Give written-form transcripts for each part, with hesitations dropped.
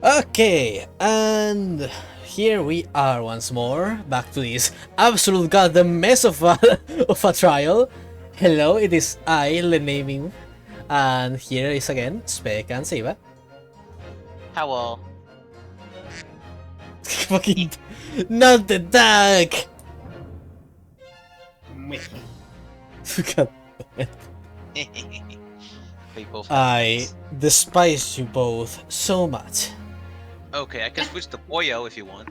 Okay, and here we are once more, back to this absolute goddamn mess of a, of a trial. Hello, it is I, Lenaming, and here is again Spec and Siva. Hello. Fucking not the duck! God damn it. They both have I names. despise you both so much. Okay, I can switch to Boyo if you want.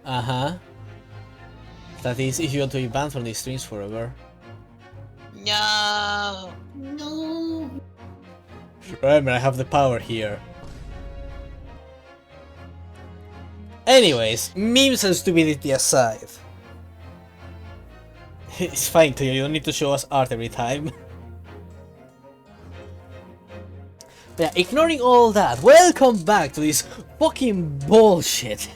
Uh-huh. That is, if you want to be banned from these streams forever. No. No. Remember, I have the power here. Anyways, memes and stupidity aside. It's fine to you don't need to show us art every time. But yeah, ignoring all that, welcome back to this fucking bullshit.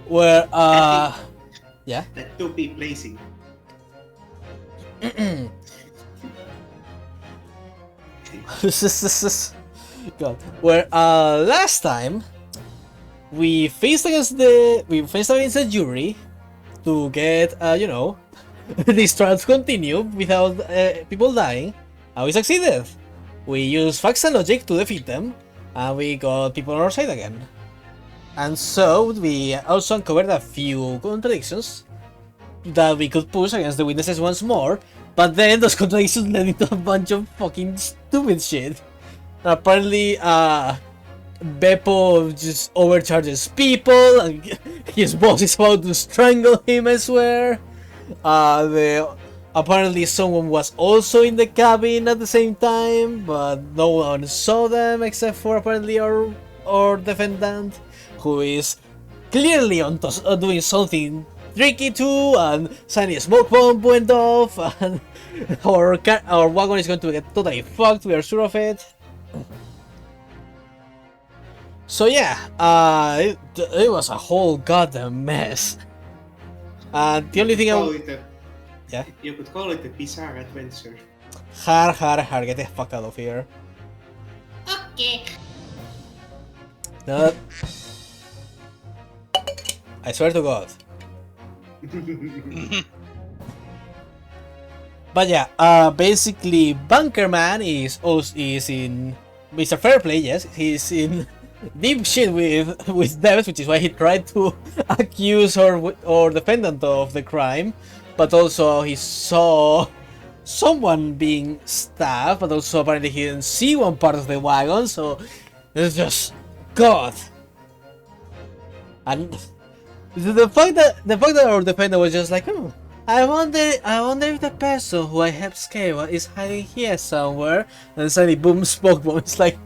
Where, yeah? That to be blazing. God. Where, last time, we faced against the jury to get, you know, this trial to continue without people dying, and we succeeded. We used facts and logic to defeat them, and we got people on our side again. And so, we also uncovered a few contradictions that we could push against the witnesses once more, but then those contradictions led into a bunch of fucking stupid shit. Apparently, Beppo just overcharges people, and his boss is about to strangle him, I swear. Apparently someone was also in the cabin at the same time, but no one saw them except for apparently our defendant, who is clearly doing something tricky too, and suddenly a smoke bomb went off, and our wagon is going to get totally fucked, we are sure of it. So yeah, it was a whole goddamn mess. And the only thing yeah? You could call it a bizarre adventure. Har, get the fuck out of here. Okay. No. I swear to God. But yeah, basically, Bunkerman is in Mr. Fairplay. Yes, he's in deep shit with devs, which is why he tried to accuse or defendant of the crime. But also he saw someone being stabbed, but also apparently he didn't see one part of the wagon. So it's just God. And the fact that our defender was just like, I wonder if the person who I helped scale is hiding here somewhere, and suddenly boom, smoke bomb. It's like,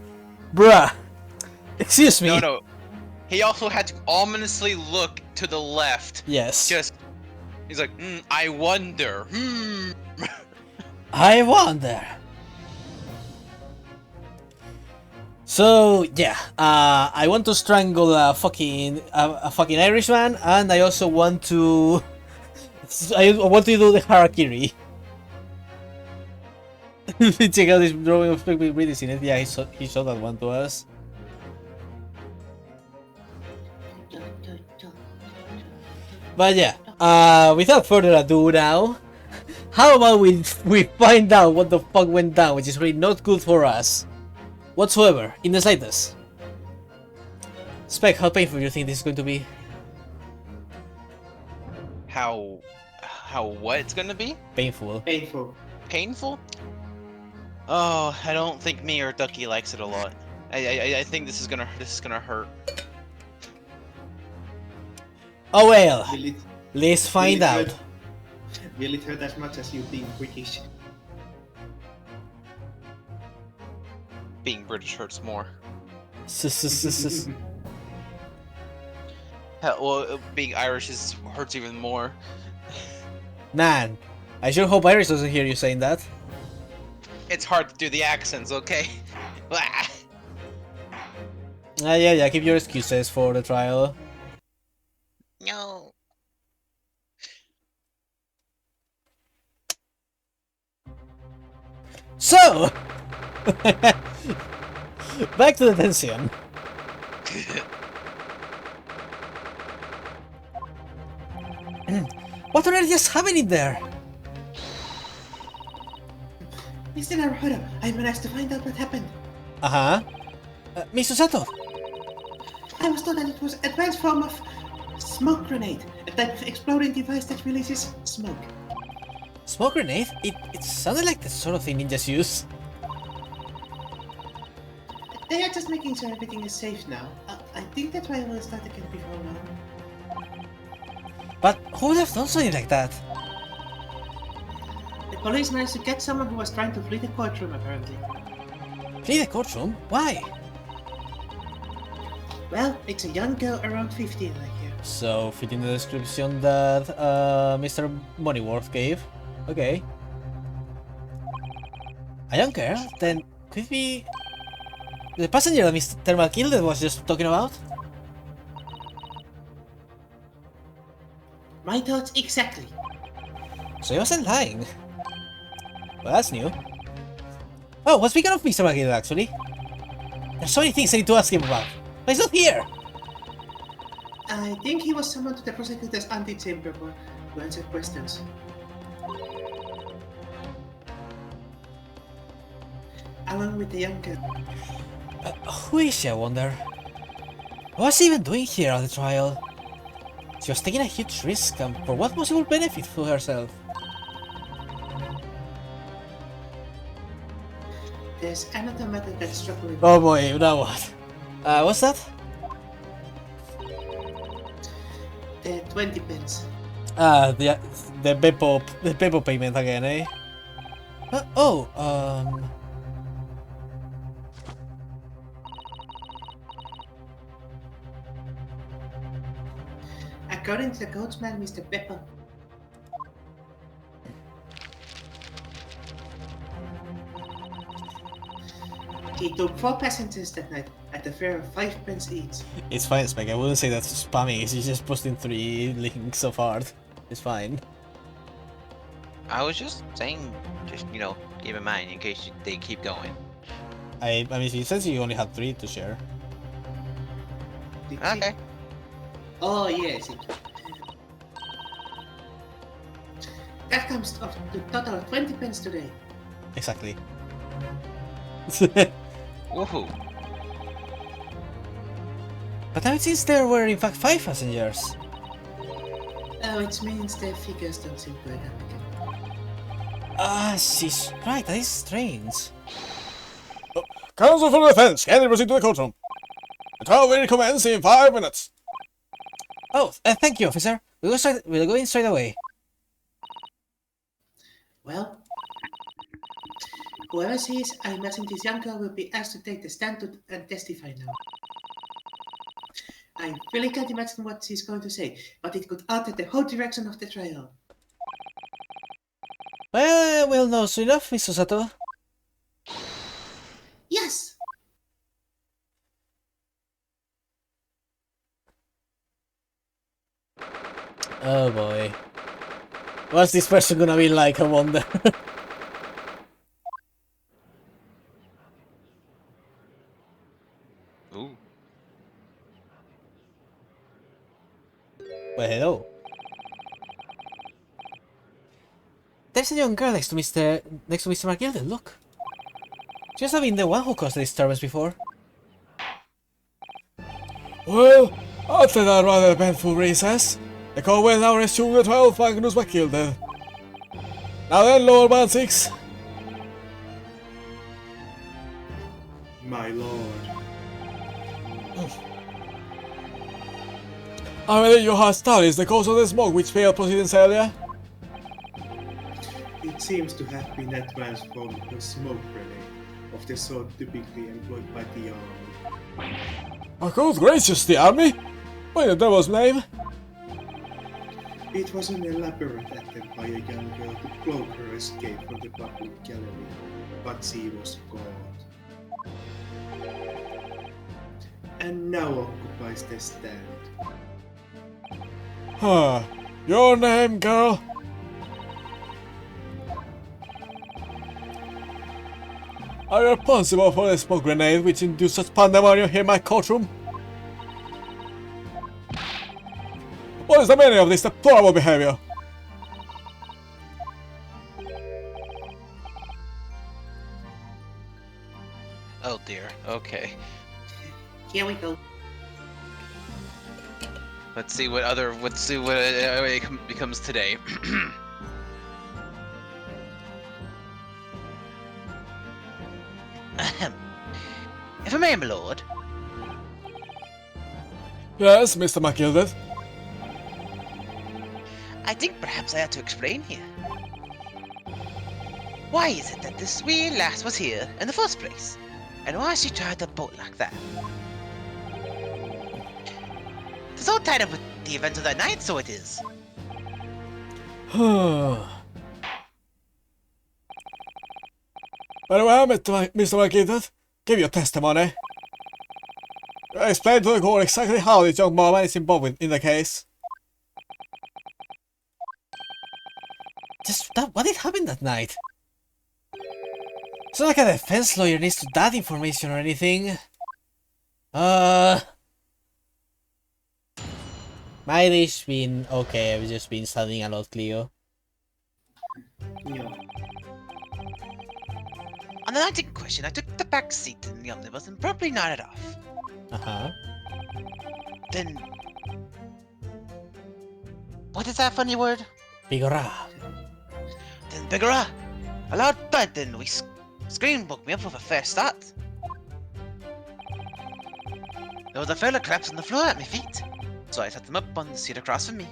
bruh, excuse me. No. He also had to ominously look to the left. Yes. He's like, I wonder. I wonder. So yeah, I want to strangle a fucking Irishman, and I also want to do the harakiri. Check out this drawing of Spec British in it. Yeah, he showed that one to us. But yeah, without further ado now, how about we find out what the fuck went down, which is really not good for us whatsoever, in the slightest. Spec, how painful do you think this is going to be? How what it's gonna be? Painful. Painful? Oh, I don't think me or Ducky likes it a lot. I think this is gonna hurt. Oh well, let's find out. Will it hurt as much as you being British? Being British hurts more. Hell, well, being Irish hurts even more. Man, I sure hope Iris doesn't hear you saying that. It's hard to do the accents, okay? Yeah, keep your excuses for the trial. No. So, Back to the tension. What on earth is happening there? Mr. Naruhodo, I managed to find out what happened. Uh-huh. Mr. Sato. I was told that it was advanced form of smoke grenade, a type of exploding device that releases smoke. Smoke grenade? It sounded like the sort of thing ninjas use. They are just making sure everything is safe now. I think that's why I will start again before long. But who would have done something like that? The police managed to catch someone who was trying to flee the courtroom, apparently. Flee the courtroom? Why? Well, it's a young girl around 15, I hear. So, fitting the description that Mr. Moneyworth gave. Okay. A young girl? Then could it be the passenger that Mr. Malkilde was just talking about? My thoughts exactly. So he wasn't lying. Well, that's new. Oh, well, speaking of Mr. Malkilde, actually. There's so many things I need to ask him about. But he's not here! I think he was summoned to the prosecutor's antechamber to answer questions. Along with the young girl. Who is she, I wonder? What was she even doing here at the trial? She was taking a huge risk, and for what possible benefit for herself? There's another matter that's struggling. Oh boy, now what? What's that? The 20 pence. The Beppo payment again, eh? According to the coachman, Mr. Pepper, he took 4 passengers that night at a fare of 5 pence each. It's fine, Spec. I wouldn't say that's spamming. She's just posting 3 links so far. It's fine. I was just saying, just, you know, keep in mind in case they keep going. I mean, she says you only had 3 to share. Did she? Okay. Oh, yes. That comes up to a total of 20 pence today. Exactly. Woohoo. But now it seems there were in fact 5 passengers. Oh, it means the figures don't seem to add up again. Ah, she's right. That is strange. Counsel for the defense, can you proceed to the courtroom? The trial will commence in 5 minutes. Oh, thank you, officer. We'll go in straight away. Well, whoever she is, I imagine this young girl will be asked to take the stand and testify now. I really can't imagine what she's going to say, but it could alter the whole direction of the trial. Well, we'll know soon enough, Mr. Sato. Yes! Oh boy. What's this person gonna be like, I wonder? Ooh. Well, hello. There's a young girl next to Mr. McGilden, look. She must have been the one who caused the disturbance before. Well, after that rather eventful recess, the court will now resume the trial of Magnus McKilden. Now then, Lord Man 6. My lord. I believe you have studied the cause of the smoke which failed proceedings earlier. It seems to have been advanced from a smoke grenade of the sort typically employed by the army. Oh, good gracious, the army? By the devil's name? It was an elaborate attempt by a young girl to cloak her escape from the public gallery, but she was caught. And now occupies the stand. Huh. Your name, girl? are you responsible for the smoke grenade which induced such pandemonium here in my courtroom? What is the meaning of this deplorable behavior? Oh dear. Okay. Here we go. Let's see what it becomes today. Ahem. If I may, my lord. Yes, Mr. McGilded. I think perhaps I had to explain here. Why is it that this wee lass was here in the first place? And why she tried to bolt like that? It's all tied up with the events of that night, so it is. Very well, Mr. McGilded. Give your testimony. Explain to the court exactly how this young woman is involved in the case. What did happen that night? It's not like a defense lawyer needs to that information or anything. My day's been okay. I've just been studying a lot, Cleo. Yeah. On the night in question, I took the back seat in the omnibus and promptly nodded off. Then... what is that funny word? Bigora. Then Bigora! A loud thud and we scream woke me up with a fair start. There was a fella collapsed on the floor at my feet, so I set him up on the seat across from me.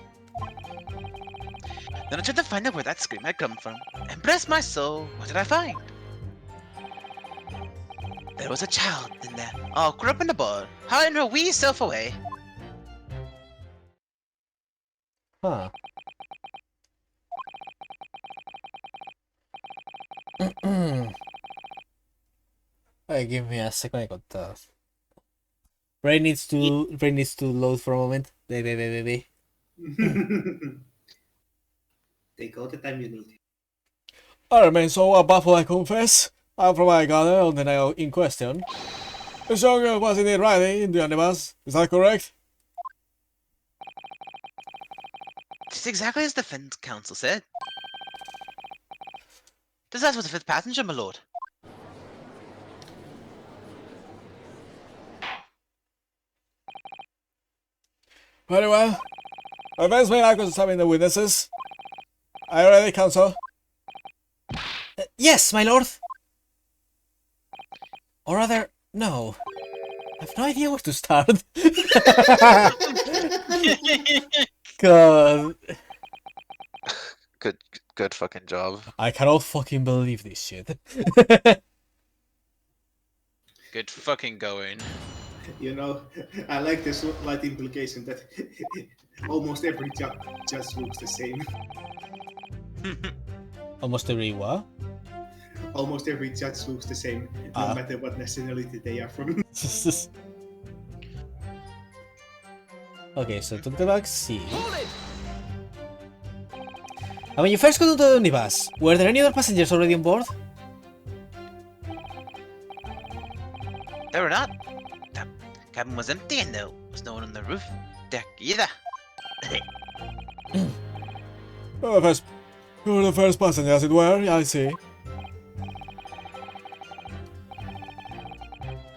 Then I tried to find out where that scream had come from, and bless my soul, what did I find? There was a child in there, all curled up in the ball, hiding her wee self away. Huh. Hey, give me a second. I got brain needs to load for a moment. Baby. Take all the time you need. I remain so baffled, I confess. I'm from my gather on the night in question. The young girl was indeed riding in the omnibus. Is that correct? Just exactly as the defense counsel said. This was the fifth passenger, my lord. Very well. Advance may I examine the witnesses. Are you ready, counsel? Yes, my lord. Or rather, no. I have no idea where to start. God. Good fucking job. I cannot fucking believe this shit. Good fucking going. You know, I like this slight implication that almost every judge looks the same. Almost every what? Almost every judge looks the same, no matter what nationality they are from. Okay, so took the back seat. And when you first got into the omnibus, were there any other passengers already on board? They were not. The cabin was empty and there was no one on the roof deck either. You're the first passenger, as it were, I see.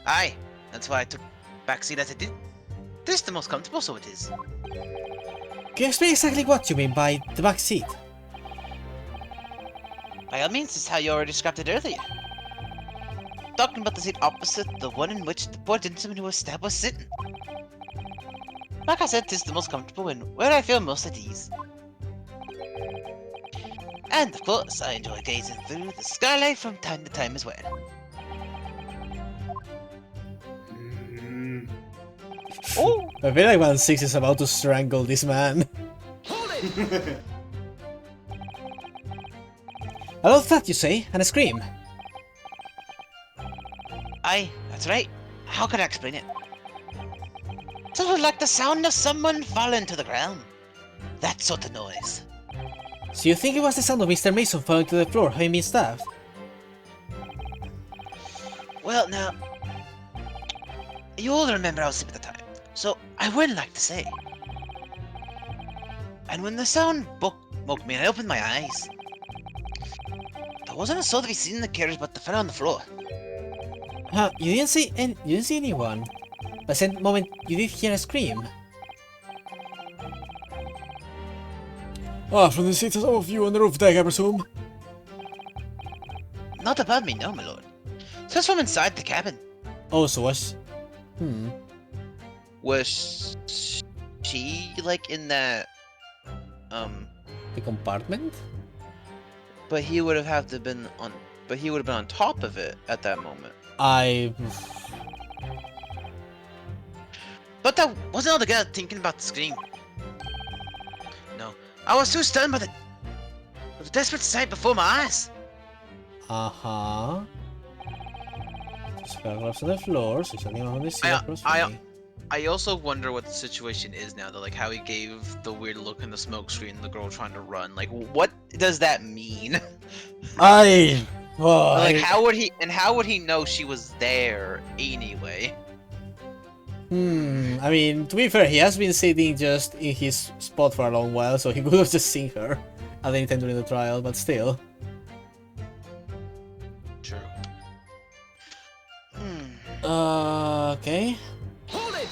Aye, that's why I took back seat as I did. This is the most comfortable, so it is. Can you explain exactly what you mean by the back seat? By all means, this is how you already described it earlier. Talking about the seat opposite the one in which the poor gentleman who was stabbed was sitting. Like I said, this is the most comfortable and where I feel most at ease. And of course, I enjoy gazing through the skylight from time to time as well. Oh! I feel like 1-6 is about to strangle this man. I love that, you say, and a scream. Aye, that's right. How can I explain it? Sounded like the sound of someone falling to the ground. That sort of noise. So you think it was the sound of Mr. Mason falling to the floor, having been stabbed? Well, now, you all remember I was asleep at the time, so I would like to say. And when the sound woke me and I opened my eyes, there wasn't a soul to be seen in the carriage but the fellow on the floor. Huh, you didn't see anyone. But at that moment, you did hear a scream. Ah, from the seats of you on the roof deck, I presume. Not above me, no, my lord. Just from inside the cabin. Oh, so was... Was she like in that? The compartment? But he would have to been on. But he would have been on top of it at that moment. But I wasn't altogether thinking about the scream. No, I was too stunned by the desperate sight before my eyes. Uh-huh. Paragraphs on the floor, so something on the seat across from me. I also wonder what the situation is now, though, like how he gave the weird look in the smoke screen, the girl trying to run. Like, what does that mean? Like, how would he know she was there anyway? I mean, to be fair, he has been sitting just in his spot for a long while, so he could have just seen her at any time during the trial, but still. True. Okay. Hold it!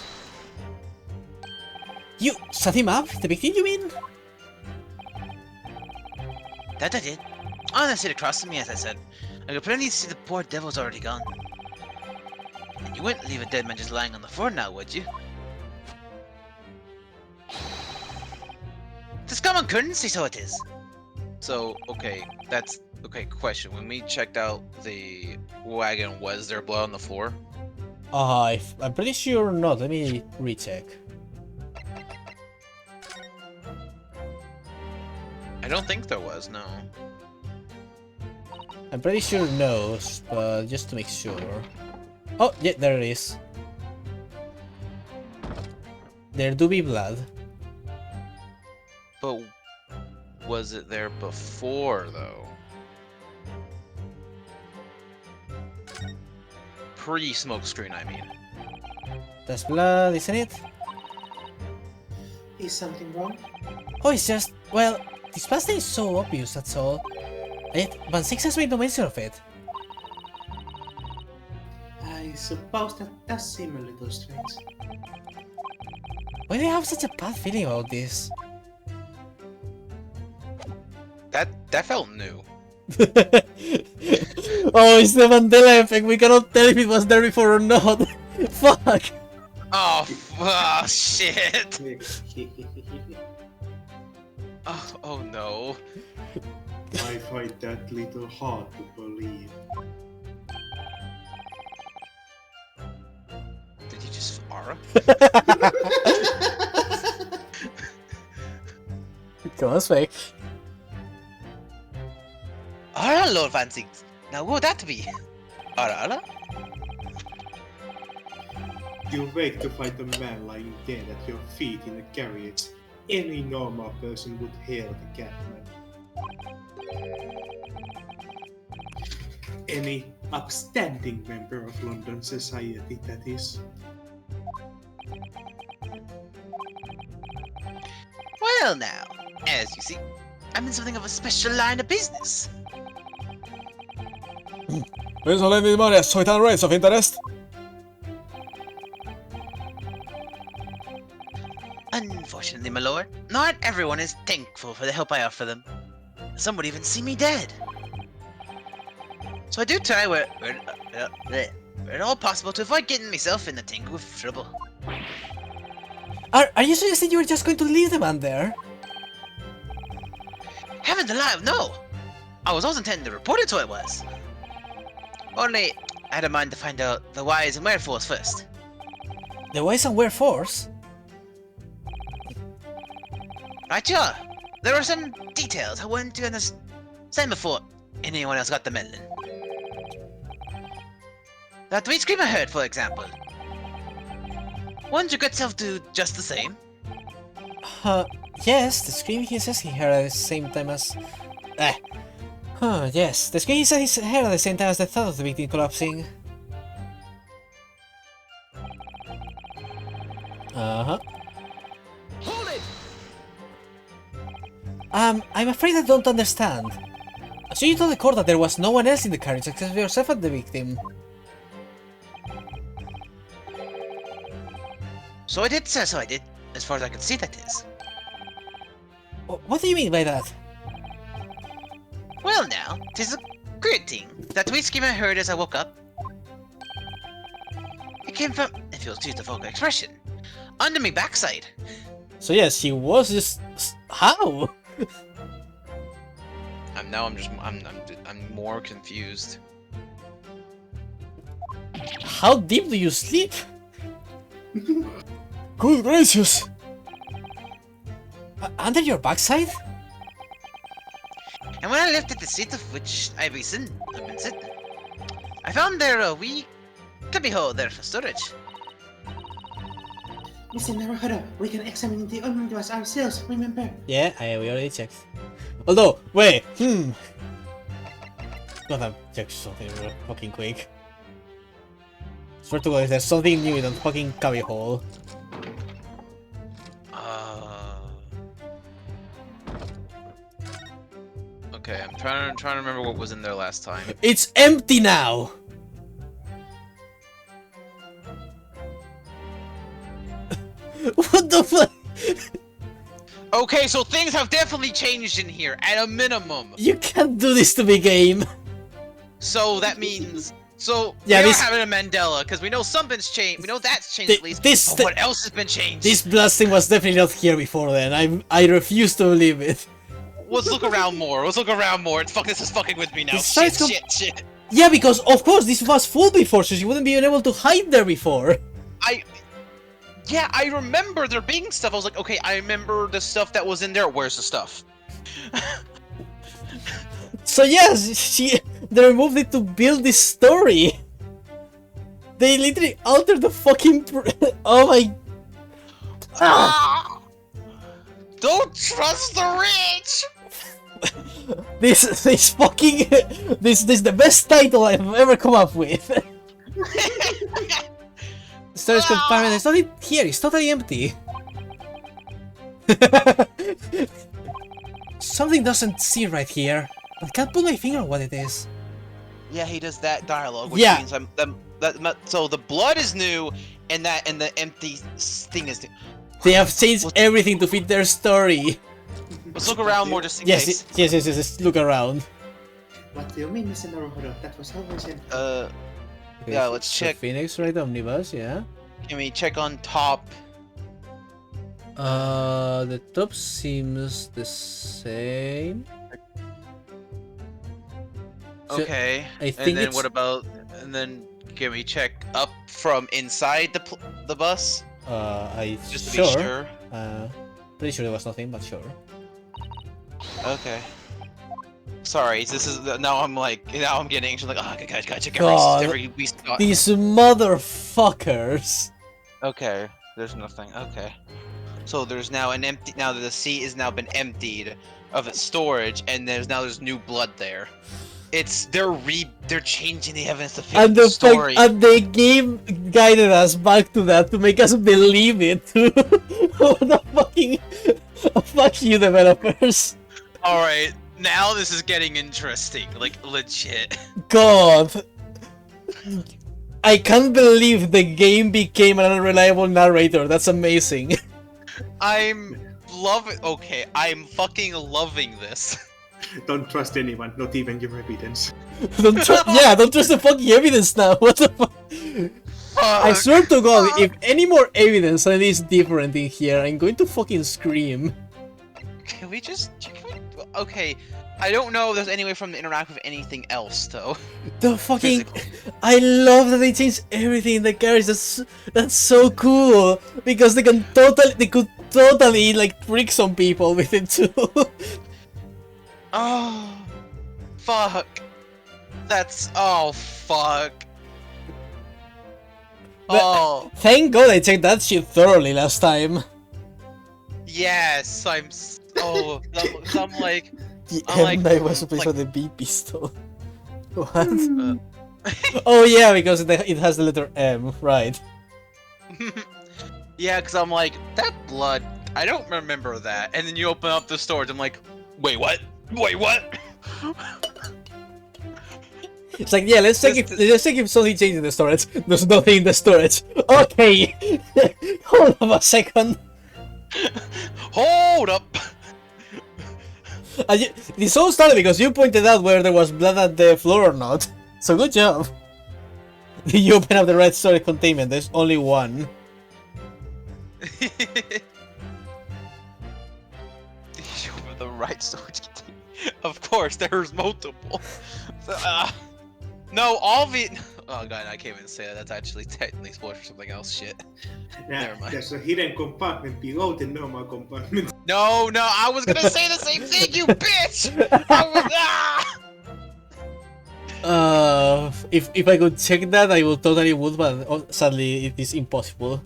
You set him up? The big deal, you mean? That I did. On the seat across from me, as I said. I could plainly see the poor devil's already gone. And you wouldn't leave a dead man just lying on the floor now, would you? It's common courtesy, so it is. So, okay, question. When we checked out the wagon, was there blood on the floor? I'm pretty sure not. Let me recheck. I don't think there was, no. I'm pretty sure no, but just to make sure. Oh, yeah, there it is. There do be blood. But was it there before, though? Pre-smoke screen, I mean. That's blood, isn't it? Is something wrong? Oh, it's just, well, this pasta is so obvious, that's all. Yet, Van Six has made no mention of it. I suppose that does seem a little strange. Why do you have such a bad feeling about this? That felt new. Oh, it's the Mandela effect. We cannot tell if it was there before or not. Fuck. Oh, shit. Oh no. I find that little hard to believe. Did you just Aura? Come on, fake. Alright, Lord Van Six. Now what would that be? Alright. You wake to find a man lying dead at your feet in a carriage. Any normal person would hail the Catman. Any upstanding member of London society, that is. Well now, as you see, I'm in something of a special line of business. Please don't let me money as certain rates of interest. Unfortunately, my lord, not everyone is thankful for the help I offer them. Some would even see me dead. So I do try where at all possible to avoid getting myself in the tangle of trouble. Are you suggesting you were just going to leave the man there? Heavens alive, no! I was always intending to report it, so it was. Only, I had a mind to find out the whys and wherefores first. The whys and wherefores? Right, sure. There were some details I wanted to understand before anyone else got the meddling. That tweet scream I heard, for example. Wouldn't your good self do just the same? Yes, the scream he says he heard at the same time as... yes, the scream he said he heard at the same time as the thought of the victim collapsing. don't understand. So you told the court that there was no one else in the carriage except yourself and the victim. So I did, sir, so I did. As far as I can see, that is. What do you mean by that? Well now, 'tis a great thing. That wee scream I heard as I woke up. It came from, if you'll excuse the vulgar expression, under me backside. So yes, she was just... How? I'm more confused. How deep do you sleep? Good gracious! Under your backside? And when I lifted the seat of which I've been sitting, I found there a wee cubbyhole there for storage. Mr. Naruhodo, we can examine the omnibus ourselves, remember? Yeah, we already checked. Although, wait, Gotta check something real fucking quick. Swear to God, if there's something new in the fucking cubbyhole. Okay, I'm trying to remember what was in there last time. It's empty now! What the fuck? Okay, so things have definitely changed in here, at a minimum. You can't do this to me, game. So that means, so Yeah, we this- are having a Mandela because we know something's changed. We know that's changed at least. this- But what else has been changed? This blasting was definitely not here before then. I refuse to believe it. Let's look around more. Let's look around more. This is fucking with me now. This site's Shit. Yeah, because of course this was full before, so you wouldn't be able to hide there before. Yeah, I remember there being stuff. I was like, okay, I remember the stuff that was in there. Where's the stuff? So yes, they removed it to build this story. They literally altered the fucking oh my... Don't trust the rich! This fucking... This is the best title I've ever come up with. Storage compartment, it's not in here, it's totally empty. Something doesn't seem right here. I can't put my finger on what it is. Yeah, he does that dialogue, which Yeah. means so the blood is new, and the empty thing is new. They have changed everything to fit their story. Let's look around more just in Yes, case. yes, look around. What do you mean, Mr. Naruhodo? That was always empty. Okay, Yeah, let's so check. Phoenix, right? Omnibus, yeah. Can we check on top? The top seems the same. So, Okay. I think And then it's... what about? And then can we check up from inside the bus I just to sure. be sure? Pretty sure there was nothing, but sure. Okay. Sorry, this is now I'm getting anxious. Like, oh, gotta check God. every spot. These motherfuckers. Okay, there's nothing. Okay, so there's now an empty. Now the seat has now been emptied of its storage, and there's new blood there. They're changing the evidence to fit And the story. and the game guided us back to that to make us believe it too. What the fucking fuck you developers. All right, now this is getting interesting. Like legit. God. I can't believe the game became an unreliable narrator. That's amazing. I'm fucking loving this. Don't trust anyone, not even your evidence. Don't trust the fucking evidence now. What the fuck? I swear to God, if any more evidence is different in here, I'm going to fucking scream. Can we just okay? I don't know if there's any way for them to interact with anything else though. The fucking... Physically. I love that they changed everything in the carriage. That's so cool. Because they could totally like trick some people with it too. Oh, fuck. Oh, fuck. But- Oh, Thank God I checked that shit thoroughly last time. yes, I'm like, The I'm like- M9 was replaced like- by the B pistol. What? Oh yeah, because it has the letter M, right. yeah, because I'm like, that blood, I don't remember that. And then you open up the storage, I'm like, wait, what? Wait, what? It's like, yeah, let's check if something changed in the storage. There's nothing in the storage. Okay. Hold on a second. Hold up! This all started because you pointed out whether there was blood at the floor or not. So good job. You open up the right storage containment. There's only one. You have the right storage container. Of course, there's multiple. No, all the. Oh god, I can't even say that. That's actually technically spoiled for something else. Shit. Never mind. There's a hidden compartment below the normal compartment. No, I was gonna say the same thing, you bitch! I was, If I could check that, I would totally would, but sadly it is impossible.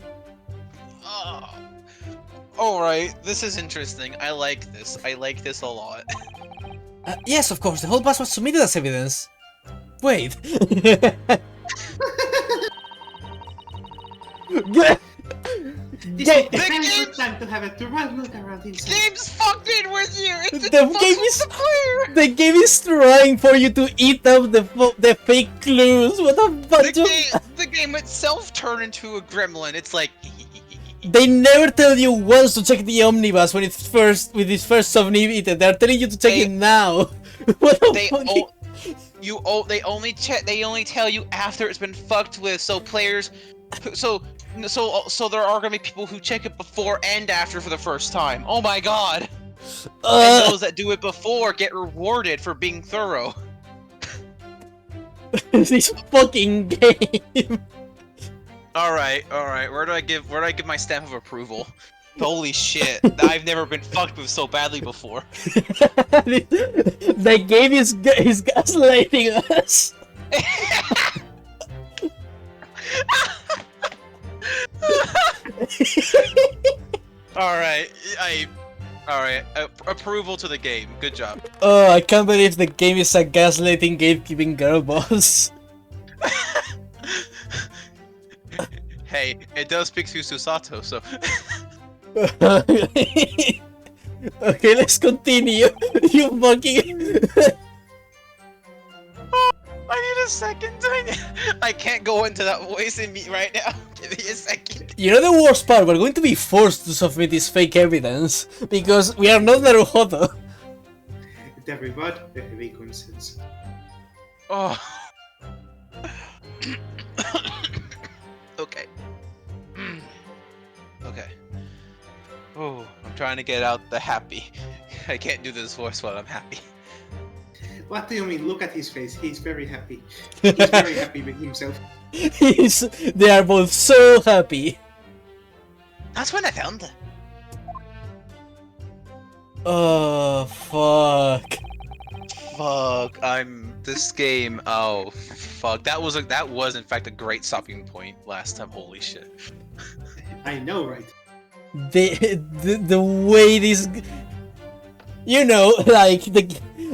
Alright, this is interesting. I like this. I like this a lot. Yes, of course, the whole bus was submitted as evidence. Wait. This is the very good time to have a thorough look around inside. Game's fucking with you! It's The game is trying for you to eat up the fake clues. What a bunch of... The game itself turned into a gremlin. It's like... They never tell you once to check the omnibus when it's first submitted. They're telling you to check it now. What the fuck? They only tell you after it's been fucked with, so players, so there are gonna be people who check it before and after for the first time. Oh my god! And those that do it before get rewarded for being thorough. This fucking game. All right. Where do I give my stamp of approval? Holy shit! I've never been fucked with so badly before. The game is gaslighting us. Alright, approval to the game. Good job. Oh, I can't believe the game is a gaslighting gatekeeping girl boss. Hey, it does speak to Susato, so... Okay, let's continue. You fucking... I need a second. I can't go into that voice in me right now. Give me a second. You know the worst part? We're going to be forced to submit this fake evidence because we are not Naruhodo. With every word, every consents. Oh. Okay. Okay. Oh, I'm trying to get out the happy. I can't do this voice while I'm happy. What do you mean? Look at his face. He's very happy. He's very happy with himself. They are both so happy. That's when I found her. Oh, fuck. Fuck, this game. Oh, fuck. That was in fact a great stopping point last time. Holy shit. I know, right? The way this, you know, like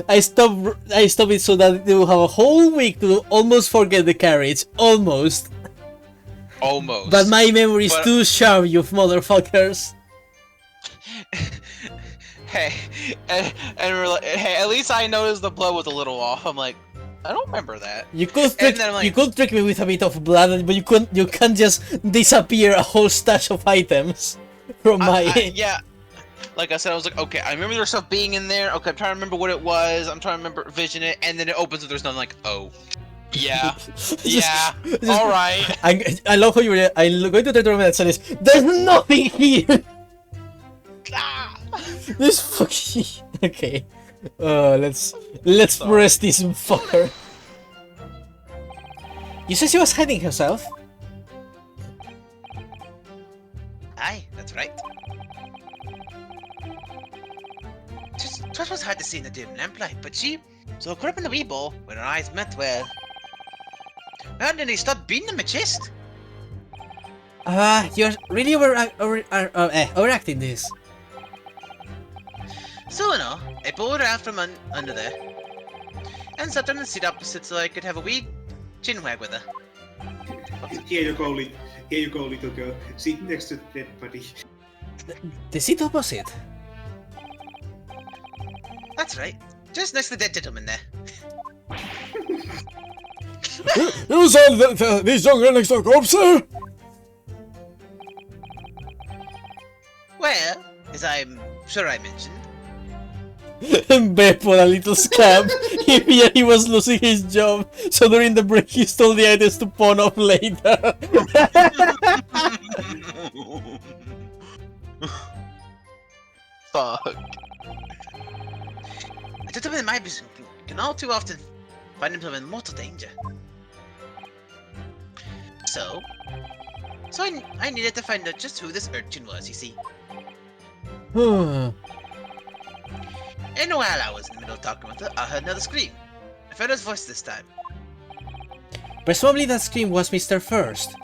I stopped it so that they will have a whole week to almost forget the carriage, almost. But my memory is too sharp, you motherfuckers. Hey, and we're like, hey, at least I noticed the blood was a little off. I'm like, I don't remember that. You could trick me with a bit of blood, but you can't just disappear a whole stash of items from my... yeah. Like I said, I was like, okay, I remember there's stuff being in there. Okay, I'm trying to remember what it was. I'm trying to remember vision it, and then it opens and there's nothing. Like, oh, yeah, yeah, all right. I love how you were. I'm going to try to remember that says there's nothing here. This fucking okay. Let's press this fucker. You said she was hiding herself. Aye, that's right. It was hard to see in the dim lamplight, but she so caught up in the wee ball when her eyes met, well, and then he stopped beating him a chest. You're really overacting this. So, I pulled her out from under there and sat on the seat opposite so I could have a wee chinwag with her. Here you go, little girl. Sit next to the dead body. The seat opposite? That's right. Just next to that gentleman there. You said that these young men next to a corpse, sir? Well, as I'm sure I mentioned, Beppo, a little scamp. He feared he was losing his job, so during the break he stole the items to pawn off later. Fuck. a gentleman in my position can all too often find himself in mortal danger. So I needed to find out just who this urchin was, you see. Hmm. And while I was in the middle of talking with her, I heard another scream. A fellow's voice this time. Presumably that scream was Mr. First,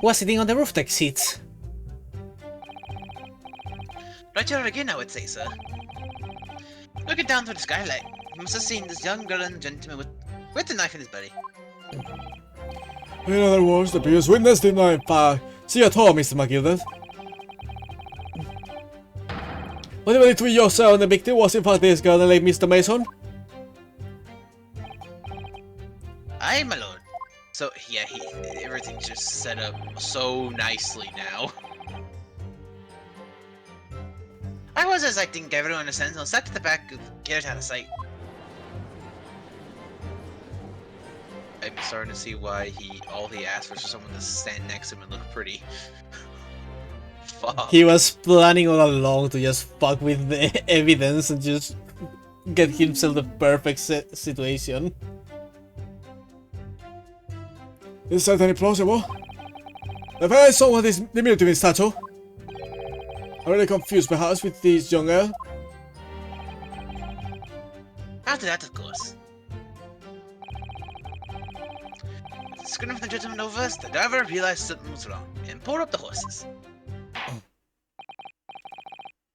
who was sitting on the roof deck seats. Right here again, I would say, sir. Looking down through the skylight, he must have seen this young girl and gentleman with a knife in his belly. In other words, the previous witness did not in fact see at all, Mr. McGilden. Whatever it was yourself and the victim was in fact this girl, the late Mr. Mason. Aye, my lord. So, yeah, everything's just set up so nicely now. I was, as I think everyone understands, I'll sat to the back of get out of sight. I'm starting to see why all he asked was for someone to stand next to him and look pretty. Fuck. He was planning all along to just fuck with the evidence and just get himself the perfect situation. It's certainly plausible. The very somewhat is diminutive in stature. I'm really confused perhaps with this young girl. After that, of course. With the scream of the gentleman over us, the driver realized something was wrong and pulled up the horses.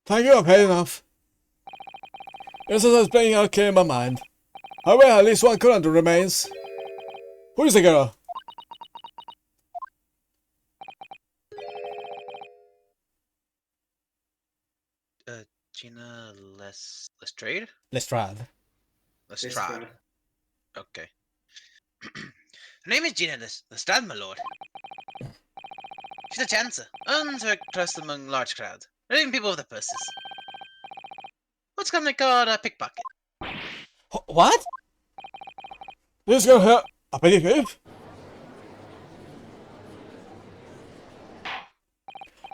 Thank you, I've had enough. Yes, as I was playing out clear in my mind. However, at least one conundrum remains. Who is the girl? Gina Lestrade? Lestrade. Lestrade. Okay. Her name is Gina Lestrade, my lord. She's a chancer, earns her trust among large crowds, leading people with their purses. What's commonly called a pickpocket. What? This girl here, a petty thief?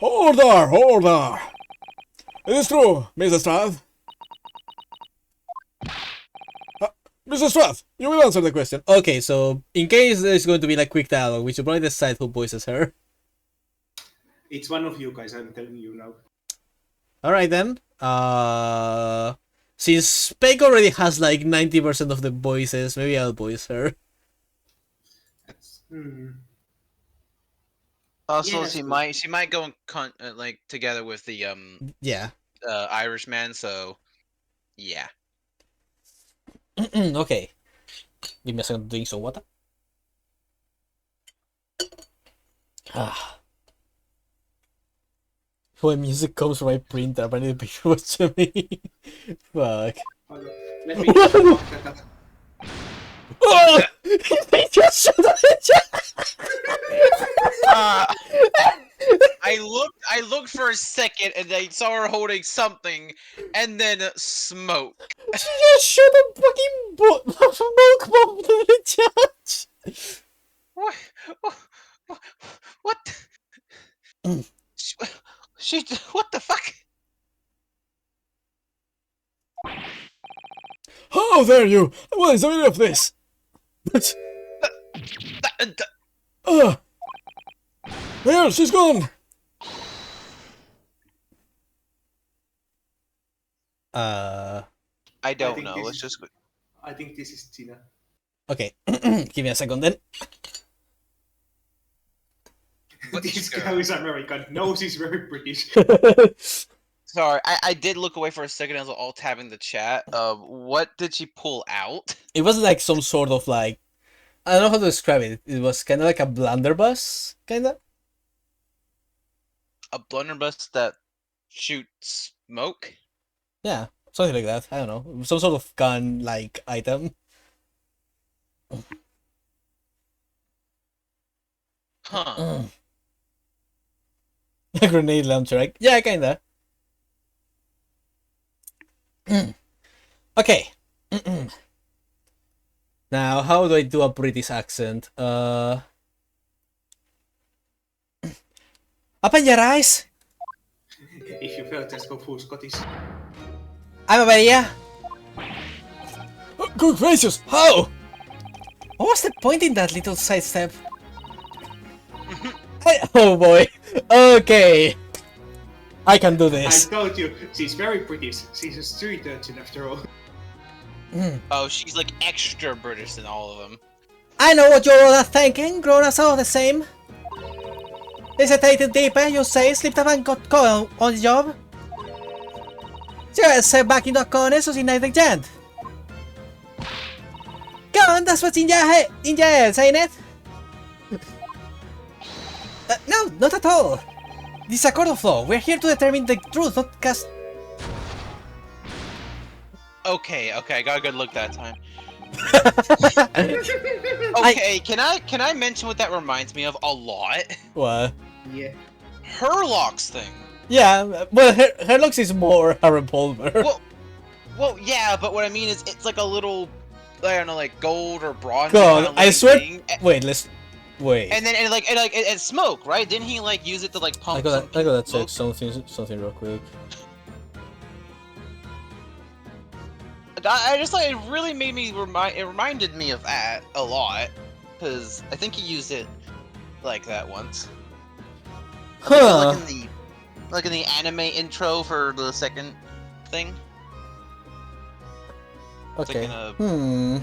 Order! It is true, Mr. Strath. Mr. Strath, you will answer the question. Okay, so in case there's going to be like quick dialogue, we should probably decide who voices her. It's one of you guys, I'm telling you now. Alright then. Since Peg already has like 90% of the voices, maybe I'll voice her. Also, Yeah, she that's might go in like together with the Yeah. Irishman. So, yeah. Okay. Give me a second to drink some water. When music comes from my printer, I need a picture of me. Fuck. Let me just fuck that up. Oh! He just shot I looked for a second, and I saw her holding something, and then smoke. She just shot a fucking smoke bomb to the judge! What? What? She? What the fuck? How dare you! What is the meaning of this? But... There, she's gone! I don't think know. this Let's is- just. I think this is Gina. Okay, give me a second then. This guy is American. No, she's very British. Sorry, I did look away for a second as all tabbing the chat. What did she pull out? It was like some sort of like, I don't know how to describe it. It was kind of like a blunderbuss, kind of. A blunderbuss that shoots smoke? Yeah, Something like that. I don't know. Some sort of gun-like item. Huh. A grenade launcher, right? Yeah, kinda. Okay. Now, how do I do a British accent? Open your eyes. If you fail, just go full Scottish. I'm over here. Good gracious, how? What was the point in that little sidestep? Oh boy. Okay. I can do I this. told you, she's very British. She's a street urchin after all. Oh, she's like extra British than all of them. I know what you're all thinking. Grown-ups are all the same. Hesitated deeper, you say, slipped up and got caught on the job. Just sit back in the corner so she never gent. Go on, that's what's in your head, ain't it? No, not at all. This is a court of law. We're here to determine the truth, not cast. Okay, I got a good look that time. Okay, can I mention what that reminds me of a lot? What? Yeah. Herlock's thing. Yeah, well, her looks is more a revolver. Well, yeah, but what I mean is it's like a little, I don't know, like gold or bronze. God, kinda I looking swear. thing. Wait, let's wait. And then it smoke, right? Didn't he like use it to like pump? I gotta check smoke? something real quick. I just like it really made me reminded me of that a lot, because I think he used it like that once. Huh? Like in the anime intro for the second thing. Okay. Like in a,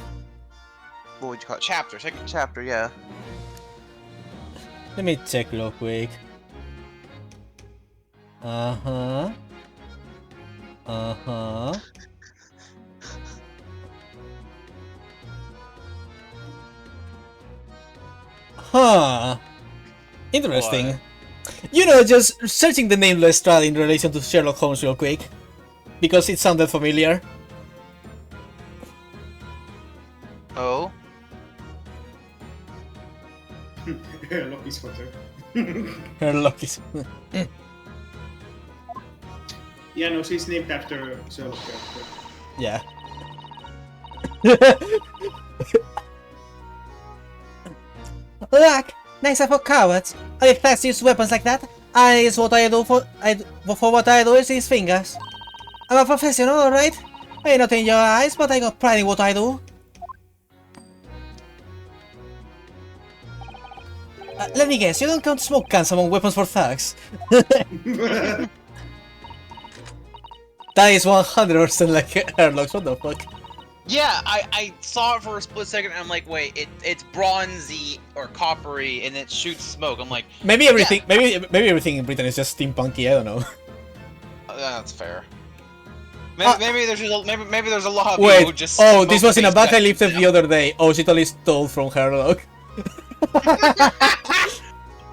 what would you call it? Second chapter, yeah. Let me check real quick. Uh-huh. Huh. Interesting. What? You know, just searching the name Lestrade in relation to Sherlock Holmes real quick. Because it sounded familiar. Oh? Loki's hotter. Sherlock is... Yeah, no, she's named after Sherlock character. Yeah. Look! Nice for cowards. I flex use weapons like that. And it's what I do for what I do is these fingers. I'm a professional, alright? May not in your eyes, but I got pride in what I do. Let me guess, you don't count smoke cans among weapons for thugs. That is 100% like Herlock's, what the fuck? Yeah, I saw it for a split second and I'm like, wait, it's bronzy or coppery and it shoots smoke. I'm like, Maybe everything, maybe everything in Britain is just steampunky, I don't know. that's fair. Maybe there's just maybe there's a lot of people Wait, who just oh, this was in a bag I lift lifted the other day. Oh, she totally stole from Herlock.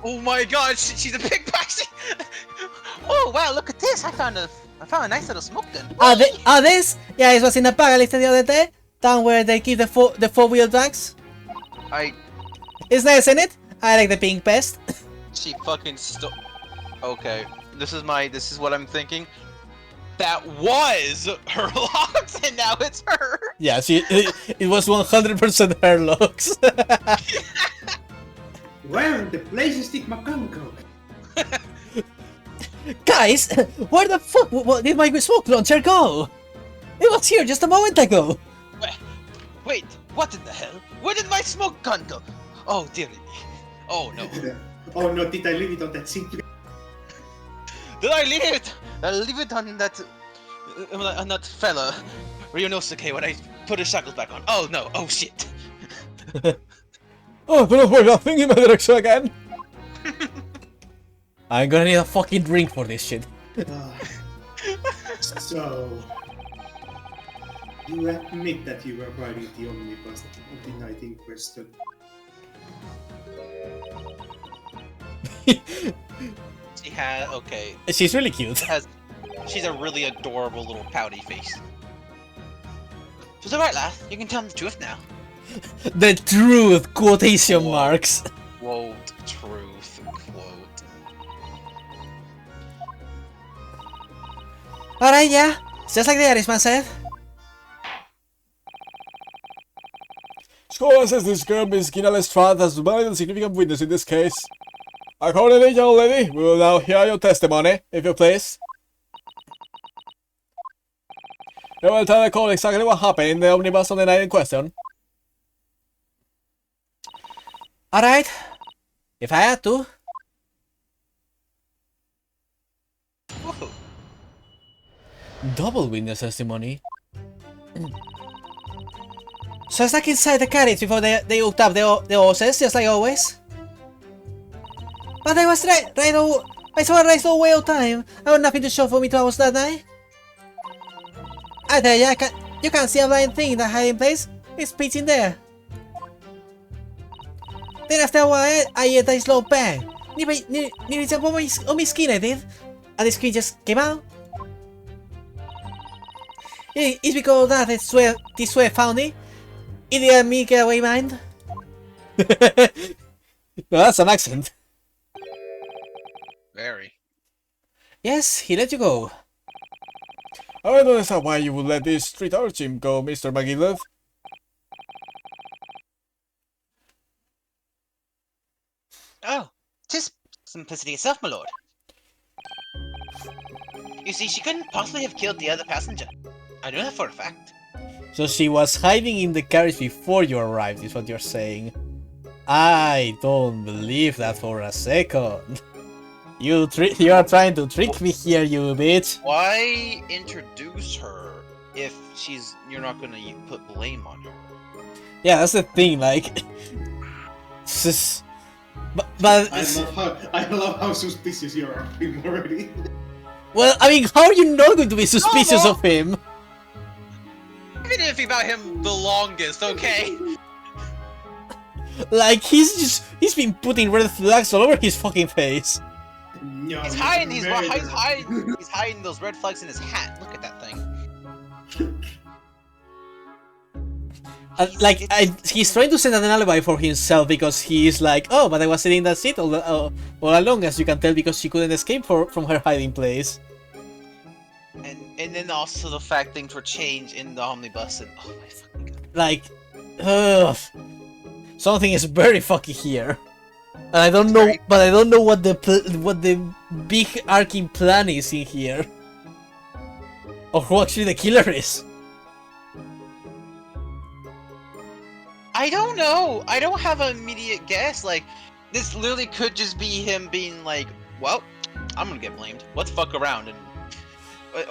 Oh my god, she's a pickpocket! Oh wow, look at this! I found a nice little smoke gun. This? Yeah, it was in a bag I lifted the other day. Down where they keep the four-wheel drugs. It's nice, isn't it? I like the pink pest. She fucking stole. Okay, this is what I'm thinking. That was Herlock's, and now it's her. Yeah, it was 100% Herlock's. Where in the place stick my gun go? Guys, where the fuck did my smoke launcher go? It was here just a moment ago. Wait, what in the hell? Where did my smoke gun go? Oh dear me. Oh no. Oh no, did I leave it on that sink? Did I leave it? I leave it on that fella, Ryunosuke, when I put his shackles back on. Oh no, oh shit. Oh, but we're not thinking about it again. I'm gonna need a fucking drink for this shit. So, you admit that you were riding the omnibus on the night in question. She had, okay. She's really cute. She's a really adorable little pouty face. was alright, lad. You can tell him the truth now. The truth, quotation Whoa. marks. Quote, truth, quote. Alright, yeah. It's just like the Irishman said. Scholar says this girl, Miss Gina Lestrade, has been a significant witness in this case. Accordingly, young lady, we will now hear your testimony, if you please. You will tell the court exactly what happened in the omnibus on the night in question. Alright. If I had to. Woohoo. Double witness testimony. So I stuck inside the carriage before they hooked up the horses, just like always. But I was I saw right away on time. I had nothing to show for me 2 hours that night. I tell ya, you can't see a blind thing in that hiding place. It's pitch in there. Then after a while, I heard a slow bang. Nearly jumped on my skin, I did. And the screen just came out. It's because of that this sweat found me. It didn't me get away mind. No, that's an accent. Very. Yes, he let you go. I don't understand why you would let this street urchin go, Mr. McGillivray. Oh, just simplicity itself, my lord. You see, she couldn't possibly have killed the other passenger. I know that for a fact. So she was hiding in the carriage before you arrived, is what you're saying. I don't believe that for a second. You are trying to trick me here, you bitch. Why introduce her if you're not gonna put blame on her? Yeah, that's the thing, like... But I love how suspicious you are of him already. well, I mean, how are you not going to be suspicious of him? I've been iffy about him the longest, okay? Like, he's been putting red flags all over his fucking face. No, He's hiding those red flags in his hat. Look at that thing. He's trying to set an alibi for himself because he's like, oh, but I was sitting in that seat all along, as you can tell, because she couldn't escape from her hiding place. And then also the fact things were changed in the omnibus and oh my fucking god. Like, something is very fucky here, and I don't know, but I don't know what the big arcing plan is in here, or who actually the killer is. I don't know. I don't have an immediate guess. Like, this literally could just be him being like, well, I'm gonna get blamed. Let's fuck around.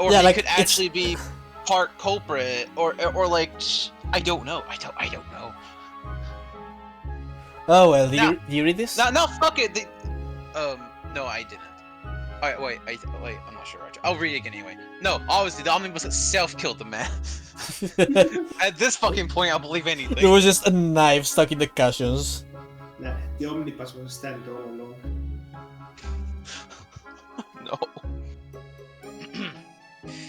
Or yeah, he like, could actually be part culprit. Or like, I don't know. I don't know. Oh well, do you read this? No, fuck it. No, I didn't. Alright, wait, I'm not sure. I'll read it again anyway. No, obviously, the omnibus itself killed the man. At this fucking point, I'll believe anything. It was just a knife stuck in the cushions. Nah, the omnibus was stand all along. No.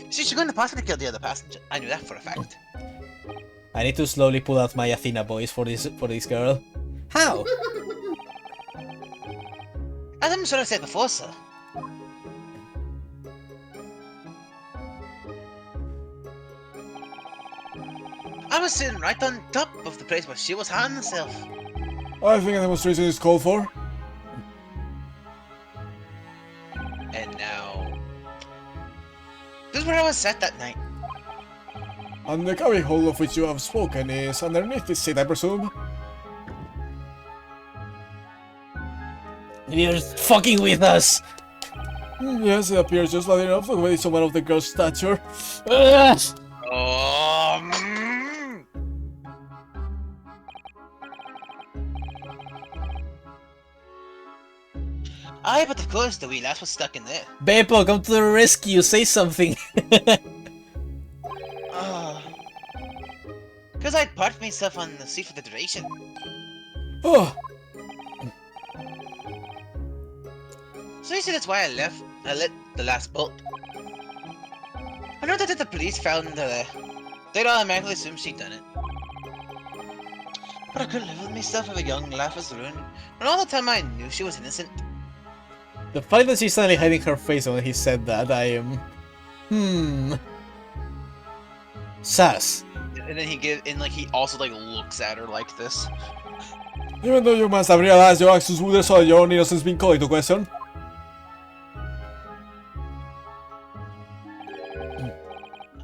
See, she couldn't have possibly killed the other passenger. I knew that for a fact. I need to slowly pull out my Athena voice for this girl. How? As I'm sure I said before, sir. I was sitting right on top of the place where she was hiding herself. I think a demonstration is called for. And now... This is where I was at that night. And the cubby hole of which you have spoken is underneath this seat, I presume? You're fucking with us! Yes, it appears just like enough to weigh someone of the girl's stature. Ugh. Aye, but of course the wee lass was stuck in there. Beppo, come to the rescue, say something! Because I'd parked myself on the seat for the duration. Oh, So you see that's why I lit the last bolt. I know that the police found the they'd automatically assume she'd done it. But I couldn't live with myself if a young life was ruined, and all the time I knew she was innocent. The fact that she's suddenly hiding her face when he said that, I am... Sass. And then he also like looks at her like this. Even though you must have realized your actions would result in your own innocence being called into question.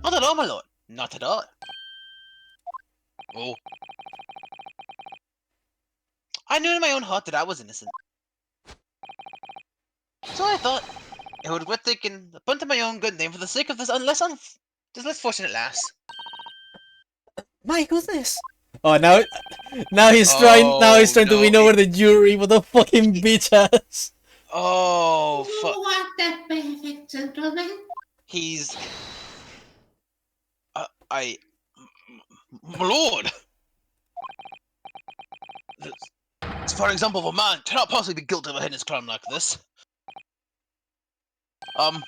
Not at all, my lord. Not at all. Oh. I knew in my own heart that I was innocent. So I thought it would be worth taking a punt of my own good name for the sake of this less fortunate lass. My goodness. Oh, now he's trying to win over the jury with a fucking bitch ass. Oh, fuck. What the perfect gentleman? He's... my lord! This, for example, of a man cannot possibly be guilty of a heinous crime like this. I'm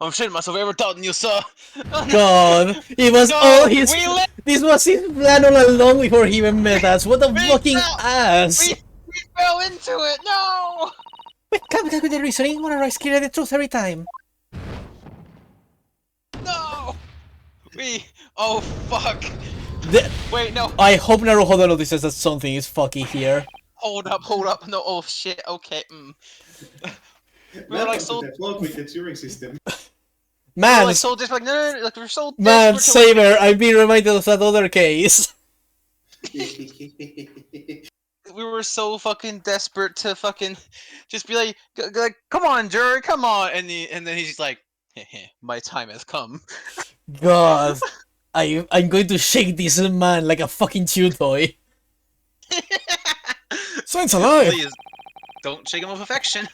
ashamed of myself for ever doubting you, sir. God, it was No, all his... we let- This was his plan all along before he even met us. What a We fucking fell- ass. We fell into it, no! Wait, come with the reasoning. Wanna risk hearing the truth every time. No! Oh, fuck. Wait, no. I hope Naruhodo notices that something is fucky here. Hold up. No, oh shit, okay, We were like so... Welcome to the fault with the jury system. We were Man, like so just like, no, like we're so man, desperate to- Saber, I've been reminded of that other case. We were so fucking desperate to fucking just be like, come on, jury, come on, and then he's just like, my time has come. God, I'm going to shake this man like a fucking chew toy. Saints alive! Please, don't shake him with affection.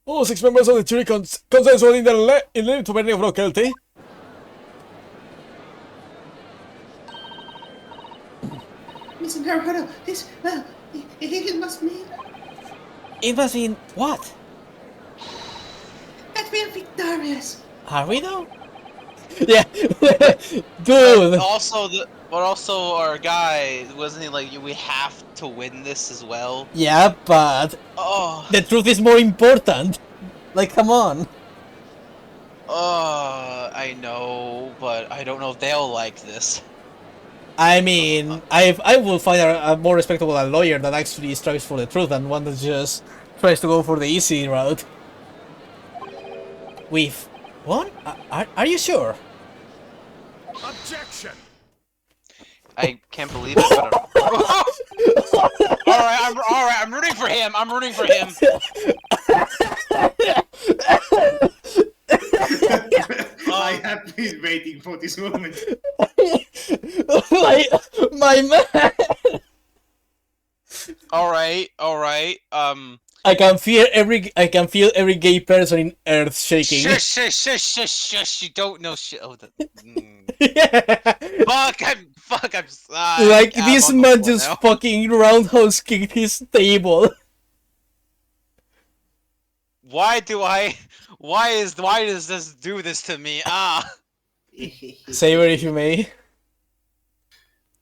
All 6 members of the jury consensual in the to finding of not guilty. Mr. Naruhodo, this, well, it must mean It must mean what? that we are victorious. Are we though? Yeah, dude. But also our guy, wasn't he like, we have to win this as well? Yeah, but Oh, the truth is more important. Like, come on. I know, but I don't know if they'll like this. I mean, I will find a more respectable lawyer that actually strives for the truth than one that just tries to go for the easy route. We've won? Are you sure? Objection! I can't believe it, but alright, I'm rooting for him. I have been waiting for this moment. my man. Alright, I can feel every gay person in Earth shaking. Shush, you don't know shit. Oh, Fuck, I'm Like, I'm this on the man floor just now. fucking roundhouse kicked his table. Why does this do this to me? Saber, if you may.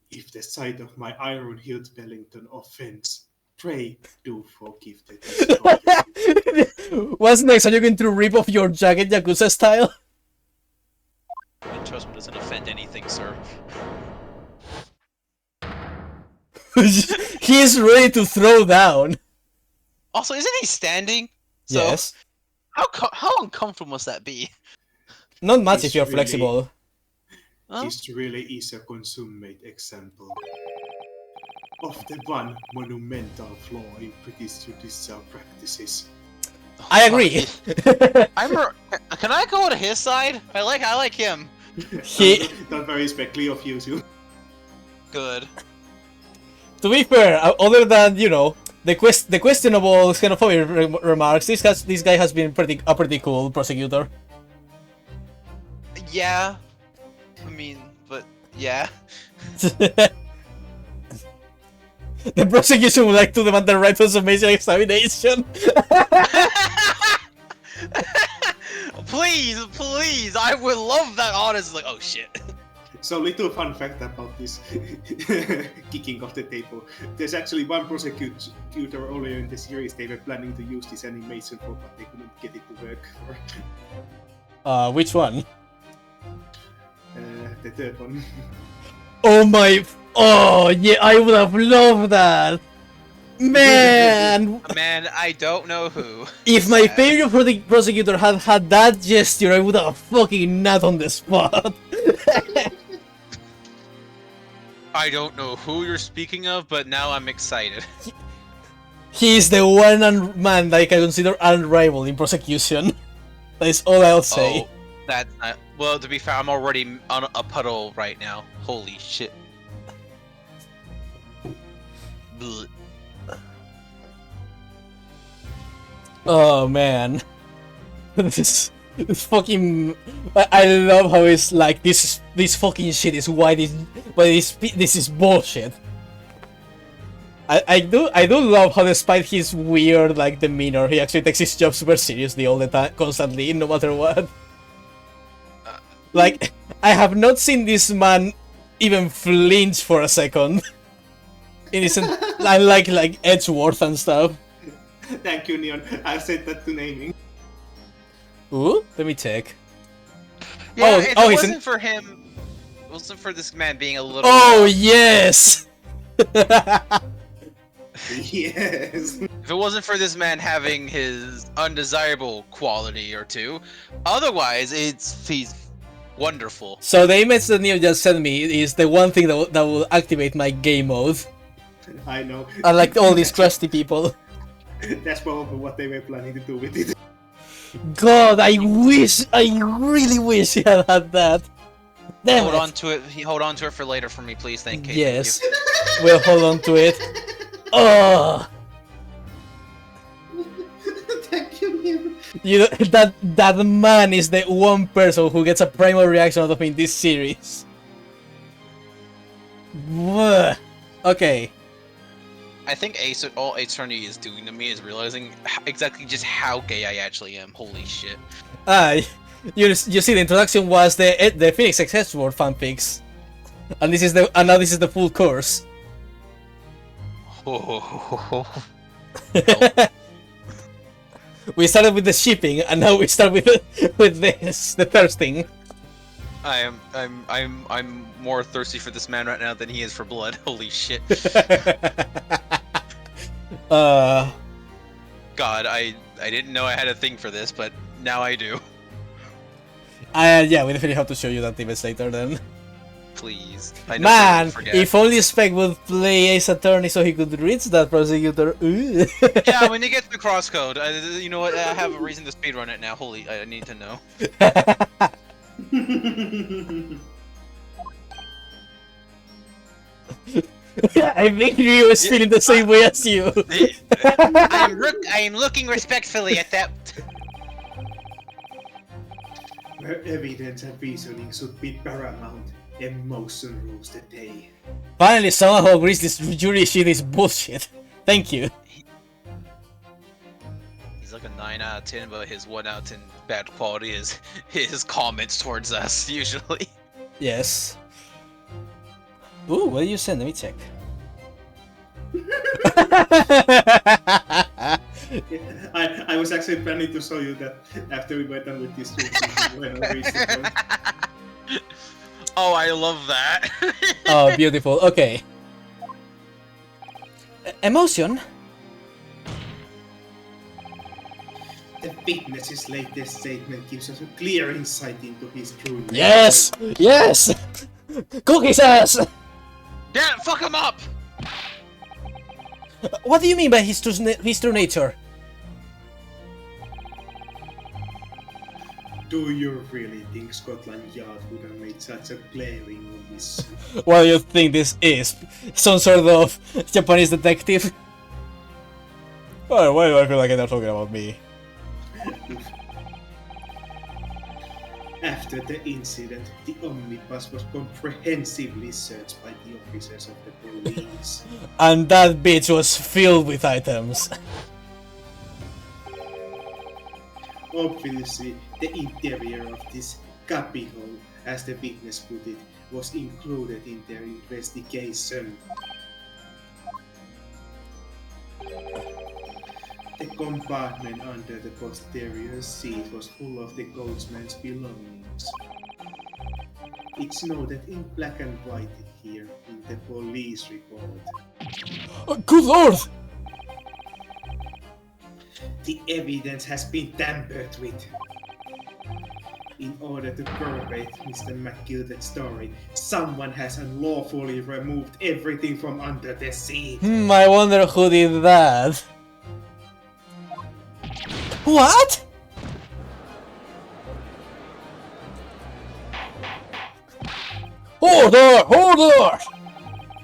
If the sight of my iron-hilt Wellington offends, pray do forgive the destroyer. What's next? Are you going to rip off your jacket Yakuza style? Trust me, doesn't offend anything, sir. He's ready to throw down. Also, isn't he standing? So, Yes. How uncomfortable must that be? Not much He's if you're really- flexible. Huh? This really is a consummate example of the one monumental flaw in British judicial practices. I agree. Can I go to his side? I like him. He, Not very respectfully of you, too. Good. to be fair, other than, you know, the questionable xenophobic remarks, this guy has been a pretty cool prosecutor. Yeah. I mean, but yeah. The prosecution would like to demand the right to summation examination. Please, I would love that. Honestly, like, oh shit. So little fun fact about this kicking off the table. There's actually one prosecutor earlier in the series they were planning to use this animation for, but they couldn't get it to work for. Which one? The third one. Oh my... Oh, yeah, I would have loved that! Man! Man, I don't know who. If my favorite prosecutor had had that gesture, I would have fucking nut on the spot. I don't know who you're speaking of, but now I'm excited. He is the one man that I can consider unrivaled in prosecution. That is all I'll say. Oh, that's not... Well, to be fair, I'm already on a puddle right now. Holy shit. Blech. Oh man, this fucking. I love how it's like this fucking shit is why this is bullshit. I do love how despite his weird like demeanor, he actually takes his job super seriously all the time, constantly, no matter what. Like I have not seen this man even flinch for a second. It isn't like Edgeworth and stuff. Thank you, Neon. I'll set that to naming. Ooh, let me check. Yeah, if it he's wasn't for him, it wasn't for this man being a little... Oh yes! Yes. If it wasn't for this man having his undesirable quality or two, otherwise he's wonderful. So the image that Neo just sent me is the one thing that will activate my game mode. I know. Unlike all these crusty people. That's probably what they were planning to do with it. God, I really wish he had had that. Damn Hold it. on to it. Hold on to it for later for me, please. Thank you. Yes. We'll hold on to it. Oh, Thank you, Neil. you know, that man is the one person who gets a primary reaction out of me in this series. Okay. I think all Ace Attorney is doing to me is realizing exactly just how gay I actually am. Holy shit. You see, the introduction was the Phoenix X Word fanfics, and now this is the full course. We started with the shipping, and now we start with this, the thirsting. I'm more thirsty for this man right now than he is for blood. Holy shit. God, I didn't know I had a thing for this, but now I do. Yeah, we definitely have to show you that image later then. Please. I know Man, forget. if only Spec would play Ace Attorney so he could reach that prosecutor. Ooh. Yeah, when you get the crosscode, you know what? I have a reason to speedrun it now. Holy, I need to know. I think Ryu is feeling the same way as you. I am looking respectfully at that. Where evidence and reasoning should be paramount, emotion rules the day. Finally, someone who agrees this jury shit is bullshit. Thank you. He's like a 9 out of 10, but his 1 out of 10 bad quality is his comments towards us, usually. Yes. Ooh, what did you send? Let me check. I was actually planning to show you that after we were done with this when I reached the point. Oh, I love that. Oh, beautiful. Okay. Emotion? The witness's latest statement gives us a clear insight into his true nature. Yes! Yes! Cook his ass! Damn, fuck him up! What do you mean by his true nature? Do you really think Scotland Yard would have made such a glaring omission? What do you think this is? Some sort of Japanese detective? Oh, why do I feel like they're talking about me? After the incident, the omnibus was comprehensively searched by the officers of the police. And that bitch was filled with items. Obviously, the interior of this cubbyhole, as the witness put it, was included in their investigation. The compartment under the posterior seat was full of the coachman's belongings. It's noted in black and white here in the police report. Good lord! The evidence has been tampered with. In order to corroborate Mr. McGilder's story, someone has unlawfully removed everything from under the seat. I wonder who did that. What? Order! Order!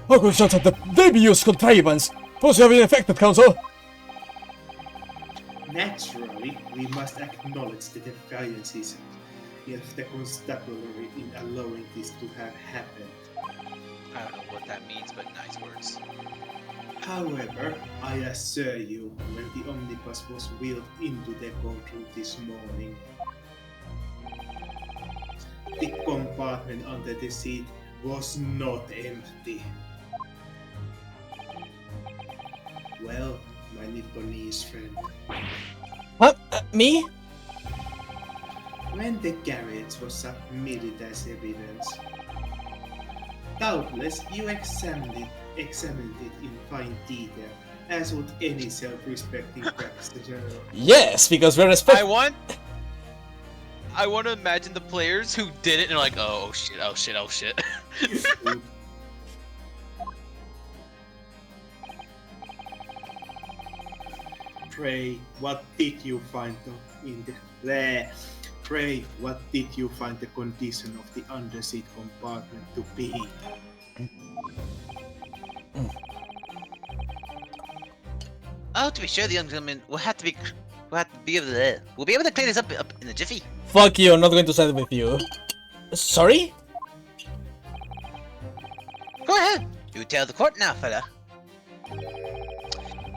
I could shut at the devious contrivance. Suppose you have been infected, Counsel. Naturally, we must acknowledge the defiances of the constabulary in allowing this to have happened. I don't know what that means, but nice words. However, I assure you, when the omnibus was wheeled into the courtroom this morning, the compartment under the seat was not empty. Well, my Nipponese friend, What? Me? when the garage was submitted as evidence, doubtless you examined it in fine detail, as would any self-respecting practitioner. Yes, because we're I respect. want to imagine the players who did it and are like, oh shit, oh shit, oh shit. Pray, what did you find in the there? Pray, what did you find the condition of the underseat compartment to be? Oh, to be sure, the young gentleman will be we'll be able to clear this up in a jiffy. Fuck you, I'm not going to side with you. Sorry? Go ahead. You tell the court now, fella.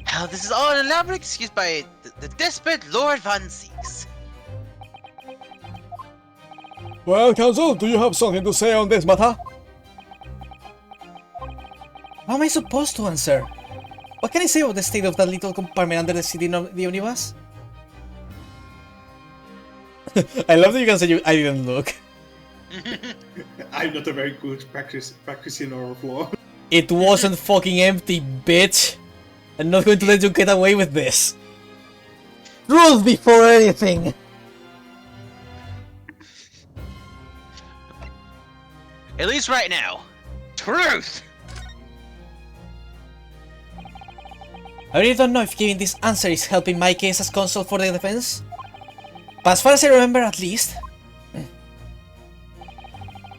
How this is all an elaborate excuse by the desperate Lord Von Seeks. Well, Counsel, do you have something to say on this matter? How am I supposed to answer? What can I say about the state of that little compartment under the seat in the omnibus? I love that you can say I didn't look. I'm not a very good practitioner of law. It wasn't fucking empty, bitch. I'm not going to let you get away with this. Rules before anything. At least right now. Truth! I really don't know if giving this answer is helping my case as counsel for the defense. But as far as I remember, at least,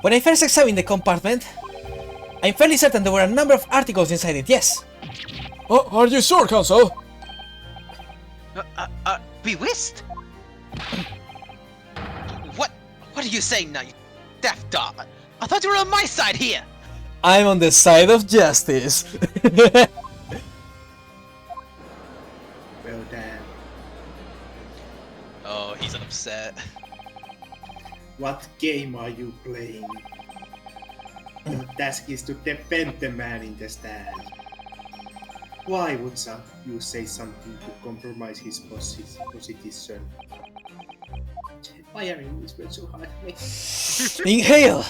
when I first examined the compartment, I'm fairly certain there were a number of articles inside it, yes. Oh, are you sure, Counsel? Be whist? What are you saying now, you daft dog? I thought you were on my side here! I'm on the side of justice. Well, damn. Oh, he's upset. What game are you playing? Your task is to defend the man in the stand. Why would you say something to compromise his position? Why are you whispering so hard? Inhale.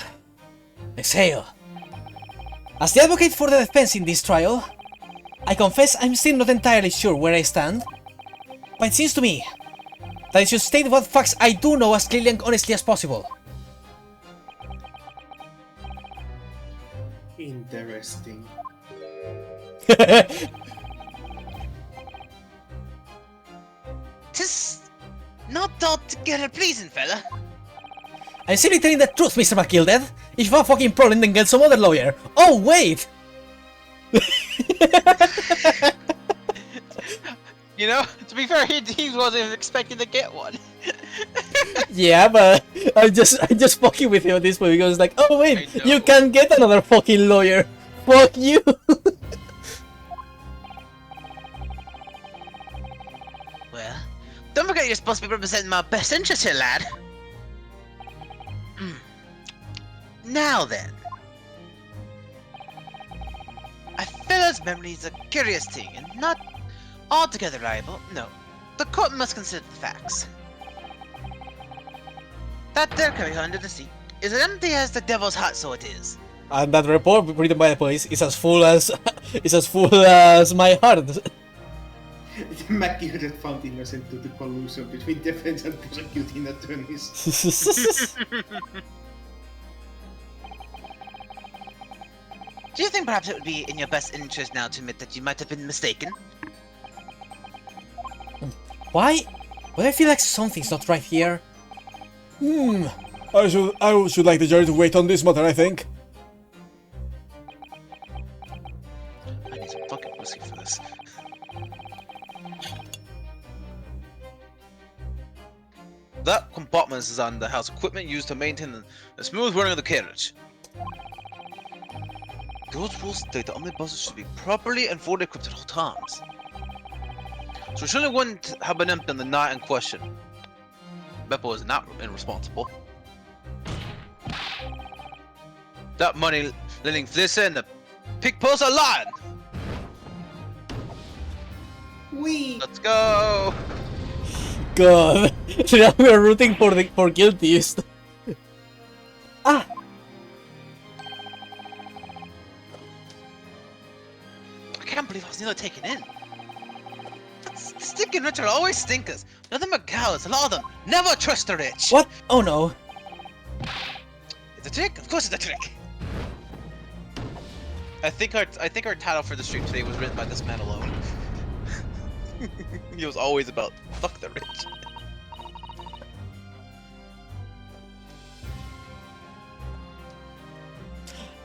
Exhale. As the advocate for the defense in this trial, I confess I'm still not entirely sure where I stand, but it seems to me that I should state what facts I do know as clearly and honestly as possible. Interesting. Tis not altogether pleasing, fella. I'm simply telling the truth, Mr. McGilded. If you have a fucking problem, then get some other lawyer. Oh, wait! You know, to be fair, he wasn't even expecting to get one. Yeah, but I'm just fucking with you at this point because it's like, oh wait, I know. you can get another fucking lawyer. Fuck you. Well, don't forget you're supposed to be representing my best interest here, lad. Now then, Blood's memory is a curious thing, and not altogether reliable. No, the court must consider the facts. That there carrier under the sea is as empty as the devil's heart, so it is. And that report written by the police is as full as my heart. McGill found innocent to the collusion between defense and prosecuting attorneys. Do you think perhaps it would be in your best interest now to admit that you might have been mistaken? Why? Why I feel like something's not right here? I should like the jury to wait on this matter, I think. I need some fucking whiskey for this. That compartment is on the house equipment used to maintain the smooth running of the carriage. Those rules state that omnibuses should be properly and fully equipped at all times. So it shouldn't wouldn't have been empty on the night in question. Beppo is not irresponsible. That money lending Flissa and the pig post are lying! We. Let's go! God, now we are rooting for guilties. Ah, I can't believe I was nearly taken in. Stinking rich will always stink us. Nothing but cowards, a lot of them. Never trust the rich. what? Oh no. It's a trick? Of course it's a trick. I think our title for the stream today was written by this man alone. He was always about fuck the rich.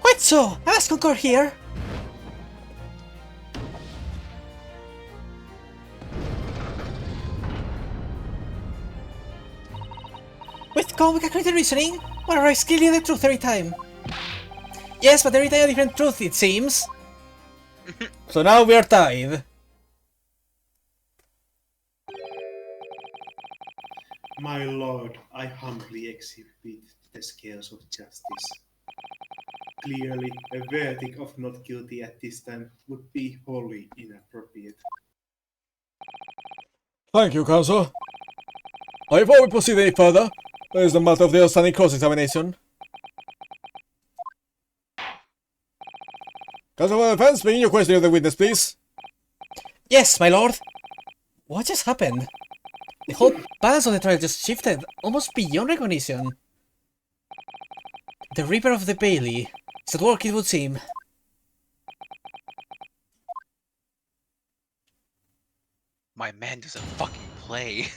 Quite so. I must concur here. With complicated reasoning, whatever I skill you the truth every time. Yes, but every time a different truth, it seems. So now we are tied. My lord, I humbly exhibit the scales of justice. Clearly, a verdict of not guilty at this time would be wholly inappropriate. Thank you, counsel. Before we proceed any further, there is the matter of the outstanding cross-examination. Counsel for the defense, begin your questioning of the witness, please. Yes, my lord. What just happened? The whole balance of the trial just shifted, almost beyond recognition. The Reaper of the Bailey is at work, it would seem. My man doesn't fucking play.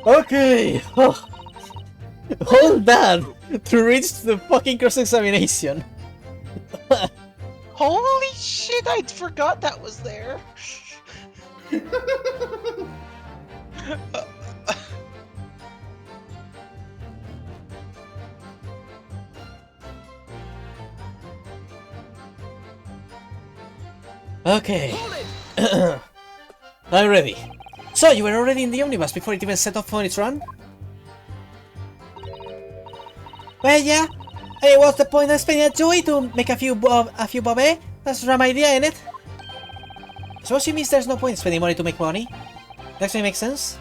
Okay. Hold that to reach the fucking cross-examination. Holy shit, I forgot that was there. Okay. I'm ready. So, you were already in the omnibus before it even set off on its run? Well, yeah. Hey, what's the point of spending a joy to make a few bob, eh? That's the idea, innit? So she means there's no point in spending money to make money? That actually makes sense.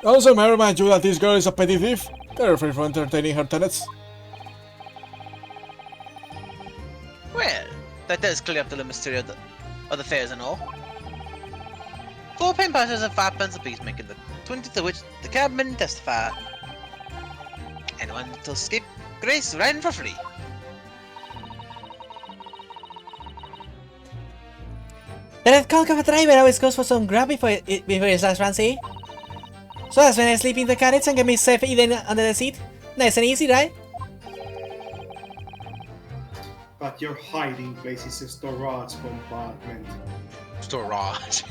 Also, may I remind you that this girl is a petty thief. They're free from entertaining her tenants. Well, that does clear up the mystery of the fares and all. 4 paying passengers and 5 pence apiece, making the 20th of which the cabmen testify. Anyone to escape grace riding for free. That cock of a driver always goes for some grub before his last run, see? So that's when I sleep in the carriage and get myself eaten under the seat. Nice and easy, right? But your hiding place is a storage compartment Storage.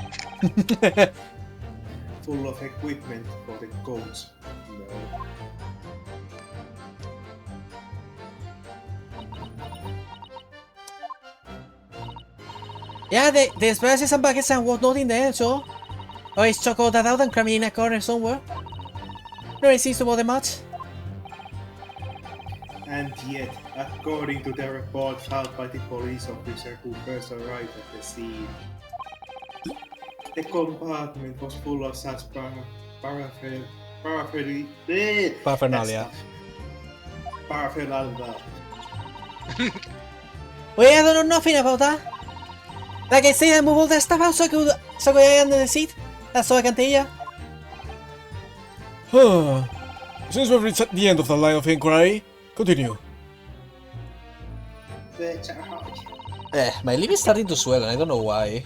full of equipment for the coach. No. Yeah, there's braces and buckets and whatnot in there, so always chuck all that out and cram it in a corner somewhere. No, it seems to bother much. And yet, according to the report filed by the police officer who first arrived at the scene. The compartment was full of such Paraphernalia. Paraphernalia. Wait, I don't know nothing about that. Like I say, I move all that stuff out so I could get under the seat. That's all I can tell you. Huh. Since we've reached the end of the line of inquiry, continue. My lip is starting to swell and I don't know why.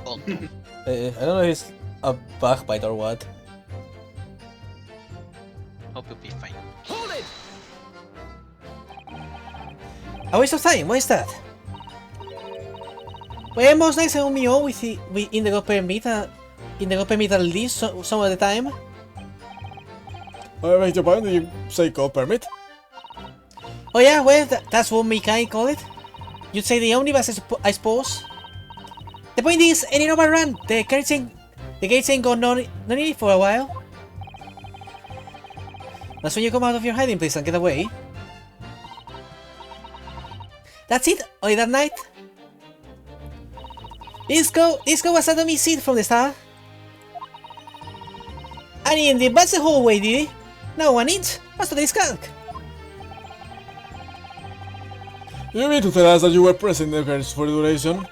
Oh, I don't know if it's a bug bite or what. hope you'll be fine. A waste of time, why is that? Well, most nights I'm on my own with in the go permit at least some of the time. I beg your pardon, did you say call permit? Oh yeah, well, that's what me kind call it. You'd say the omnibus, I suppose. The point is, any overrun, the gates ain't gone no need for a while. That's when you come out of your hiding place and get away. That's it, only that night. Disco was out of me seat from the start. And in the bus the whole way, did he? No 1 inch. What's to the skunk? You mean to tell us that you were present in the garage for the duration?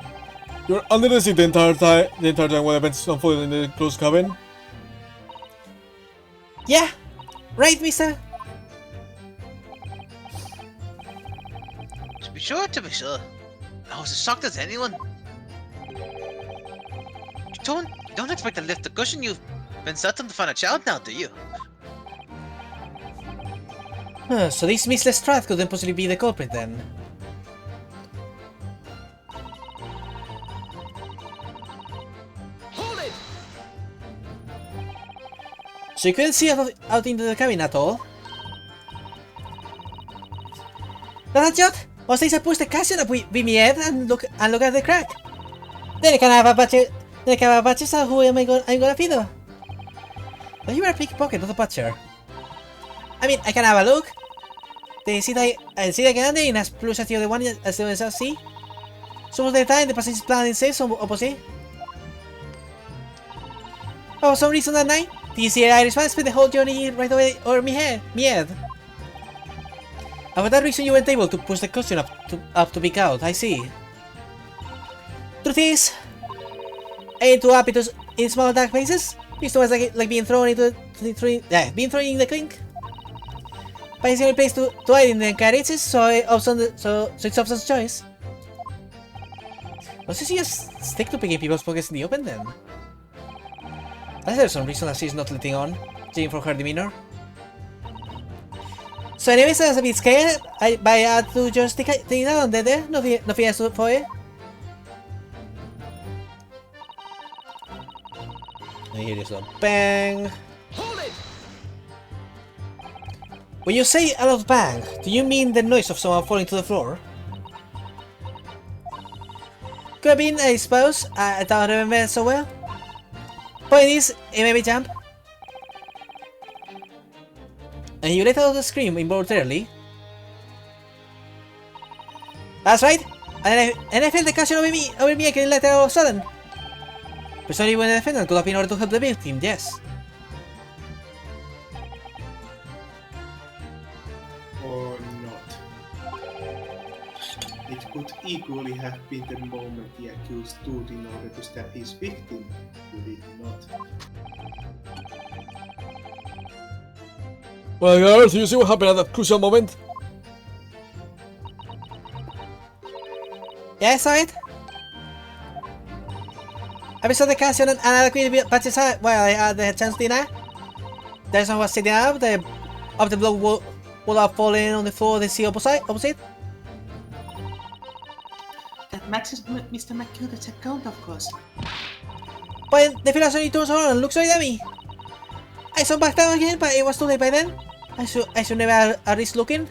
You were under the seat the entire time while events unfolded in the closed cabin? Yeah, right, mister. To be sure. I was as shocked as anyone. You don't expect to lift the cushion you've been certain to find a child now, do you? So this Miss Lestrade couldn't possibly be the culprit then. So you couldn't see out into the cabin at all? That's a joke! Or say I push the cushion up with my head and look at the crack. Then I can have a butcher, so who am I gonna feed her? But you are a pickpocket, not a butcher. I mean, I can have a look. The seat I can in as close as the other one as the others see. Some of the time the passage is planning safe, some opposite. Oh, for some reason that night, the Irishman spent the whole journey right away over me head. And for that reason you weren't able to push the cushion up to peek out, I see. Truth is, I ain't too happy to in small dark places. It's always like being thrown in the clink. But it's the only place to hide in the carriages, so it's option's choice. Does she just stick to picking people's pockets in the open then? Unless there's some reason that she's not letting on, judging from her demeanor. So anyways, I was a bit scared, but I had to just take it down there, nothing else for it. And here is a bang. When you say a loud bang, do you mean the noise of someone falling to the floor? Could have been, I suppose. I don't remember so well. Point is, it made me jump. And you let out a scream involuntarily. That's right. And I felt the cushion over me again later all of a sudden. Precisely when the defendant got up in order to help the victim, yes. Or not. It could equally have been the moment the accused stood in order to stab his victim, would it not? Well, girls, you see what happened at that crucial moment? Yeah, I saw it. I saw the cushion and I quickly patches out while I had the chance dinner. There's someone was sitting up, the block would have fallen on the floor they see opposite. That matches Mr. McCude's account, of course. But the fella suddenly turns around and looks right at me. I saw back down again, but it was too late by then. I should never have risked looking.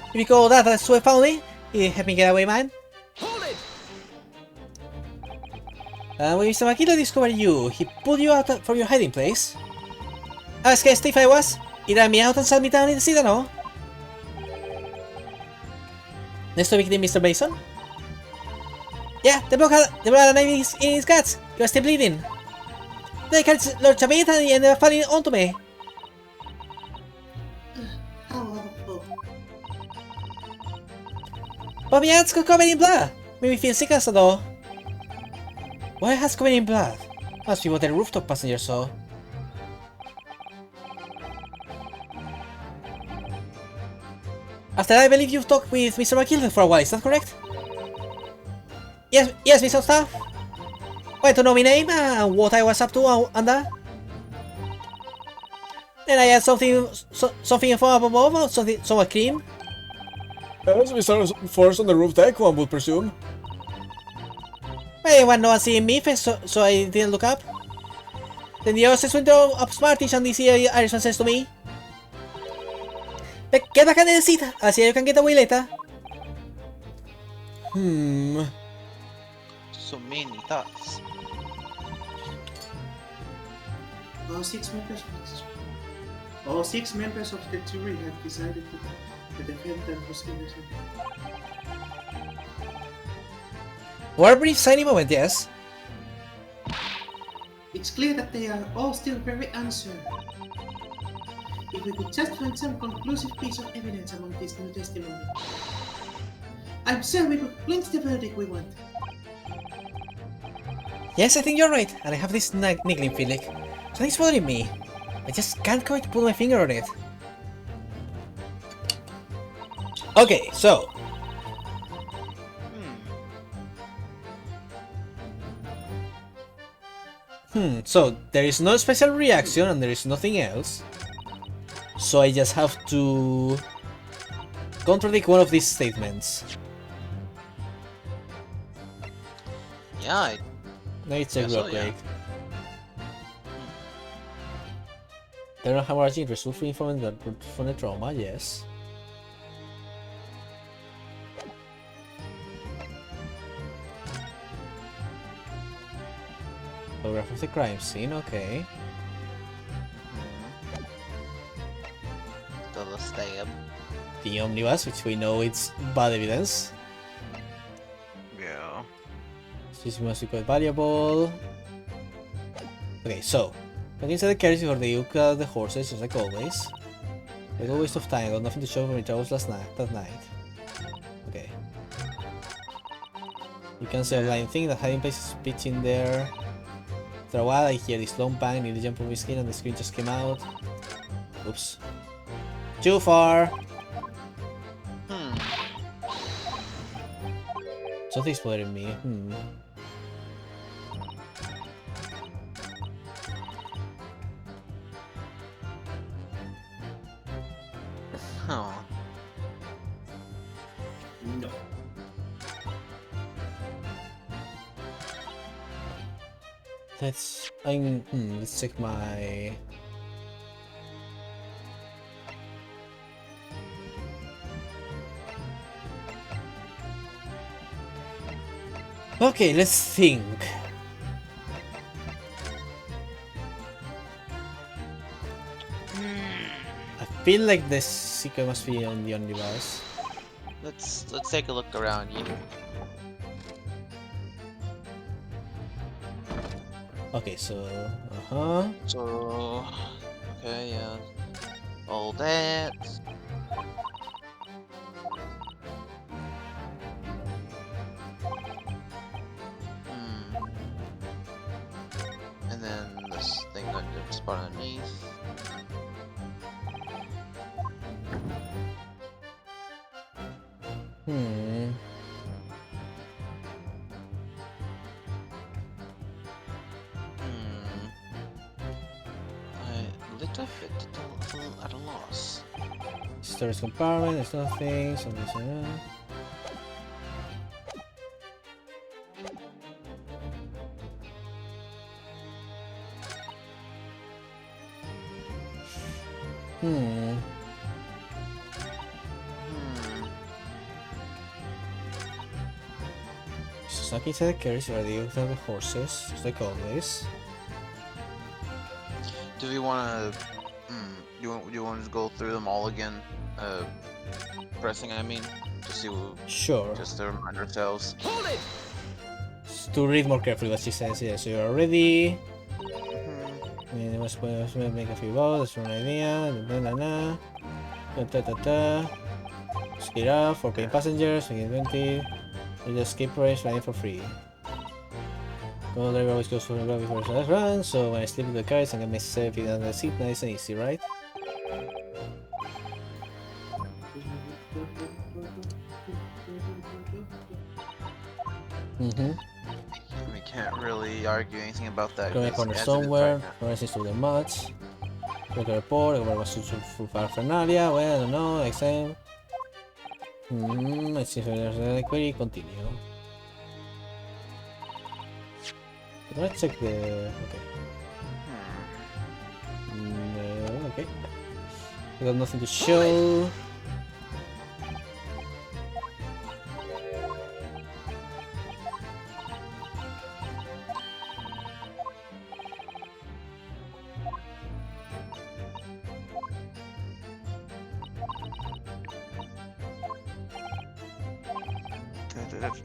If you call that a sweat found it helped me get away, man. When Mr. Makito discovered you, he pulled you out from your hiding place. Es que Steve was. Ir a mi auto sa mitad ni decida, no? Next week, Mr. Mason? Yeah, the blood had a knife in his guts. He was still bleeding. They catch Lord Chavit and he ended up falling onto me. How awful. But my hands got covered in blood. Made me feel sick as though. Why has covered in blood? Must be what the rooftop passenger saw. After I believe you've talked with Mr. McKilvey for a while, is that correct? Yes, Mr. Staff. Want to know my name and what I was up to and that? Then I had something from above, some cream. Yes, we started first on the roof deck, one would presume. Well, no one seeing me, so I didn't look up. Then the others went up smartish and this Irishman says to me, get back in the seat, I'll see you can get away later. So many thoughts. All six members of the jury have decided that the defendant was innocent. For a brief signing moment, yes. It's clear that they are all still very uncertain. If we could just find some conclusive piece of evidence among this new testimony, I'm sure we could clinch the verdict we want. Yes, I think you're right, and I have this niggling feeling. Something's bothering me. I just can't quite put my finger on it. Okay, so. So there is no special reaction and there is nothing else. So I just have to contradict one of these statements. Yeah, Let's check Guess real so, yeah. quick. Internal hemorrhaging resulting from the trauma, yes. Photograph of the crime scene, okay. the stab. The omnibus, which we know it's bad evidence. Yeah. This must be quite valuable. Okay, so look inside the carriage before they look at the horses, just like always. Like a waste of time, got nothing to show for my travels that night. Okay. You can see a blind thing, the hiding place is pitch in there. After a while I hear this long bang, nearly jump over my skin and the screen just came out. Oops. Too far! Something's bothering me. Huh. No. Let's check my. Okay, let's think. I feel like the secret must be on the omnibus. Let's take a look around you. Okay, so So okay, yeah. All that. And then this thing on the spot underneath. A little bit at a loss. storage compartment. There's nothing. Something's Stuck inside the carriage already with the horses, just like always. Do we want to you want to go through them all again? Pressing, I mean, to see Sure. just to remind ourselves. To read more carefully what she says. Yeah, so you're ready. Mhm. Let's make a few balls. That's an idea. Skid up for paying passengers. Make it 20. You just skip race flying for free. Well, driver always goes for the grab before the run, so when I sleep in the car, I can make myself in the seat nice and easy, right? Mm-hmm. We can't really argue anything about that. Going a 'cause corner as it is somewhere, right now- or resist to the much. Look at report, over was to Fernalia, well, I don't know, exam. Let's see if there's a query, continue. Let's check the... okay. Okay. I got nothing to show.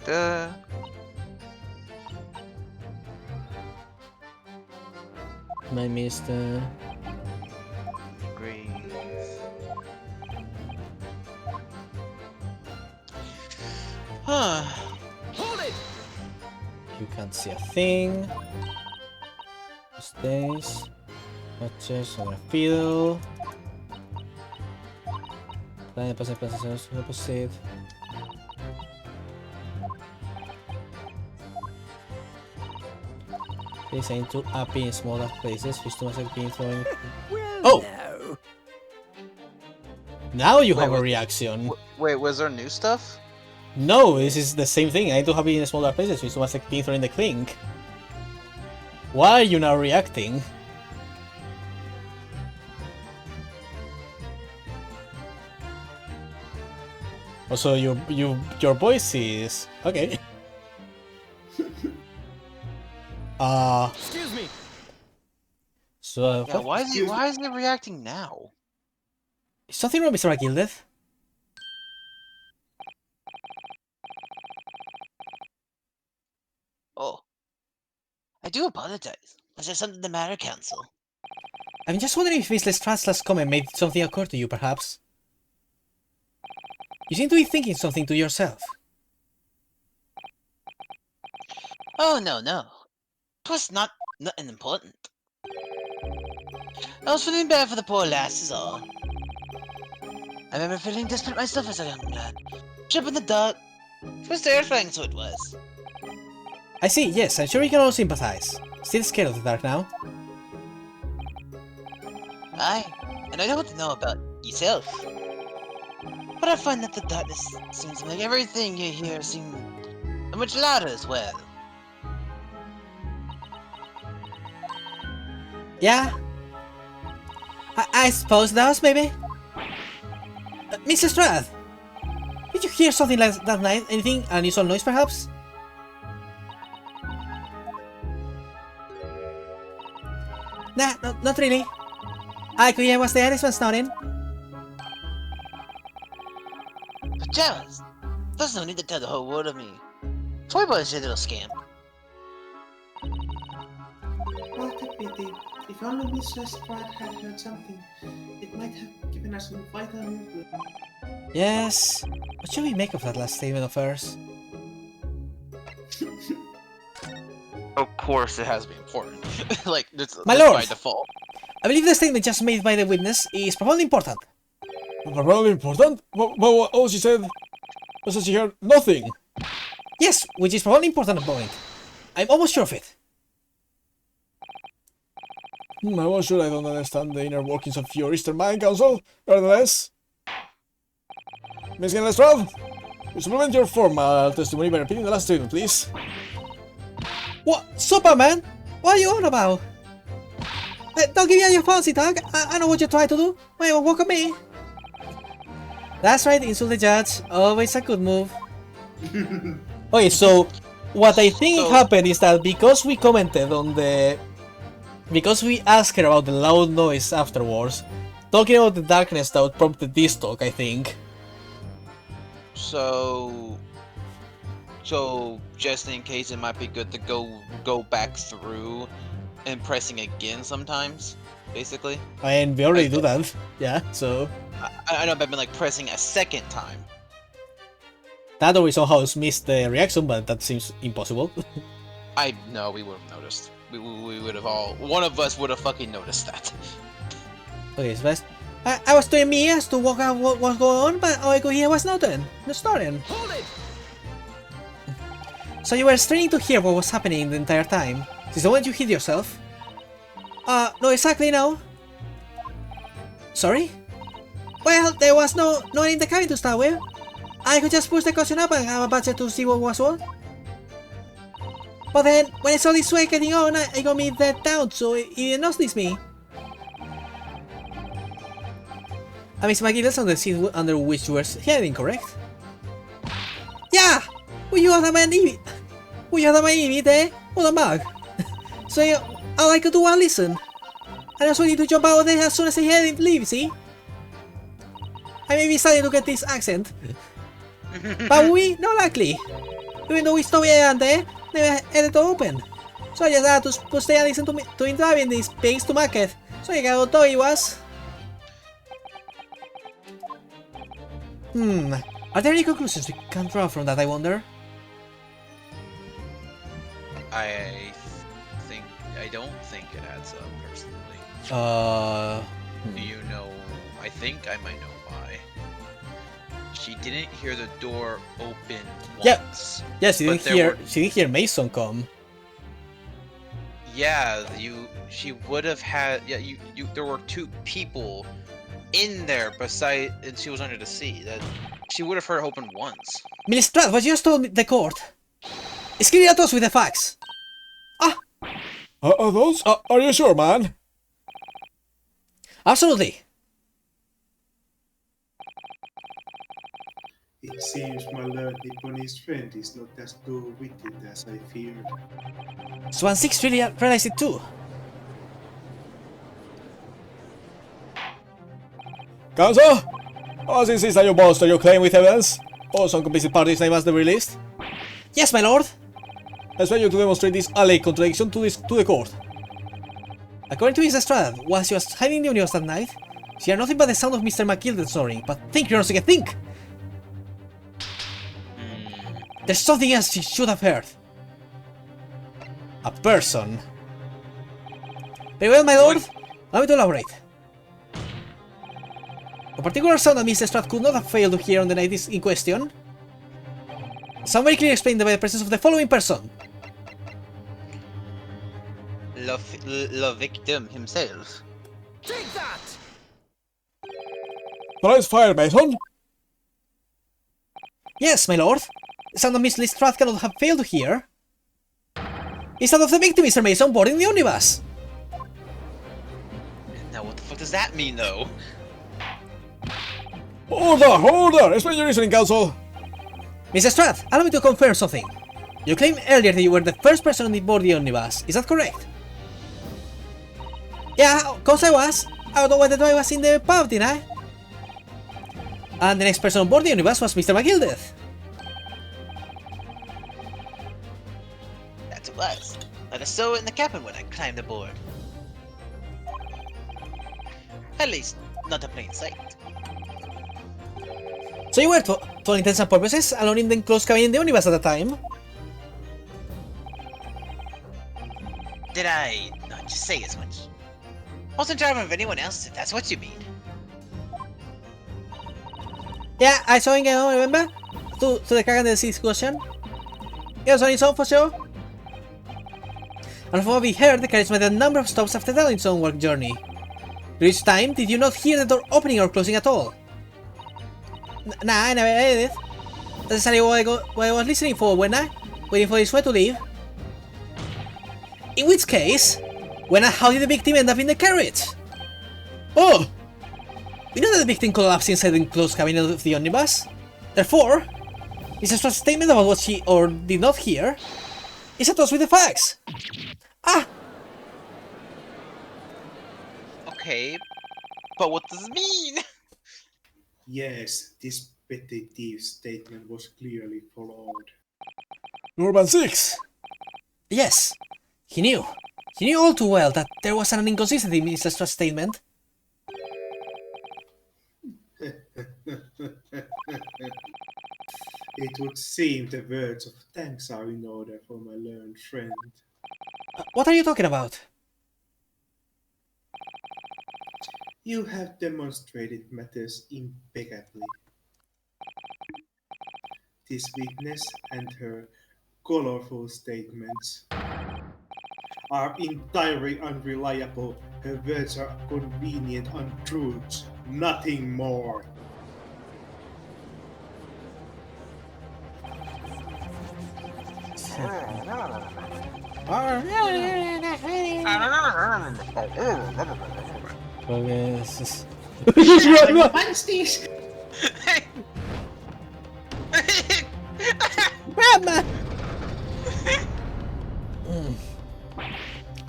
Da. My mister. Great. Huh. You can't see a thing. Stays. Watches on a fiddle. Plan the places opposite. Please aim to up in smaller places. Fish too much like being thrown. Oh! Now you have a reaction. Wait, was there new stuff? No, this is the same thing. I do have it in smaller places. Fish too much like being thrown in the clink. Why are you now reacting? Also, your voice is okay. Excuse me. So Yeah, what? why is he reacting now? Is something wrong, Mr. Agildev? Oh. I do apologize. Was there something the matter, Council? I'm just wondering if Miss Lestrange's last comment made something occur to you, perhaps. You seem to be thinking something to yourself. Oh, no. It was nothing important. I was feeling bad for the poor lass is all. I remember feeling desperate myself as a young lad. Jump in the dark. It was terrifying, so it was. I see, yes, I'm sure we can all sympathize. Still scared of the dark now? Aye, and I don't know about yourself. But I find that the darkness seems to make everything you hear seem much louder as well. Yeah? I suppose it does, maybe? Mrs. Strath! Did you hear something like that night? Anything? An unusual noise, perhaps? Nah, not really. I could hear what's there, this one's not in. But Jaws, there's no need to tell the whole world of me. Toy Boy's your little scamp. What a pity. If only Miss Lestrade had heard something, it might have given us some vital movement. Yes. What should we make of that last statement of hers? Of course, it has to be important. Like, My that's lord! by default. I believe the statement just made by the witness is profoundly important. Probably important? But all she said was that she heard nothing. Yes, which is profoundly important point. I'm almost sure of it. I'm not sure I don't understand the inner workings of your Eastern Mind Council. Nevertheless, Miss Lestrade, you supplement your formal testimony by repeating the last statement, please. What? Superman? What are you on about? Don't give me your fancy talk. I know what you're trying to do. Wait, walk at me. That's right, insult the judge. Always a good move. Okay, so what I think happened is that because we commented on the... Because we asked her about the loud noise afterwards, talking about the darkness that prompted this talk, I think. So just in case, it might be good to go back through and pressing again sometimes, basically. I mean, we already do that. Yeah, so... I know, but I've been like pressing a second time. That always somehow missed the reaction, but that seems impossible. I know, we would have noticed. We would have all... One of us would have fucking noticed that. Okay, so best. I was doing my ears to work out what was going on, but all I could hear was nothing. No starting. Hold it! So you were straining to hear what was happening the entire time? Since the moment you hit yourself? No, exactly, no. Sorry? Well, there was no one in the cabin to start with. I could just push the cushion up and have a budget to see what was what. But then, when I saw this sweat getting on, I got me that down, so it didn't notice me. Miss Maggie, that's on the seat under which you were heading, correct? Yeah! Will you have my name? Will you have my name there? Hold on back. So all I could do was listen. I was ready to jump out there as soon as I heard him leave, see? I may be starting to get this accent. But we, not likely. Even though we stopped here and there, never had it open. So I just had to stay and listen to him driving these pigs to market. So I got how tall he was. Are there any conclusions we can draw from that, I wonder? I don't think it adds up, personally. Do you know? I think I might know why. She didn't hear the door open once. Yeah, she didn't hear Mason come. Yeah, she would have had, there were two people in there beside, and she was under the sea. That she would have heard it open once. Miss Stratt, what you just told me, the court. It's clear at us with the facts. Are those? Are you sure, man? Absolutely. It seems my learned Nipponese friend is not as dull-witted as I feared. Swan 6 really realized it too. Counsel? As insist that you bolster your claim with evidence? Or some complicit party's name as the released? Yes, my lord. I expect you to demonstrate this alleged contradiction to the court. According to Miss Estrada, while she was hiding in the universe that night, she heard nothing but the sound of Mr. McGilden snoring. But think, Yonosuke, think! There's something else she should have heard. A person. Very well, my lord. Allow me to elaborate. A particular sound that Miss Estrada could not have failed to hear on the night in question. Sound very clearly explained by the presence of the following person. The victim himself. Take that! Prize fire, Mason? Yes, my lord. The sound that Miss Lestrade cannot have failed to hear is that of the victim, Mr. Mason, boarding the omnibus. Now what the fuck does that mean, though? Order! Explain your reasoning, counsel. Mr. Stratt, allow me to confirm something. You claimed earlier that you were the first person on board the omnibus. Is that correct? Yeah, of course I was. I don't know whether I was in the pub, didn't I? And the next person on board the omnibus was Mr. McGilden. That it was. But I saw it in the cabin when I climbed aboard. At least, not a plain sight. So you were, to all intents and purposes, alone in the enclosed cabin in the omnibus at the time? Did I not just say as much? Wasn't driving with anyone else, if that's what you mean. Yeah, I saw him, remember? To the car and the seat question. He was on his own for sure. And from what we heard, the carriage made a number of stops after that on its own work journey. During each time, did you not hear the door opening or closing at all? Nah, I never heard it. That's exactly what I was listening for, wasn't I? Waiting for this way to leave. In which case, how did the victim end up in the carriage? Oh! We know that the victim collapsed inside the enclosed cabin of the omnibus. Therefore, Mr. Stratt's statement about what she or did not hear is at us with the facts. Ah! Okay, But what does it mean? Yes, this petty thief's statement was clearly flawed. Urban 6! Yes, he knew. He knew all too well that there was an inconsistency in his last statement. It would seem the words of thanks are in order for my learned friend. What are you talking about? You have demonstrated matters impeccably. This witness and her colorful statements are entirely unreliable. Her words are convenient untruths, nothing more. Punch these! Grandma!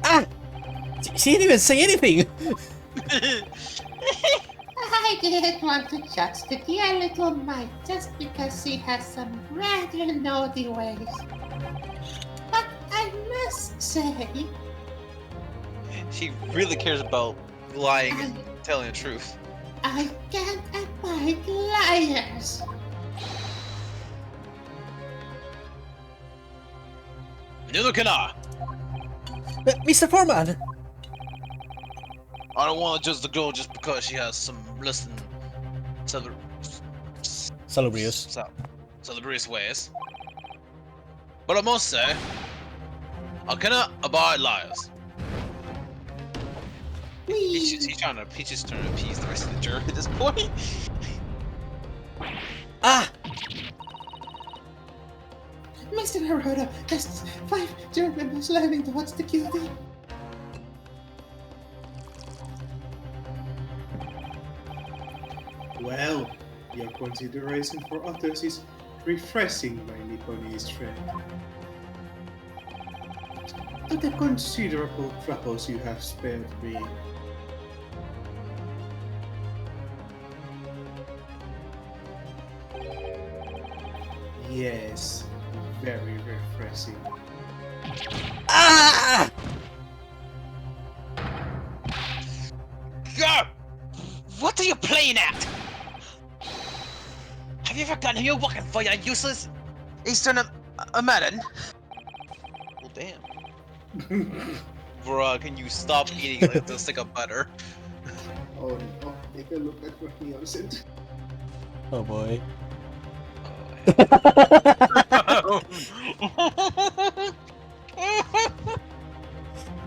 Ah! She didn't even say anything! I didn't want to judge the dear little mite just because she has some rather naughty ways. But I must say, She really cares about lying and telling the truth. I can't abide liars. Neither can I. Mr. Foreman! I don't want to judge the girl just because she has some less than Salubrious. salubrious ways. But I must say, I cannot abide liars. He's just trying to appease the rest of the jury at this point. Ah! Mr. Naruto has 5 jury members leaning towards the guilty. Well, your consideration for others is refreshing, my Nipponese friend. To the considerable troubles you have spared me. Yes, very refreshing. Ah! God! What are you playing at? Have you forgotten who you're working for, you useless Eastern American? Well, damn. Bruh, can you stop eating like the stick of butter? Oh no, take a look at what Nielsen. Oh boy.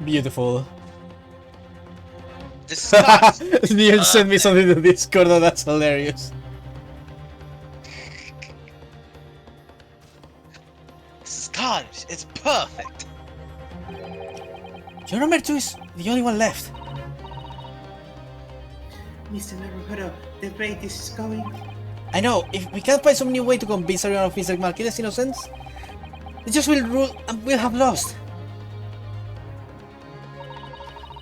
Beautiful. Disgust! Neil sent me something to Discord, and that's hilarious. This is garbage. It's perfect. Your number 2 is the only one left. Mr. Naruto, the Great Ace is going. I know, if we can't find some new way to convince everyone of Mr. Malkida's innocence, they just will rule and we'll have lost.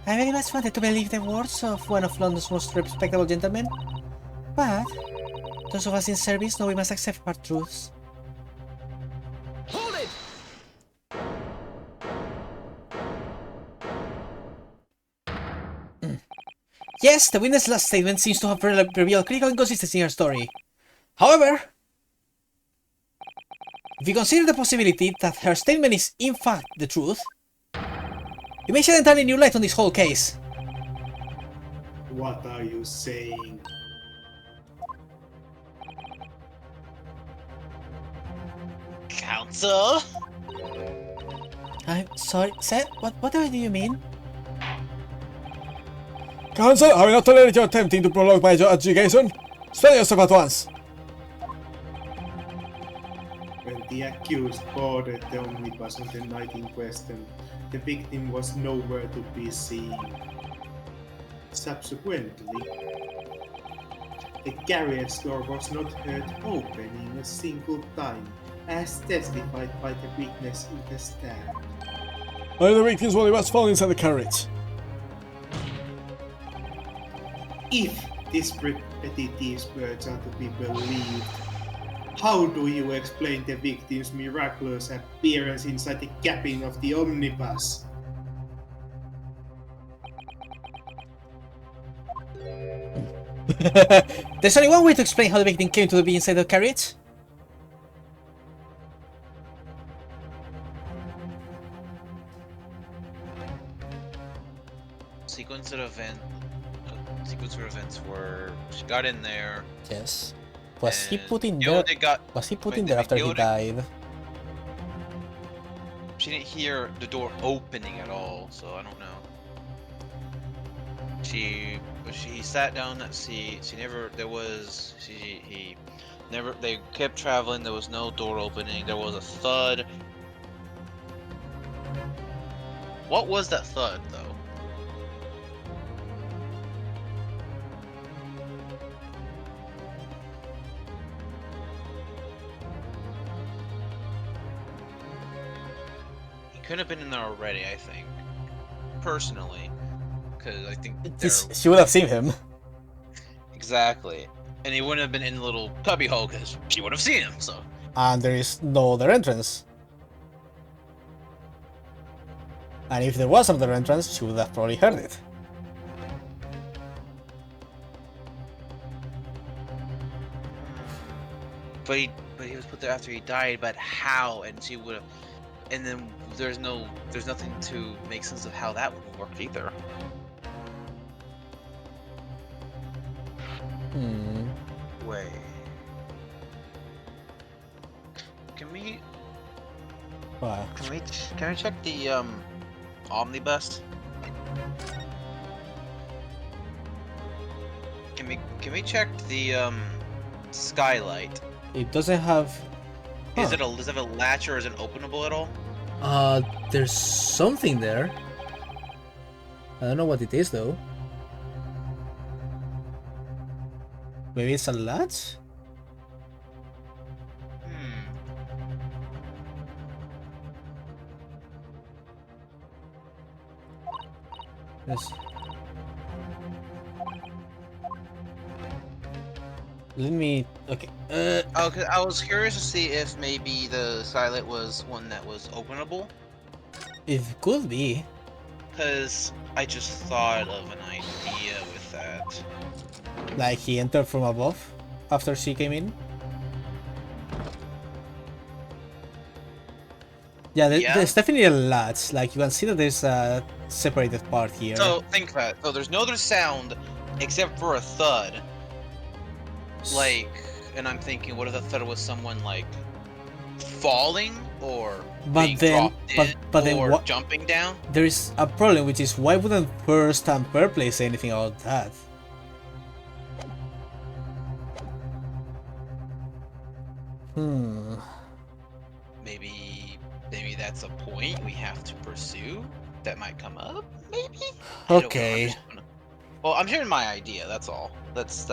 I very much wanted to believe the words of one of London's most respectable gentlemen, but those of us in service know we must accept hard truths. Hold it! Yes, the witness' last statement seems to have revealed critical inconsistency in her story. However, if we consider the possibility that her statement is in fact the truth, it may shed an entirely new light on this whole case. What are you saying? Counsel? I'm sorry, sir, whatever do you mean? Counsel, I will not tolerate you attempting to prolong my adjudication. Stand yourself at once. When the accused boarded the omnibus on the night in question, the victim was nowhere to be seen. Subsequently, the carriage door was not heard opening a single time, as testified by the witness in the stand. Only the victim's body was found inside the carriage. If these repetitive words are to be believed, how do you explain the victim's miraculous appearance inside the cabin of the omnibus? There's only one way to explain how the victim came to be inside the carriage. Sequence of events where she got in there. Yes. Was he and put in there? Yode got. Was he put wait, in there after he Yode- died? She didn't hear the door opening at all, so I don't know. She sat down that seat. She never. There was. He never. They kept traveling. There was no door opening. There was a thud. What was that thud, though? He could have been in there already, I think. Personally. Because I think She would have seen him. exactly. And he wouldn't have been in the little cubby hole because she would have seen him, so. And there is no other entrance. And if there was another entrance, she would have probably heard it. But he was put there after he died, but how? And she would have. And then there's nothing to make sense of how that would have worked either. Hmm. Wait. Can we Wow. can we check the omnibus? Can we check the skylight? It doesn't have. Does Huh. it have a latch or is it openable at all? There's something there. I don't know what it is though. Maybe it's a latch? Yes. Let me. Okay. Oh, 'cause I was curious to see if maybe the skylight was one that was openable. It could be. Because I just thought of an idea with that. Like he entered from above after she came in. Yeah, Yeah. there's definitely a latch. Like you can see that there's a separated part here. So think about it. So there's no other sound except for a thud. Like, and I'm thinking, what if the thud was someone like falling or But being then- dropped but- in but then or what- jumping down? There is a problem, which is why wouldn't First and Perplay say anything about that? Maybe that's a point we have to pursue that might come up. Maybe. I don't know, Okay. Well, I'm sharing my idea. That's all. That's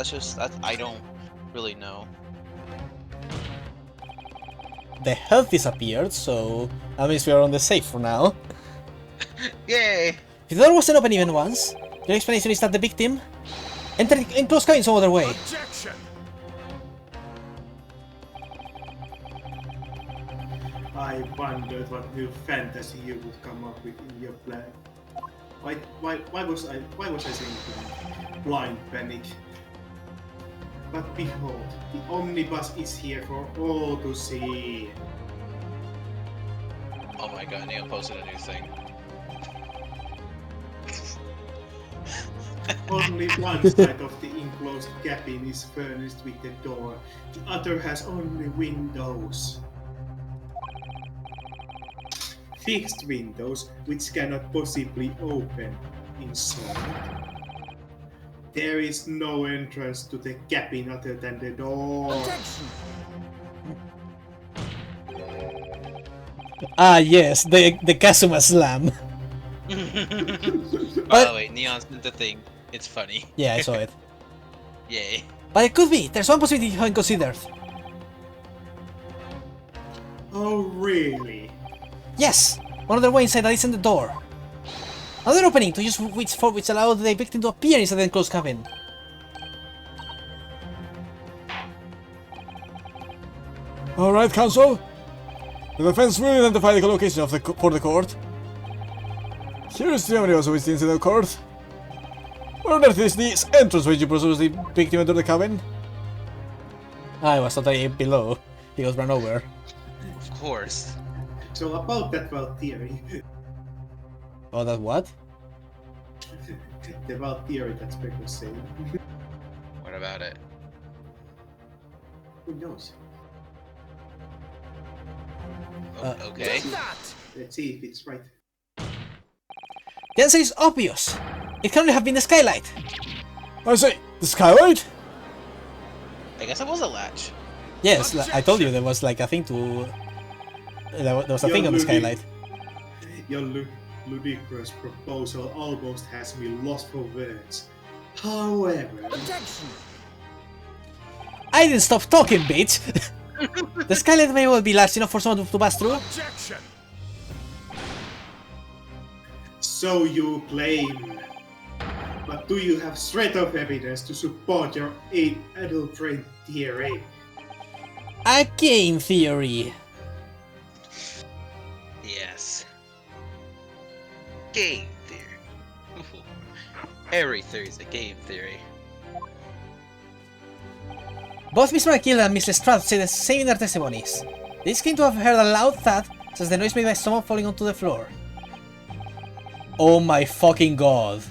I don't really know. The health disappeared, so that means we are on the safe for now. Yay! If the door wasn't open even once, your explanation is that the victim entered enclosed cabin some other way. Objection! I wondered what new fantasy you would come up with in your plan. Why was I saying blind panic? But behold, the omnibus is here for all to see. Oh my god, Neil posted a new thing. Only one side of the enclosed cabin is furnished with a door. The other has only windows. Fixed windows which cannot possibly open inside. There is no entrance to the cabin other than the door. Objection! Ah yes, the Kazuma slam. By the way, Neon sent the thing. It's funny. Yeah, I saw it. Yay. But it could be. There's one possibility you haven't considered. Oh really? Yes, one other way inside that isn't the door. Another opening to use which allowed the victim to appear inside the enclosed cabin. Alright, counsel. The defense will identify the location of for the court. Here is the evidence of this incident, court. Where that is the entrance which you presume the victim entered the cabin? I was totally below. He was run over. Of course. So about that Val theory. Oh, that what? The Val theory that Spec was saying. What about it? Who knows? Okay. Let's see if it's right. The answer is obvious. It can only have been the skylight. I say, the skylight? I guess it was a latch. Yes, I told you there was like a thing to. There was a thing on the skylight. Your ludicrous proposal almost has me lost for words. However, I didn't stop talking, bitch. The skylight may well be large enough for someone to pass through. so you claim. But do you have shred of evidence to support your adult brain theory? A game theory. Yes. Game theory. Every theory is a game theory. Both Mr. McGill and Miss Lestrade say the same in their testimonies. They claim to have heard a loud thud, such as the noise made by someone falling onto the floor. Oh my fucking god.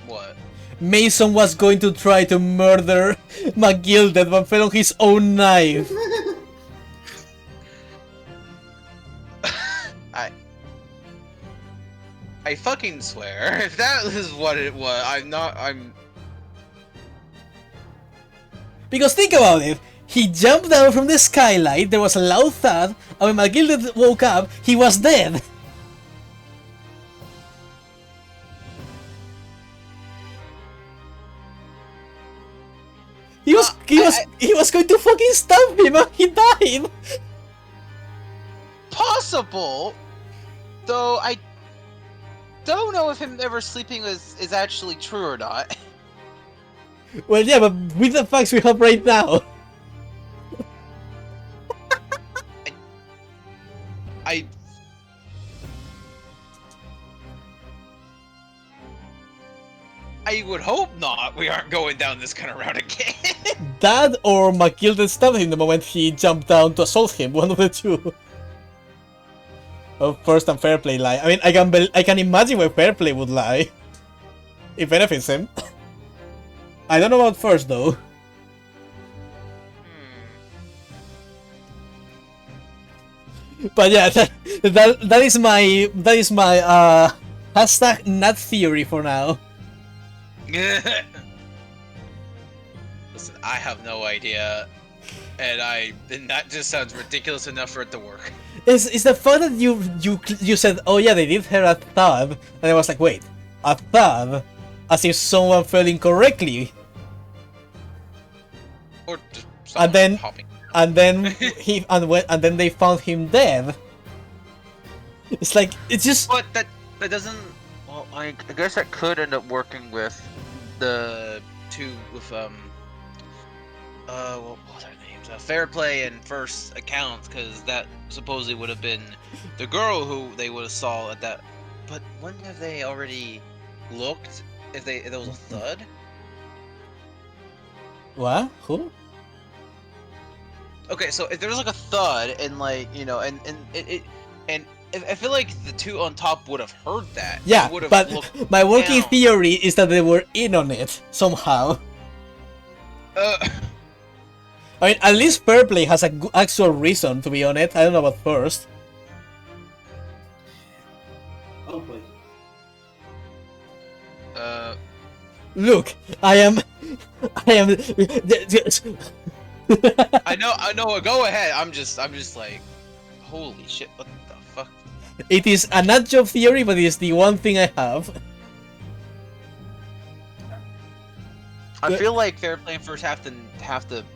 What? Mason was going to try to murder McGill dead but fell on his own knife. I fucking swear, if that is what it was, I'm... Because think about it, he jumped down from the skylight, there was a loud thud, and when McGill woke up, he was dead. He was going to fucking stab him and he died! Possible! Though I don't know if him ever sleeping is actually true or not. Well, yeah, but with the facts we have right now. I would hope not. We aren't going down this kind of route again. That or McGill stabbed him the moment he jumped down to assault him, one of the two. Oh, first and Fairplay lie. I mean, I can imagine where Fairplay would lie. It benefits him. I don't know about first though. But yeah, that is my hashtag nut theory for now. Listen, I have no idea, and that just sounds ridiculous enough for it to work. It's the fact that you said, oh yeah, they did hear a thud, and I was like, wait, a thud, as if someone fell incorrectly, Or just and then popping. and then then they found him dead. It's like it's just. But that doesn't. Well, I guess that could end up working with the two with what was their names? Fair Play and First accounts, because that supposedly would have been the girl who they would have saw at that. But wouldn't have they already looked if there was a thud? What? Who? Okay, so if there was like a thud and like I feel like the two on top would have heard that. Yeah, would have but looked my working down. theory is that they were in on it somehow. I mean, at least Fairplay has a actual reason to be on it. I don't know about first. Oh boy. Look, I am. I know. Go ahead. I'm just like, holy shit! What the fuck? It is a nut job theory, but it is the one thing I have. I feel like Fair Play and First have to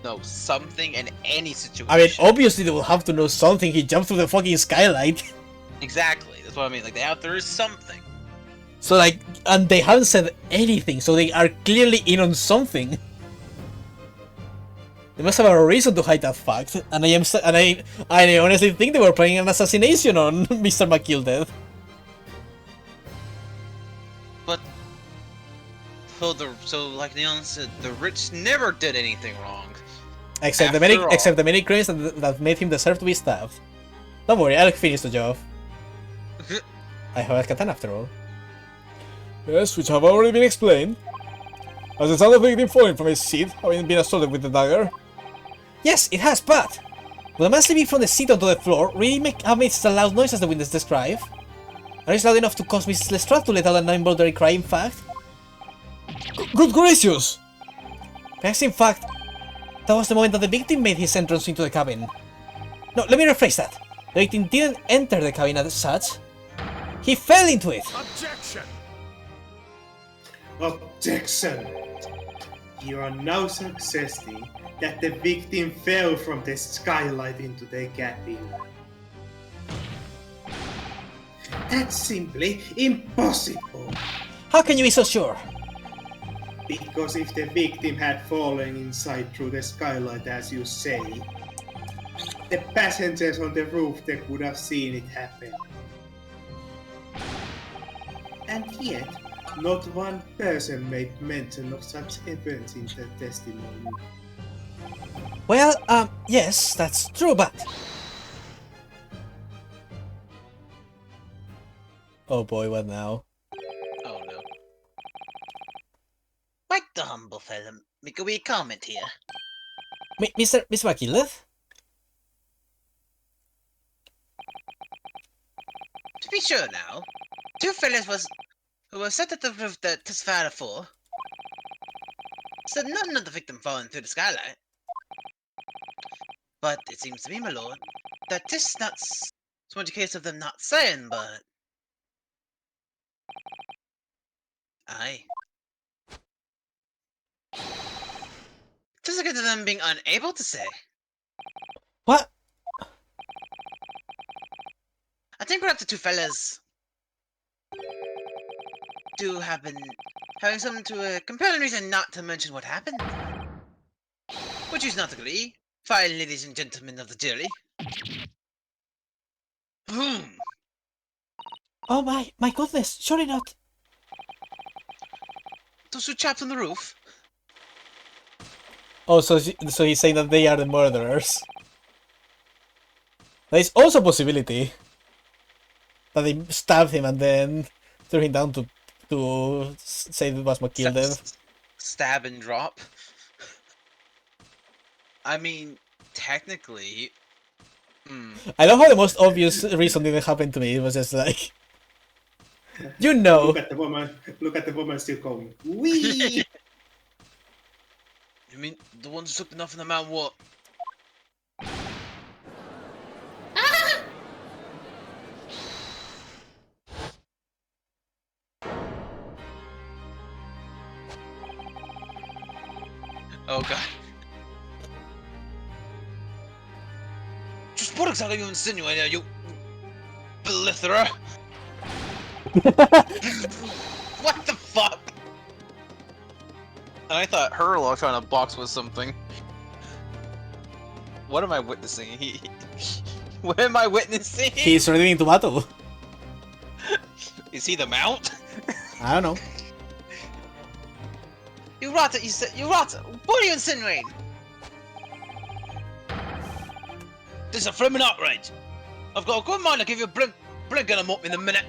know something in any situation. I mean, obviously they will have to know something. He jumped through the fucking skylight. Exactly. That's what I mean. Like there is something. So like, and they haven't said anything, so they are clearly in on something. They must have a reason to hide that fact, and I honestly think they were planning an assassination on Mr. McGilded. But so like Leon said, the rich never did anything wrong. Except the many crimes that made him deserve to be stabbed. Don't worry, I'll finish the job. I have a katana after all. Yes, which have already been explained. Has the sound of the victim falling from his seat, having been assaulted with the dagger? Yes, it has, but will the man slipping from the seat onto the floor really made such a loud noise as the witness described? Are it loud enough to cause Mrs. Lestrade to let out an involuntary cry, in fact? Good gracious! Perhaps, in fact, that was the moment that the victim made his entrance into the cabin. No, let me rephrase that. The victim didn't enter the cabin as such. He fell into it! Objection! Objection! You are now suggesting that the victim fell from the skylight into the cabin. That's simply impossible! How can you be so sure? Because if the victim had fallen inside through the skylight, as you say, the passengers on the roof they would have seen it happen. And yet, not one person made mention of such events in their testimony. Well, yes, that's true, but... Oh boy, what now? Oh no. Might the humble fella make a wee comment here? Mr. McGilded? To be sure now, two fellas who were set at the roof that testified for said nothing of the victim falling through the skylight. But it seems to me, my lord, that this not so much a case of them not saying, but... Aye. Just a case of them being unable to say. What? I think perhaps the two fellas do have been having something to a compelling reason not to mention what happened. Would you not agree, fine ladies and gentlemen of the jury? Oh my goodness, surely not. Those two chaps on the roof? Oh, so he's saying that they are the murderers. There is also a possibility that they stabbed him and then threw him down to say it was McGilded. Stab and drop. I mean, technically... I love how the most obvious reason didn't happen to me. It was just like... You know. Look at the woman still going, wee! You mean the ones who took the knife from the man what? Oh god. Just what exactly are you insinuating, you blitherer? What the fuck? And I thought her electronic box was something. What am I witnessing? What am I witnessing? He's ready into battle. Is he the mount? I don't know. You rotter, you said, you rotter! What are you insinuating? This is a flaming outrage. I've got a good mind to give you a blink and I'm up in a minute.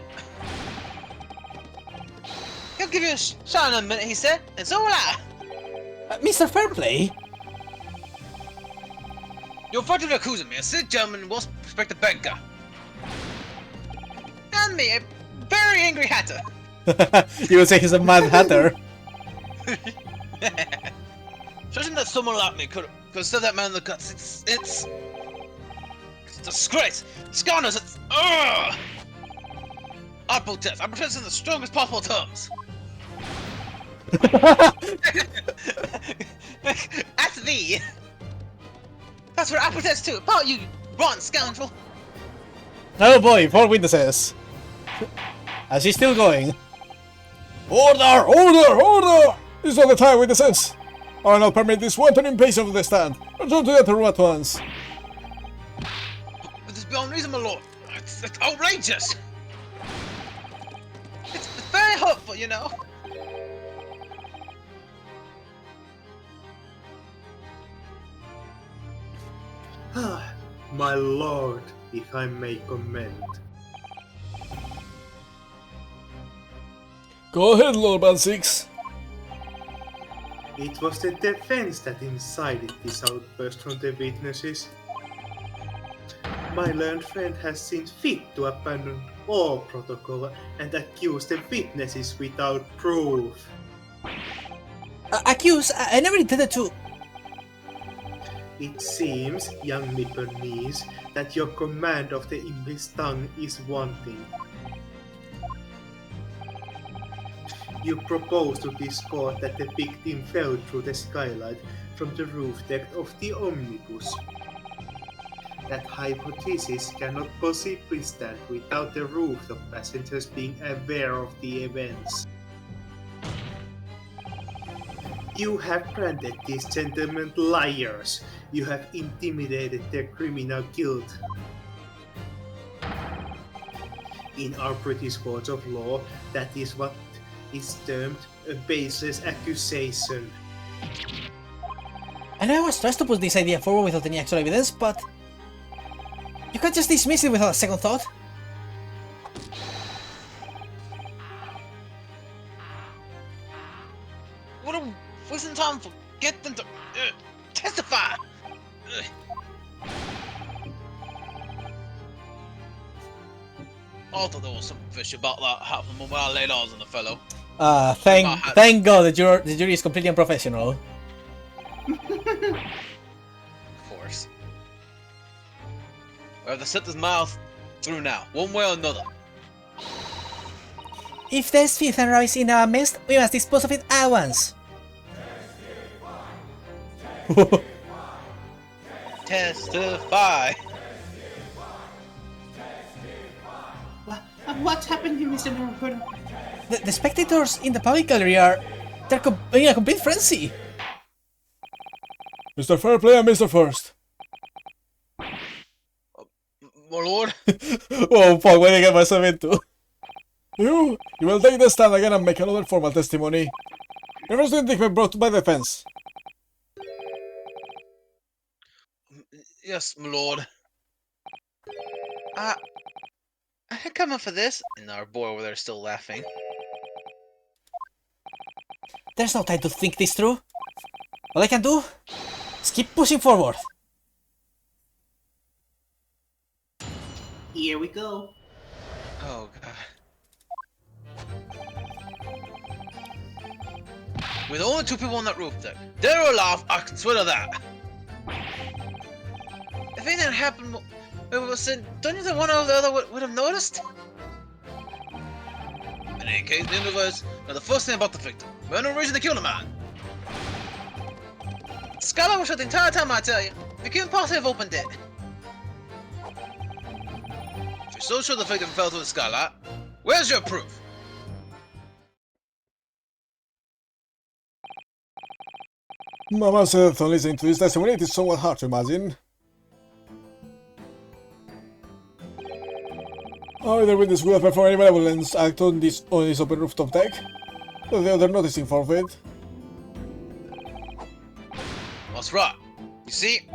He'll give you a shot in a minute, he said, and so will I. Mr. Fairplay? You're effectively accusing me, a silly gentleman, well-respected banker. And me, a very angry hatter. You would say he's a mad hatter. Judging that someone like me could stab that man in the guts, it's disgrace. Scorners, it's I protest. I protest in the strongest possible terms. That's thee. That's what I protest too. About you, rotten scoundrel. Oh boy, 4 witnesses. As he's still going. Order! Order! Order! This is not the time, witnesses! I'll not permit this wanton impatience of the stand. Return to the other room at once. This is beyond reason, my lord. It's outrageous. It's very hurtful, you know. My lord, if I may comment. Go ahead, Lord Band 6. It was the defense that incited this outburst from the witnesses. My learned friend has seen fit to abandon all protocol and accuse the witnesses without proof. Accuse? I never intended to. It seems, young Nipponese, that your command of the English tongue is wanting. You propose to this court that the victim fell through the skylight from the roof deck of the omnibus. That hypothesis cannot possibly stand without the rooftop passengers being aware of the events. You have branded these gentlemen liars. You have intimidated their criminal guilt. In our British courts of law, that is what is termed a baseless accusation. I know I was trying to put this idea forward without any actual evidence, but you can't just dismiss it without a second thought. What a wasting time for get them to testify. I thought there was something fishy about that happening when I laid eyes on the fellow. Thank God the jury is completely unprofessional. Of course. We have to set his mouth through now, one way or another. If there's filth and rice in our midst, we must dispose of it at once. Testify. What's happened to Mr. Naruto? The spectators in the public gallery they're in a complete frenzy. Mr. Fairplay and Mr. First. My lord. Oh fuck, what did I get myself into? You will take the stand again and make another formal testimony. Your first indictment brought by the defense. Yes, my lord. I had come in for this, and our boy over there is still laughing. There's no time to think this through. All I can do is keep pushing forward. Here we go. Oh god. With only two people on that roof deck, they're alive, I can swear to that. If anything happened, don't you think one or the other would have noticed? In any case, the universe know the first thing about the victim. We had no reason to kill the man. The skylight was shut the entire time, I tell you. We couldn't possibly have opened it. If you're so sure the victim fell through the skylight, where's your proof? Mama said on listening to this testimony, it is somewhat hard to imagine. Either witness will have performed any malevolence act on this open rooftop deck, or the other noticing forfeit. That's right. You see?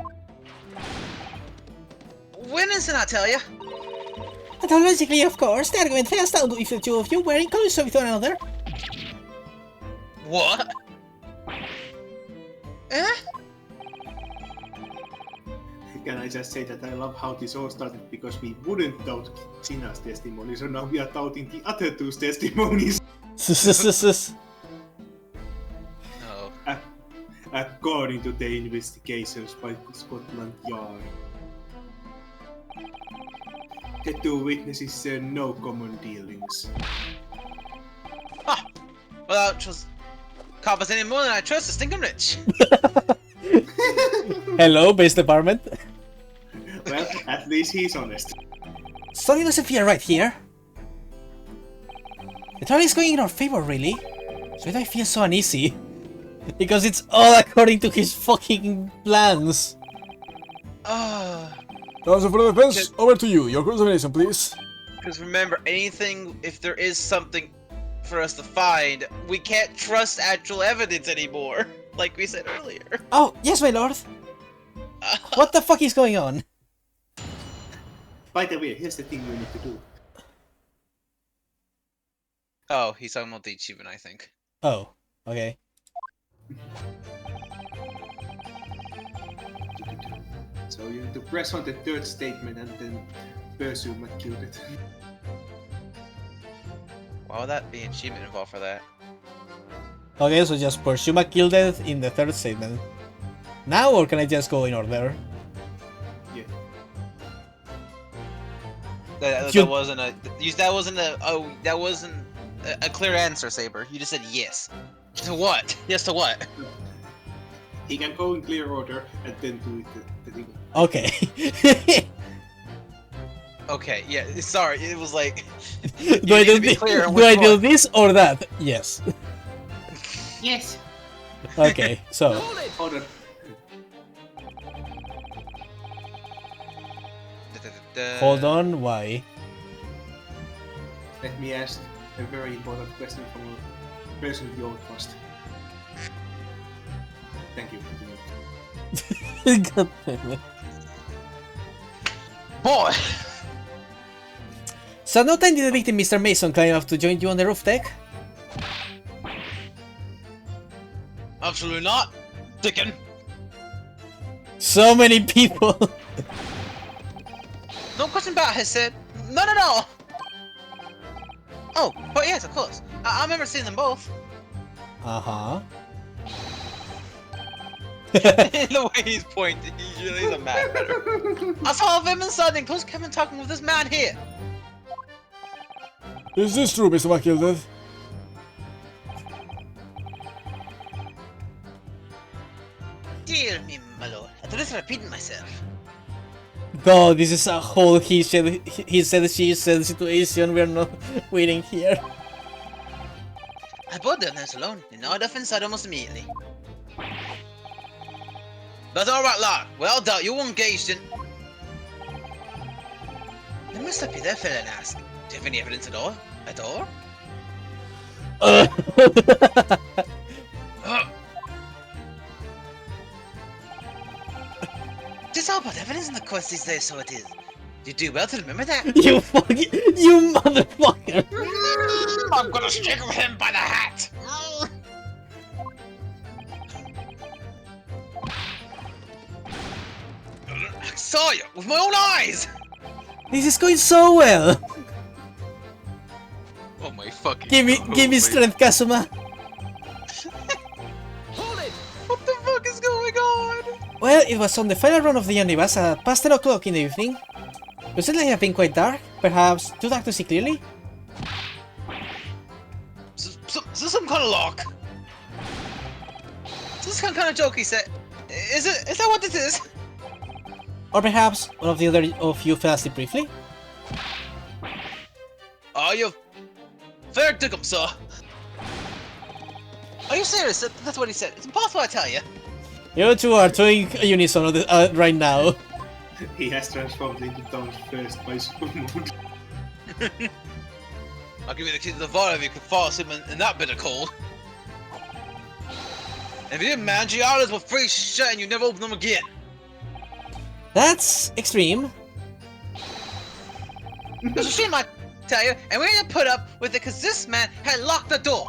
We're innocent, I tell you. Pathologically, of course, the argument fails down to if the two of you were in collision with one another. What? Eh? Can I just say that I love how this all started because we wouldn't doubt Gina's testimony, so now we are doubting the other two's testimonies. No. According to the investigations by Scotland Yard. The two witnesses share no common dealings. Ha! Well, I trust Carver's any more than I trust the stinking rich. Hello, base department. Well, at least he's honest. Something doesn't feel right here. The trial is going in our favor, really. So why do I feel so uneasy? Because it's all according to his fucking plans. Council for the Defense, over to you. Your cross-examination, please. Because remember, anything, if there is something for us to find, we can't trust actual evidence anymore. Like we said earlier. Oh, yes, my lord. What the fuck is going on? By the way, here's the thing you need to do. Oh, he's talking about the achievement, I think. Oh, okay. So you need to press on the third statement and then pursue McKilded. Why would that be an achievement involved for that? Okay, so just pursue McKilded in the third statement. Now, or can I just go in order? Yeah. That You- wasn't a clear answer, Saber. You just said yes. To what? Yes to what? He can go in clear order and then do it the thing. Okay. Okay, yeah, sorry, it was like... do I need do, to be clear on do I which do one. this or that? Yes. Yes. Okay, so. Hold on. Hold on, why? Let me ask a very important question from a person you don't trust. Thank you. God damn it. Boy! So no time did the victim Mr. Mason climb up to join you on the roof deck? Absolutely not, Dickon. So many people! No question about it, said. None at all. Oh, but yes, of course. I remember seeing them both. Uh-huh. The way he's pointing, he's a mad better. I saw him inside and close Kevin talking with this man here. Is this true, Mr. McKilded? Dear me, my lord. At risk of repeating myself. God, this is a whole he said, she said situation. We're not waiting here. I brought them there alone and gnawed off inside almost immediately. That's alright, lad. Well done, you were engaged in... Let me stop you there, fella, and ask. Do you have any evidence at all? At all? Just all about evidence in the courts these days, so it is. You do well to remember that. You fucking, you motherfucker! I'm gonna stick him by the hat! I saw you with my own eyes! This is going so well! Oh my fucking Give me strength, Kazuma! What the fuck is going on? Well, it was on the final run of the omnibus at past 10 o'clock in the evening. Recently have been quite dark, perhaps too dark to see clearly? Is this some kind of lock? Is this some kind of joke he said? Is that what this is? Or perhaps one of the other of you fell asleep briefly? Oh, you fair dinkum, sir. Are you serious? That's what he said. It's impossible, I tell you. You two are doing a unison of the, right now. He has transformed into Tom's first bicycle mode. I'll give you the key to the vault if you can fall asleep in that bit of cold. And if you didn't manage, your eyelids will freeze shut and you never open them again. That's extreme. It's a shame, I tell you, and we had to put up with it because this man had locked the door.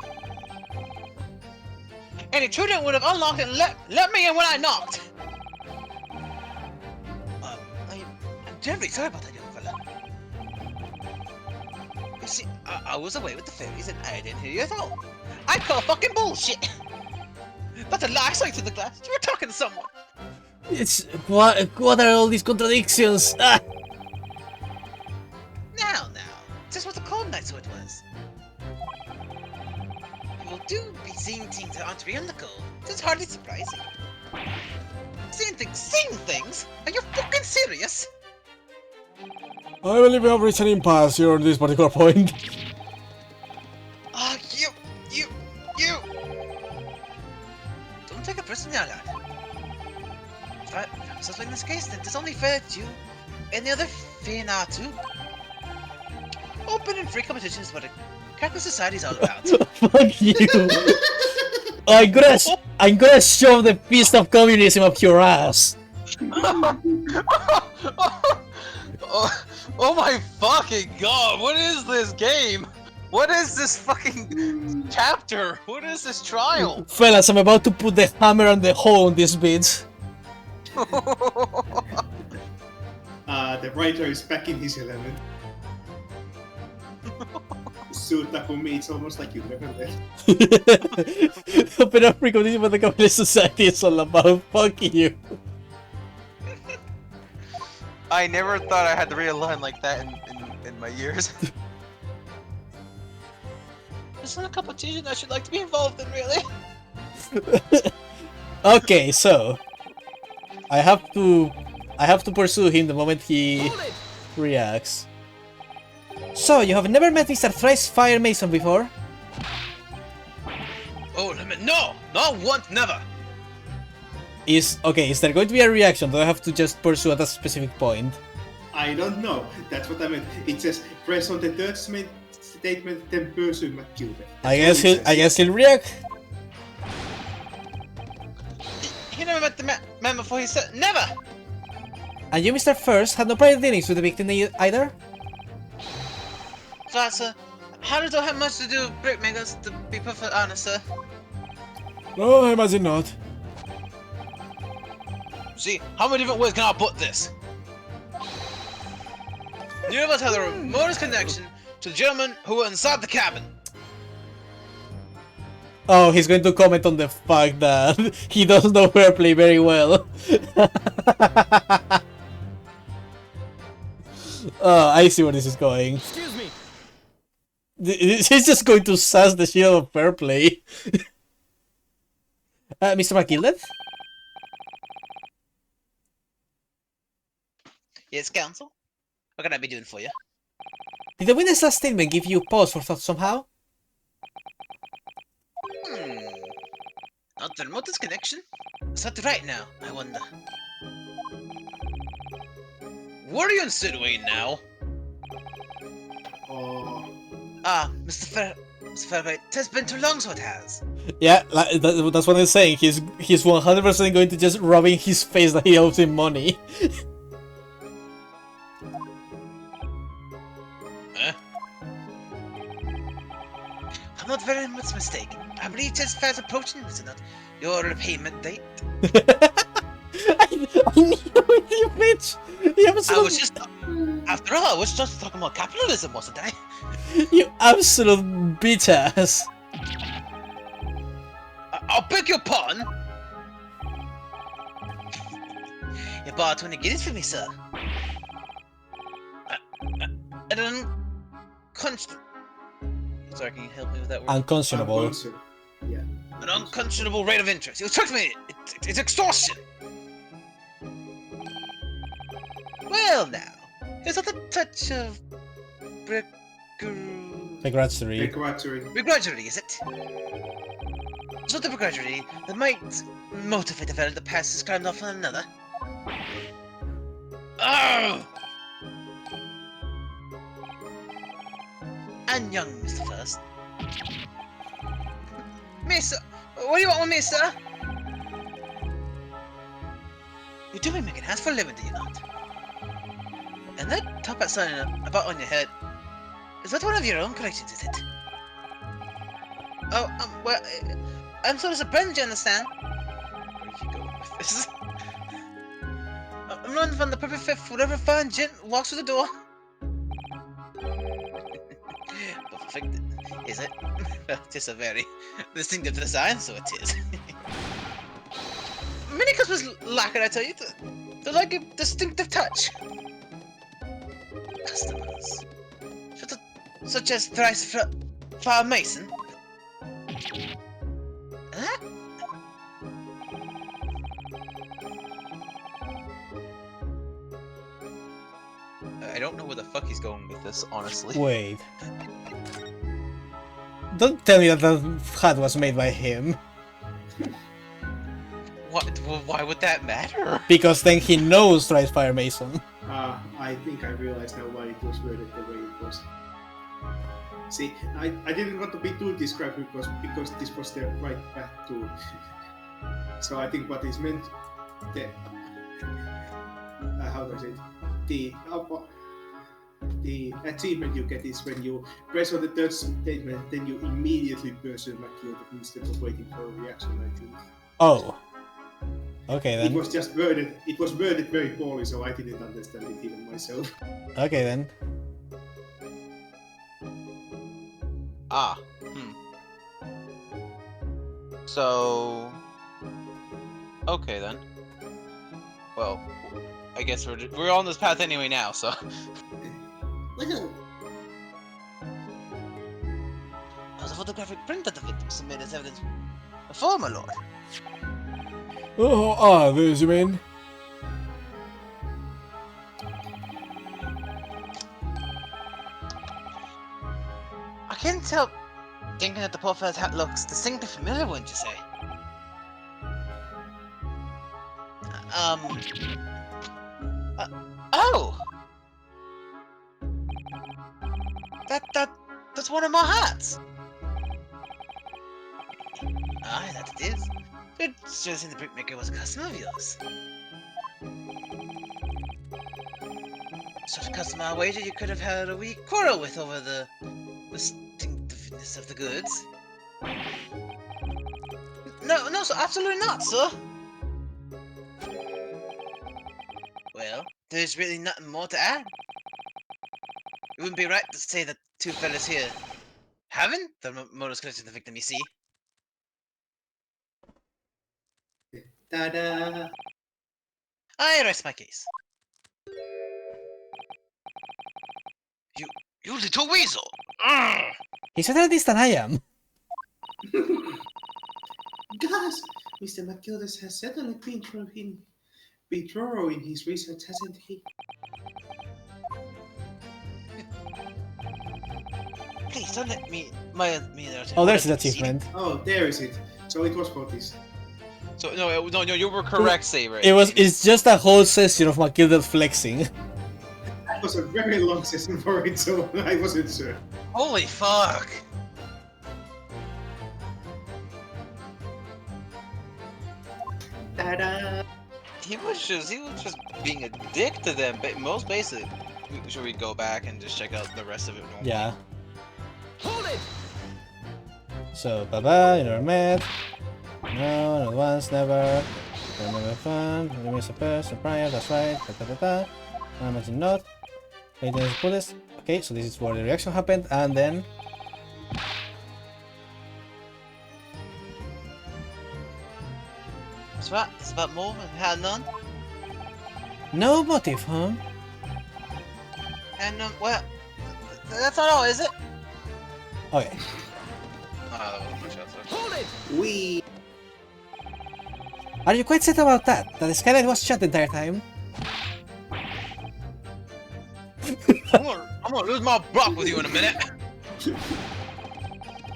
And he truly would have unlocked it and let me in when I knocked. I'm terribly sorry about that, young fella. You see, I was away with the fairies and I didn't hear you at all. I call fucking bullshit. That's a lie. I saw you through the glass. You were talking to someone. It's what are all these contradictions? Ah! Now, just what the cold night so it was. People do be seeing things that aren't real in the cold. It's hardly surprising. Seeing things? Are you fucking serious? I believe we have reached an impasse here on this particular point. Ah, you! So in this case, then it's only fair to any other Fina too. Open and free competition is what a Captain Society is all about. Fuck you! I'm gonna shove the piece of communism up your ass! Oh my fucking god, what is this game? What is this fucking chapter? What is this trial? Fellas, I'm about to put the hammer on the hole on this bitch. The writer is back in his element. Suta for me, it's almost like you never left. Open up free competition what the Communist Society is all about. Fuck you. I never thought I had to read a line like that in my years. There's not a competition I should like to be involved in, really. Okay, so I have to pursue him the moment he reacts. So you have never met Mr. Thrice Fire Mason before? Oh, no! Not once, never! Is there going to be a reaction? Do I have to just pursue at a specific point? I don't know. That's what I meant. It says press on the third statement, then pursue McCube. I guess he'll react. He never met the man before, he said never! And you, Mr. First, had no prior dealings with the victim either? So, sir, how does that have much to do with brickmakers, to be perfectly honest, sir? No, I imagine not. See, how many different ways can I put this? Neither of us have the remotest connection to the gentlemen who were inside the cabin. Oh, he's going to comment on the fact that he doesn't know Fairplay very well. Oh, I see where this is going. Excuse me. He's just going to sass the shit out of Fairplay. Mr. McGilded? Yes, counsel? What can I be doing for you? Did the witness last statement give you pause for thought somehow? Not the remotest connection? It's not right now, I wonder. What are you insinuating now? Oh, Mr. Fairway, it has been too long, so it has. Yeah, that's what I'm saying. He's 100% going to just rub in his face that he owes him money. I'm not very much mistaken. I believe it is fast approaching, is it not? Your payment date? I knew it, you bitch! You absolute, I was just... After all, I was just talking about capitalism, wasn't I? you absolute bitch ass! I'll beg your pardon! You bought 20 guineas for me, sir. An Sorry, can you help me with that word? Unconscionable. Yeah. An unconscionable rate of interest. You tricked me! It's extortion! Well now, is that a touch of... Begrudgery. begrudgery, is it? So the begrudgery that might motivate a fellow to pass his crime off on another. Oh! And young Mr. First. Mister, what do you want with me, sir? You do be making hands for a living, do you not? And that top hat sign about on your head, is that one of your own collections, is it? Oh, well, I'm sort of surprised, you understand? Where did you go with this? I'm running from the perfect fit for whatever fine gent walks through the door. Perfect, is it? It is a very distinctive design, so it is. Many customers lack it, I tell you. They like a distinctive touch. Customers? Such as Thrice Fire Mason? Huh? I don't know where the fuck he's going with this, honestly. Wait. Don't tell me that that hat was made by him. What? Well, why would that matter? Because then he knows Tried Fire Mason. I think I realized now why it was worded the way it was. See, I didn't want to be too descriptive because this was the right path to. So I think what is meant, how do I say it? The achievement you get is when you press on the third statement, then you immediately pursue Matilda instead of waiting for a reaction. I think. Oh. Okay It then. was just worded. It was worded very poorly, so I didn't understand it even myself. Okay then. So... Okay then. Well, I guess we're on this path anyway now, so... Well, How's a photographic print of the victim submitted as evidence before, my lord? Oh, this you mean? I can't help thinking that the poor fellow's hat looks distinctly familiar, wouldn't you say? Oh! That's one of my hats! Aye, that it is. It shows in the brickmaker was a customer of yours. Sort of customer I wager you could have had a wee quarrel with over the distinctiveness of the goods. No, sir, absolutely not, sir. Well, there's really nothing more to add. It wouldn't be right to say that two fellas here haven't the motives connected to the victim, you see. Ta-da! I rest my case. You little weasel! Urgh. He's better at this than I am. guys, Mr. McGillis has certainly been thorough in his research, hasn't he? Please don't let me there. Oh, there's his achievement. Oh, there is it. So it was for this. So, no, you were correct, Saber. It's just a whole session of Matilda flexing. That was a very long session for it, so I wasn't sure. Holy fuck! Ta-da! He was just being a dick to them, but most basic. Should we go back and just check out the rest of it? Normally? Yeah. So, bye-bye, you never met. No, not once, never. Never fun. You miss a person prior, that's right. Ta-ta-ta-ta. I imagine not. Maintenance bullets. Okay, so this is where the reaction happened, and then... That's right, it's about more and had none. No motive, huh? And, well, that's not all, is it? Okay. That wasn't much else. We. Are you quite set about that? That the skylight was shut the entire time? I'm gonna lose my block with you in a minute.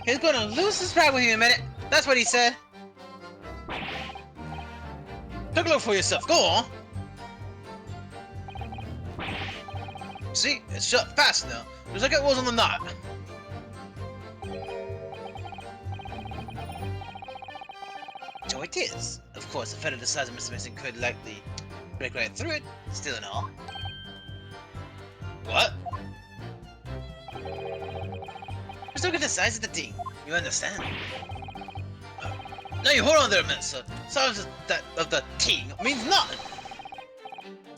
He's gonna lose his pride with you in a minute. That's what he said. Take a look for yourself. Go on. See, it's shut fast now. Just like it was on the knot. So it is. Of course, a feather the size of Mr. Mason could likely break right through it. Still in all. What? Just look at the size of the thing. You understand? Now you hold on there a minute, sir. Size of the thing means nothing.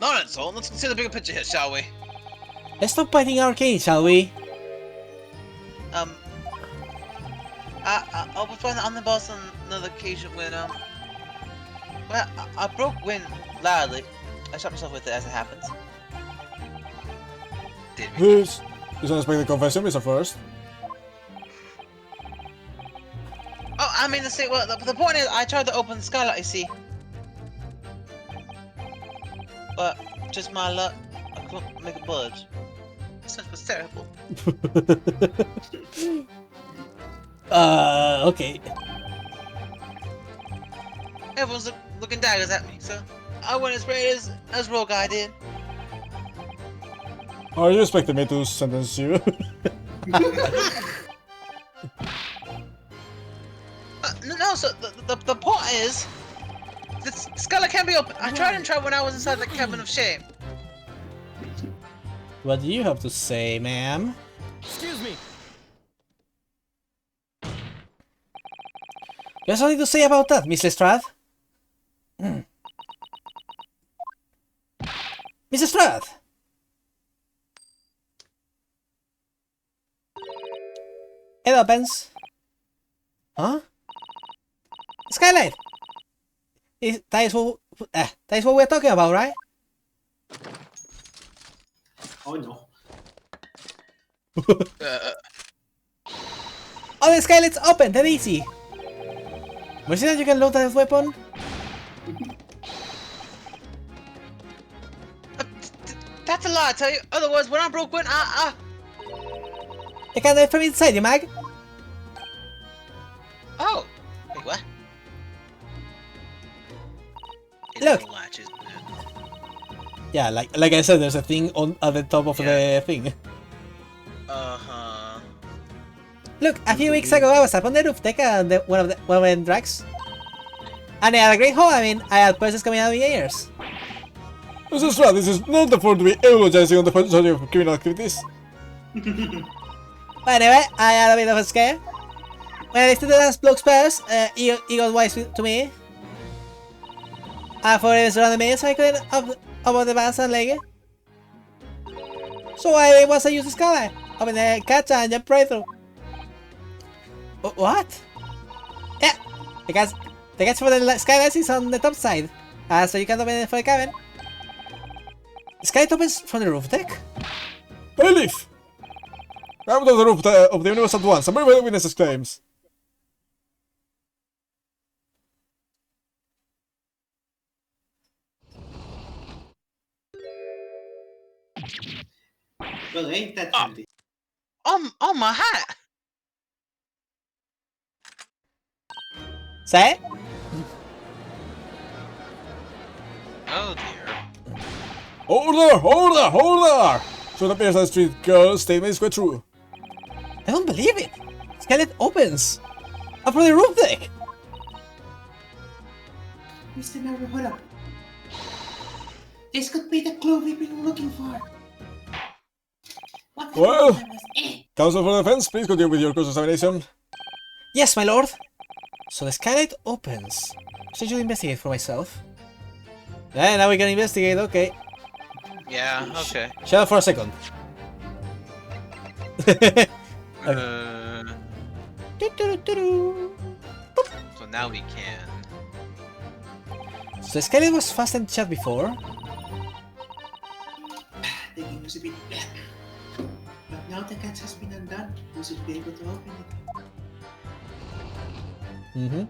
Alright, so let's consider the bigger picture here, shall we? Let's stop biting our cane, shall we? I was trying on the boss on another occasion when, well, I broke wind loudly. I shot myself with it as it happens. Did we? This is unexpected confession, Mr. First. Oh, I mean to say, well, the point is, I tried to open the skylight, you see. But, just my luck, I couldn't make it budge. This was terrible. Okay. Everyone's looking daggers at me, so I went as brave as Rogue Guy did. Are you expecting me to sentence you? No, so the point is, the Skylar can't be open. I tried when I was inside the cabin of shame. What do you have to say, ma'am? Excuse me. You have something to say about that, Miss Lestrade? Miss Lestrade! It opens. Huh? Skylight! That is what we're talking about, right? Oh no. Oh, the skylight's open, that easy! Was it that you can load that weapon? That's a lie, I tell you. Otherwise, when I broke in, You can do it from inside, you mag! Oh! Wait, what? Look. Little latches, man. Yeah, like I said, there's a thing on at the top of the thing. Uh-huh. Look, a few weeks ago I was up on the roof deck and one of the drugs. And I had a great haul. I mean, I had voices coming out of my ears. Mrs. Lestrade, this is not the point to be eulogizing on the possibility of criminal activities. But anyway, I had a bit of a scare. When I listened to the last bloke's prayers, he got wise to me. I thought he was surrounding me, so I couldn't about the bass and leg. So I was a use the skylight. Open the catch and jump right through. What? Yeah, because the catch for the skylight is on the top side. So you can't open it for the cabin. The skylight opens from the roof deck. Hey, Leaf! Out of the roof of the universe at once. I'm very witnesses claims. Well, ain't that handy? Oh, my hat! Say? Oh, dear. Order! So it appears that street girl's statement is quite true. I don't believe it. Skylight opens. Up from the roof deck. Mr. Naruhodo. This could be the clue we've been looking for. What Well. happened was Counsel for Defense, please continue with your cross-examination. Yes, my lord. So the skylight opens. Should you investigate for myself? Yeah, now we can investigate, okay. Yeah, okay. Shut up for a second. So now we can. So the skylight was fastened shut before. Thinking was a bit bad. But now the catch has been undone, we should be able to open it. Mm-hmm.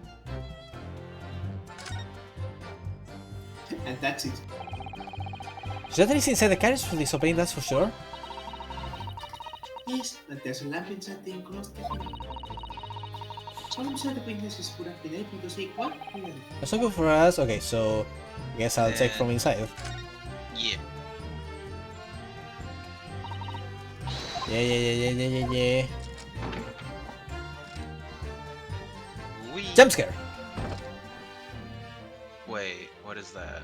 And that's it. Is there inside the carriage for this opening, that's for sure? Yes, but there's a lamp inside the enclosed cabin. So I'm sure the witnesses would have been able to see quite clearly. That's not good for us. Okay, so I guess I'll check from inside. Yeah. Yeah. We... Jump scare. Wait, what is that?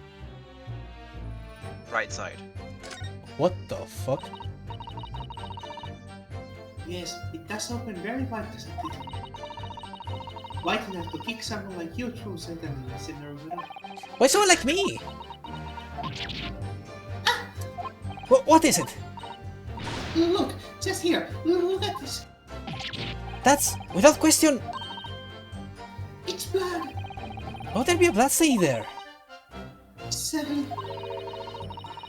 Right side. What the fuck? Yes, it does open very wide, doesn't it? Wide enough to kick someone like you through, certainly, Mr. Naruhodo. Why someone like me? What is it? Look, just here. Look at this. That's, without question, It's blood. how would there be a blood stain there? Sadly,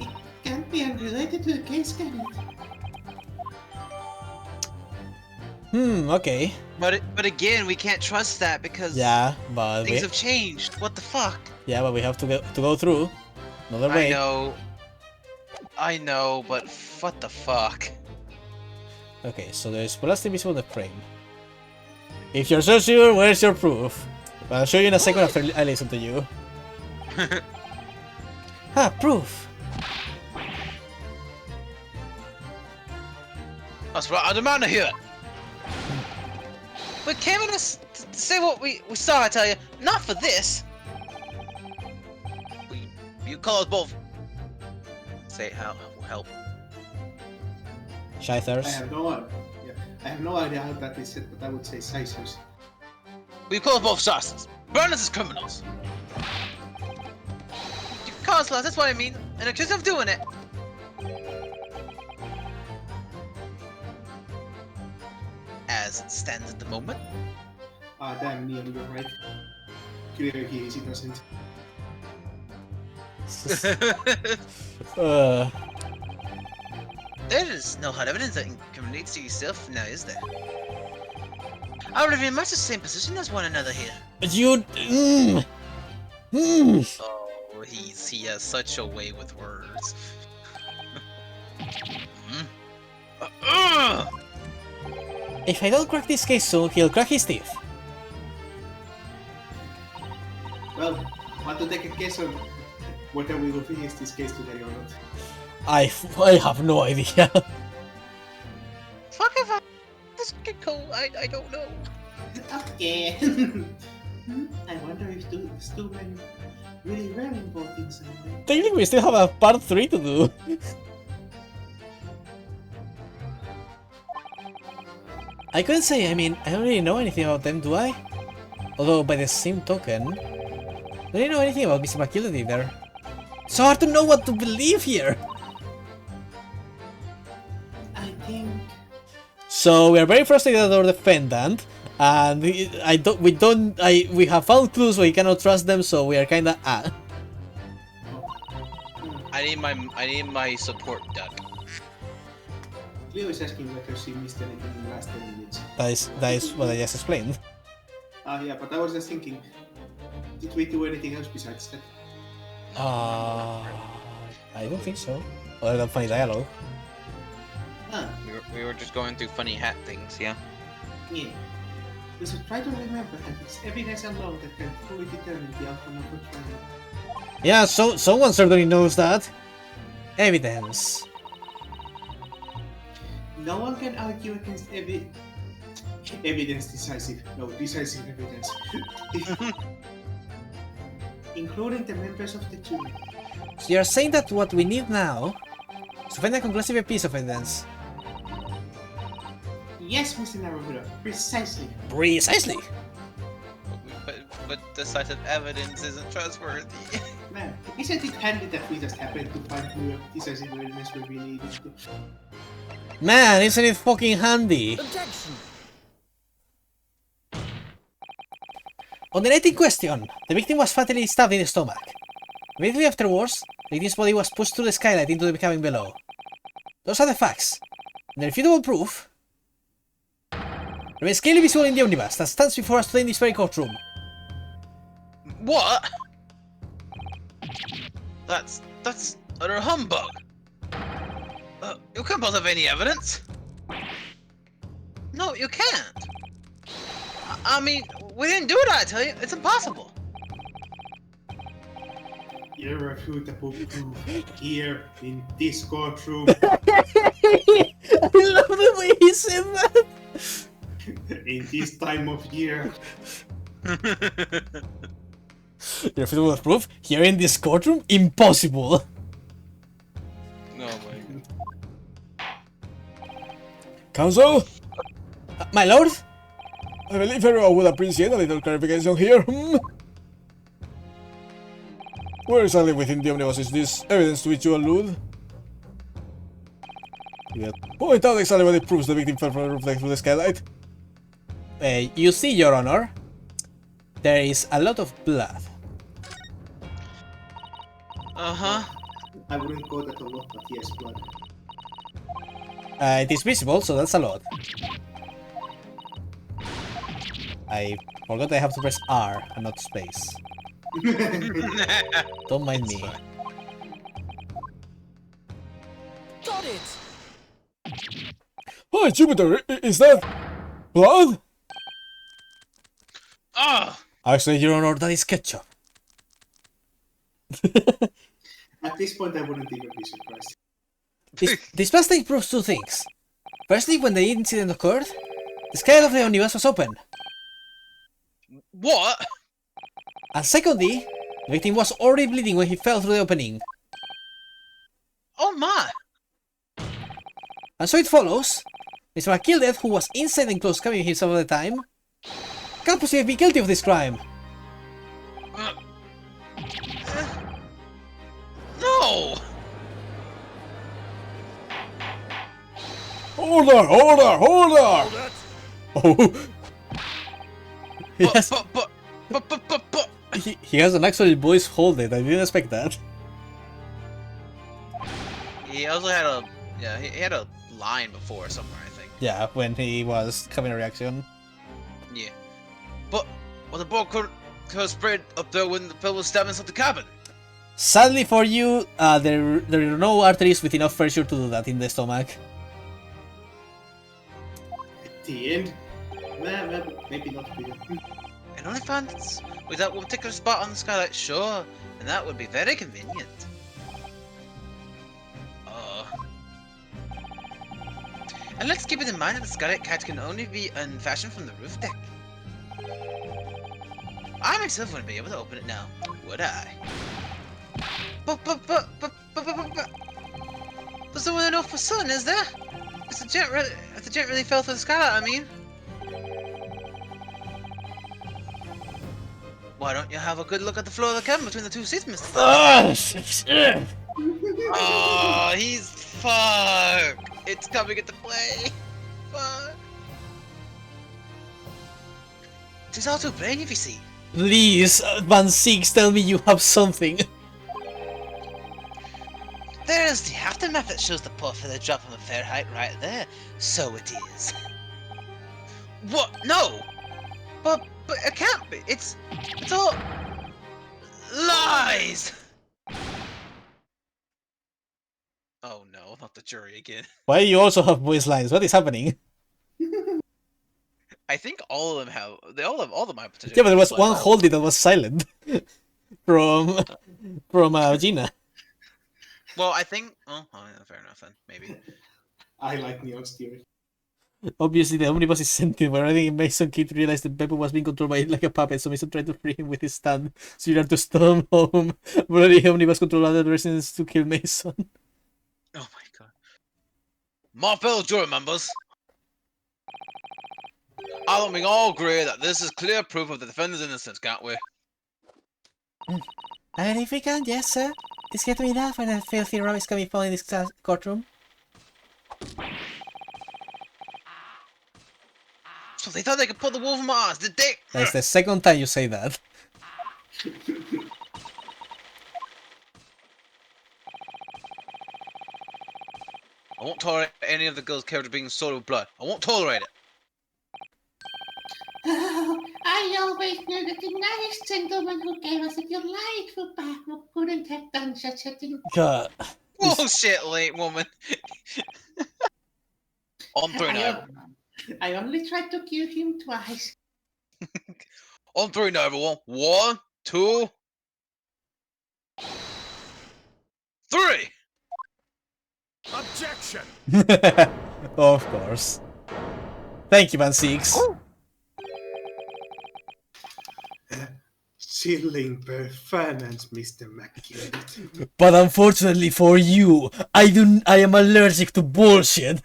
it can't be unrelated to the case, can it? Okay. But again, we can't trust that because Yeah, but things we, have changed. What the fuck? yeah, but we have to go through another way. I know, but what the fuck? Okay, so there's plastic visible on the frame. If you're so sure, where's your proof? I'll show you in a second after I listen to you. Proof. That's right, I demand to hear it. We came in to say what we saw, I tell you. Not for this. You call us both. Say help. Shy I Thirst. have no idea. Yeah, I have no idea how that is said, but I would say sizers. We call us both assassins. Burn us as criminals. You call us that's what I mean. And accuse us of doing it. As it stands at the moment. Ah, damn, Neon, you're right. Clearly he is innocent. There is no hard evidence that incriminates yourself now, is there? I would be in much the same position as one another here. You. Oh, he has such a way with words. If I don't crack this case soon, he'll crack his teeth. Well, want to take a guess on whether we will finish this case today or not? I have no idea. Fuck if I... This could go, I don't know. Okay. I wonder if these two men really were involved in some way. Technically, we still have a part 3 to do. I couldn't say, I mean, I don't really know anything about them, do I? Although, by the same token, I don't really know anything about Mr. McKillen either. So hard to know what to believe here! I think So, we are very frustrated at our defendant, and we have found clues, but we cannot trust them, so we are kinda I need my support duck. Cleo is asking whether she missed anything in the last 10 minutes. That is what I just explained. Yeah, but I was just thinking, did we do anything else besides that? I don't think so. Other than funny dialogue. ah, We were just going through funny hat things, yeah? yeah. We should try to remember that it's evidence alone that can fully determine the outcome of the trial. Yeah, so someone certainly knows that. Evidence. No one can argue against Evidence decisive. No, decisive evidence. including the members of the jury. So you're saying that what we need now is to find a conclusive piece of evidence. Yes, Mr. Naruto, precisely. Precisely. But decisive evidence isn't trustworthy. Man, isn't it handy that we just happened to find new decisive evidence where we needed to? Man, isn't it fucking handy? On the night in question, the victim was fatally stabbed in the stomach. Immediately afterwards, the victim's body was pushed through the skylight into the cabin below. Those are the facts. The irrefutable proof remains clearly visible in the omnibus that stands before us today in this very courtroom. What? That's utter humbug. You can't both have any evidence. No, you can't. I mean, we didn't do it, I tell you. It's impossible. Irrefutable proof here in this courtroom. I love the way he said that! In this time of year. Irrefutable proof? Here in this courtroom? Impossible! No way. Counsel, My lord? I believe everyone would appreciate a little clarification here. Where exactly within the omnibus is this evidence to which you allude? Point out exactly what it proves the victim fell from the roof through the skylight. You see, Your Honor, there is a lot of blood. Uh-huh. I wouldn't call that a lot, but yes, blood. It is visible, so that's a lot. I forgot I have to press R and not space. Don't mind me. Got it! Hi, Jupiter, is that blood? Oh! Actually, Your Honor, that is ketchup. At this point, I wouldn't even be surprised. This past thing proves two things. Firstly, when the incident occurred, the skylight of the omnibus was open. What? And secondly, the victim was already bleeding when he fell through the opening. Oh my! And so it follows, Mr. McKildred, who was inside the enclosed cabin himself at the time, can't possibly be guilty of this crime. No! Order! Order! Order! Oh, Yes, But. he has an actual voice holded. I didn't expect that. He also had a, yeah, he had a line before somewhere, I think. Yeah, when he was having a reaction. Yeah. But, well, the ball could have spread up there when the pill was stabbing inside the cabin. Sadly for you, there are no arteries with enough pressure to do that in the stomach. The end? Well, maybe not really. And only found with that one particular spot on the skylight, sure, and that would be very convenient. And let's keep it in mind that the skylight catch can only be fashioned from the roof deck. I myself wouldn't be able to open it now, would I? But there's no enough for certain, is there? If the jet really fell through the skylight, I mean. Why don't you have a good look at the floor of the cabin between the two seats, Mr. Oh, he's fuck. It's coming into play. Fuck. It's all too plain if you see. Please, Van Six, tell me you have something. There's the aftermath that shows the puff of the drop from Fahrenheit right there. So it is. What? No! But it can't be. It's all lies! Oh no, not the jury again. Why do you also have voice lines? What is happening? I think all of them have. They all have my potential. Yeah, but there was one holding that was silent. from Gina. Well, I think. Oh, yeah, fair enough then. Maybe. I like Neon's theory. Obviously, the omnibus is sentient, but I think Mason Kid realized that Pepper was being controlled by like a puppet, so Mason tried to free him with his stand, so you had to storm home. But the omnibus controlled other residents to kill Mason. Oh my god. My fellow jury members, I think we all agree that this is clear proof of the defendant's innocence, can't we? And if we can, yes, sir. It's getting enough when a filthy rubbish can be found in this courtroom. So they thought they could pull the wool from my eyes, did they? That's the second time you say that. I won't tolerate any of the girls' character being soiled with blood. I won't tolerate it. Oh, I always knew that the nice gentleman who gave us a delightful bath couldn't have done such a thing. God. Bullshit, late woman. On three now. I only tried to kill him twice. On three now, everyone. 1, 2, 3. Objection! Of course. Thank you, Van Six. Chilling performance, Mr. McKinney. But unfortunately for you, I am allergic to bullshit.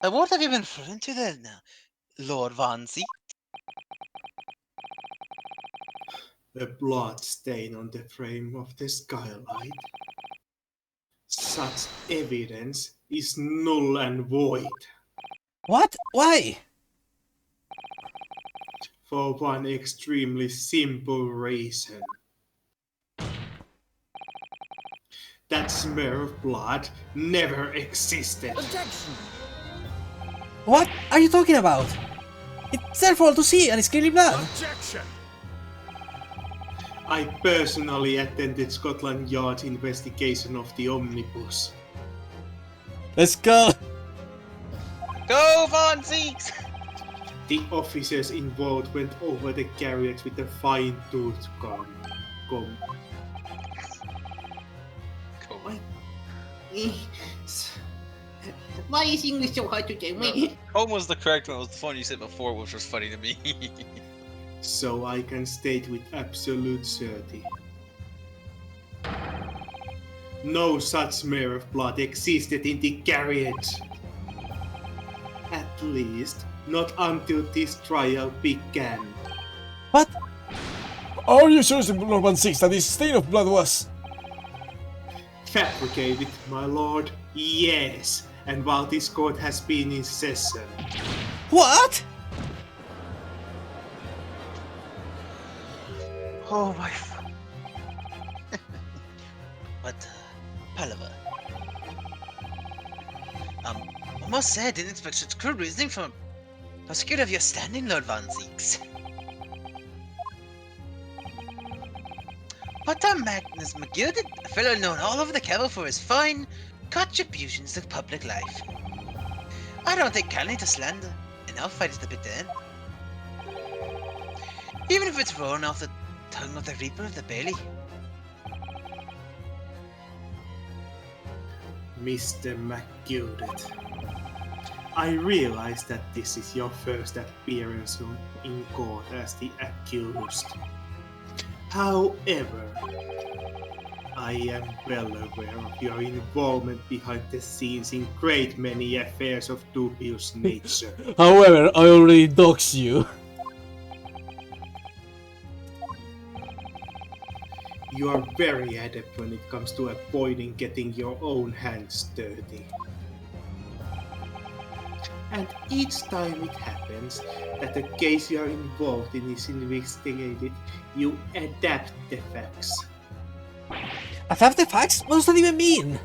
And what have you been referring to there now, Lord Vancy? A blood stain on the frame of the skylight. Such evidence is null and void. What? Why? For one extremely simple reason. That smear of blood never existed. Objection! What are you talking about? It's there for all to see, and it's clearly blood. Objection! I personally attended Scotland Yard's investigation of the omnibus. Let's go. Go, Vancy! The officers involved went over the carriage with a fine-tooth comb. Cool. Why is English so hard to tell me? Home was the correct one. It was the one you said before, which was funny to me. So I can state with absolute certainty. No such smear of blood existed in the carriage. At least, not until this trial began. What? Are you sure, Lord 1-6, that this stain of blood was... Fabricated, my lord? Yes. And while this court has been in session, What? Oh my. What? Palaver. I must say I didn't expect such crude reasoning from a prosecutor of your standing, Lord Von Zeeks. But Magnus McGilded, a fellow known all over the Capital for his fine contributions to public life. I don't take kindly to slander, and I'll fight it to the bitter end. Even if it's roaring off the tongue of the Reaper of the Bailey. Mr. McGilded, I realize that this is your first appearance in court as the accused. However, I am well aware of your involvement behind the scenes in great many affairs of dubious nature. However, I already doxed you. You are very adept when it comes to avoiding getting your own hands dirty. And each time it happens that the case you are involved in is investigated, you adapt the facts. Adapt the facts? What does that even mean?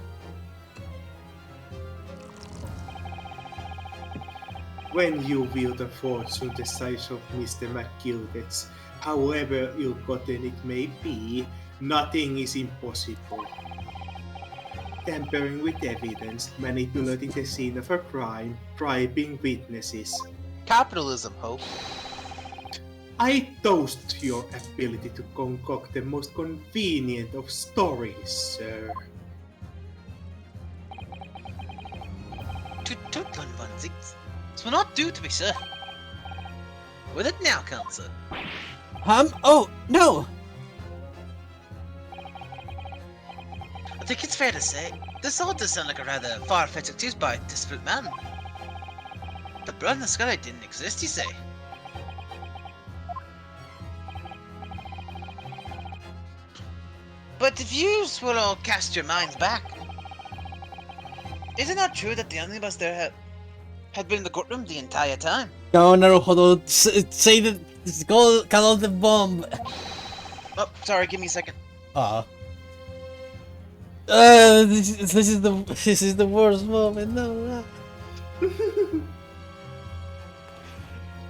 When you wield a fortune the size of Mr. McGilded's, however ill-gotten it may be, nothing is impossible. Tampering with evidence, manipulating the scene of a crime, bribing witnesses. Capitalism, Hope. I toast your ability to concoct the most convenient of stories, sir. Toot Lord Von Zeeks. This will not do to be sir. With it now, Counselor. Oh, no! I think it's fair to say, this all does sound like a rather far-fetched excuse by a desperate man. The blood in the sky didn't exist, you say? But if you will all cast your minds back, is it not true that the only of us there had been in the courtroom the entire time? No, Naruhodo, say that. Call the bomb. Oh, sorry, give me a second. This is the worst moment. No.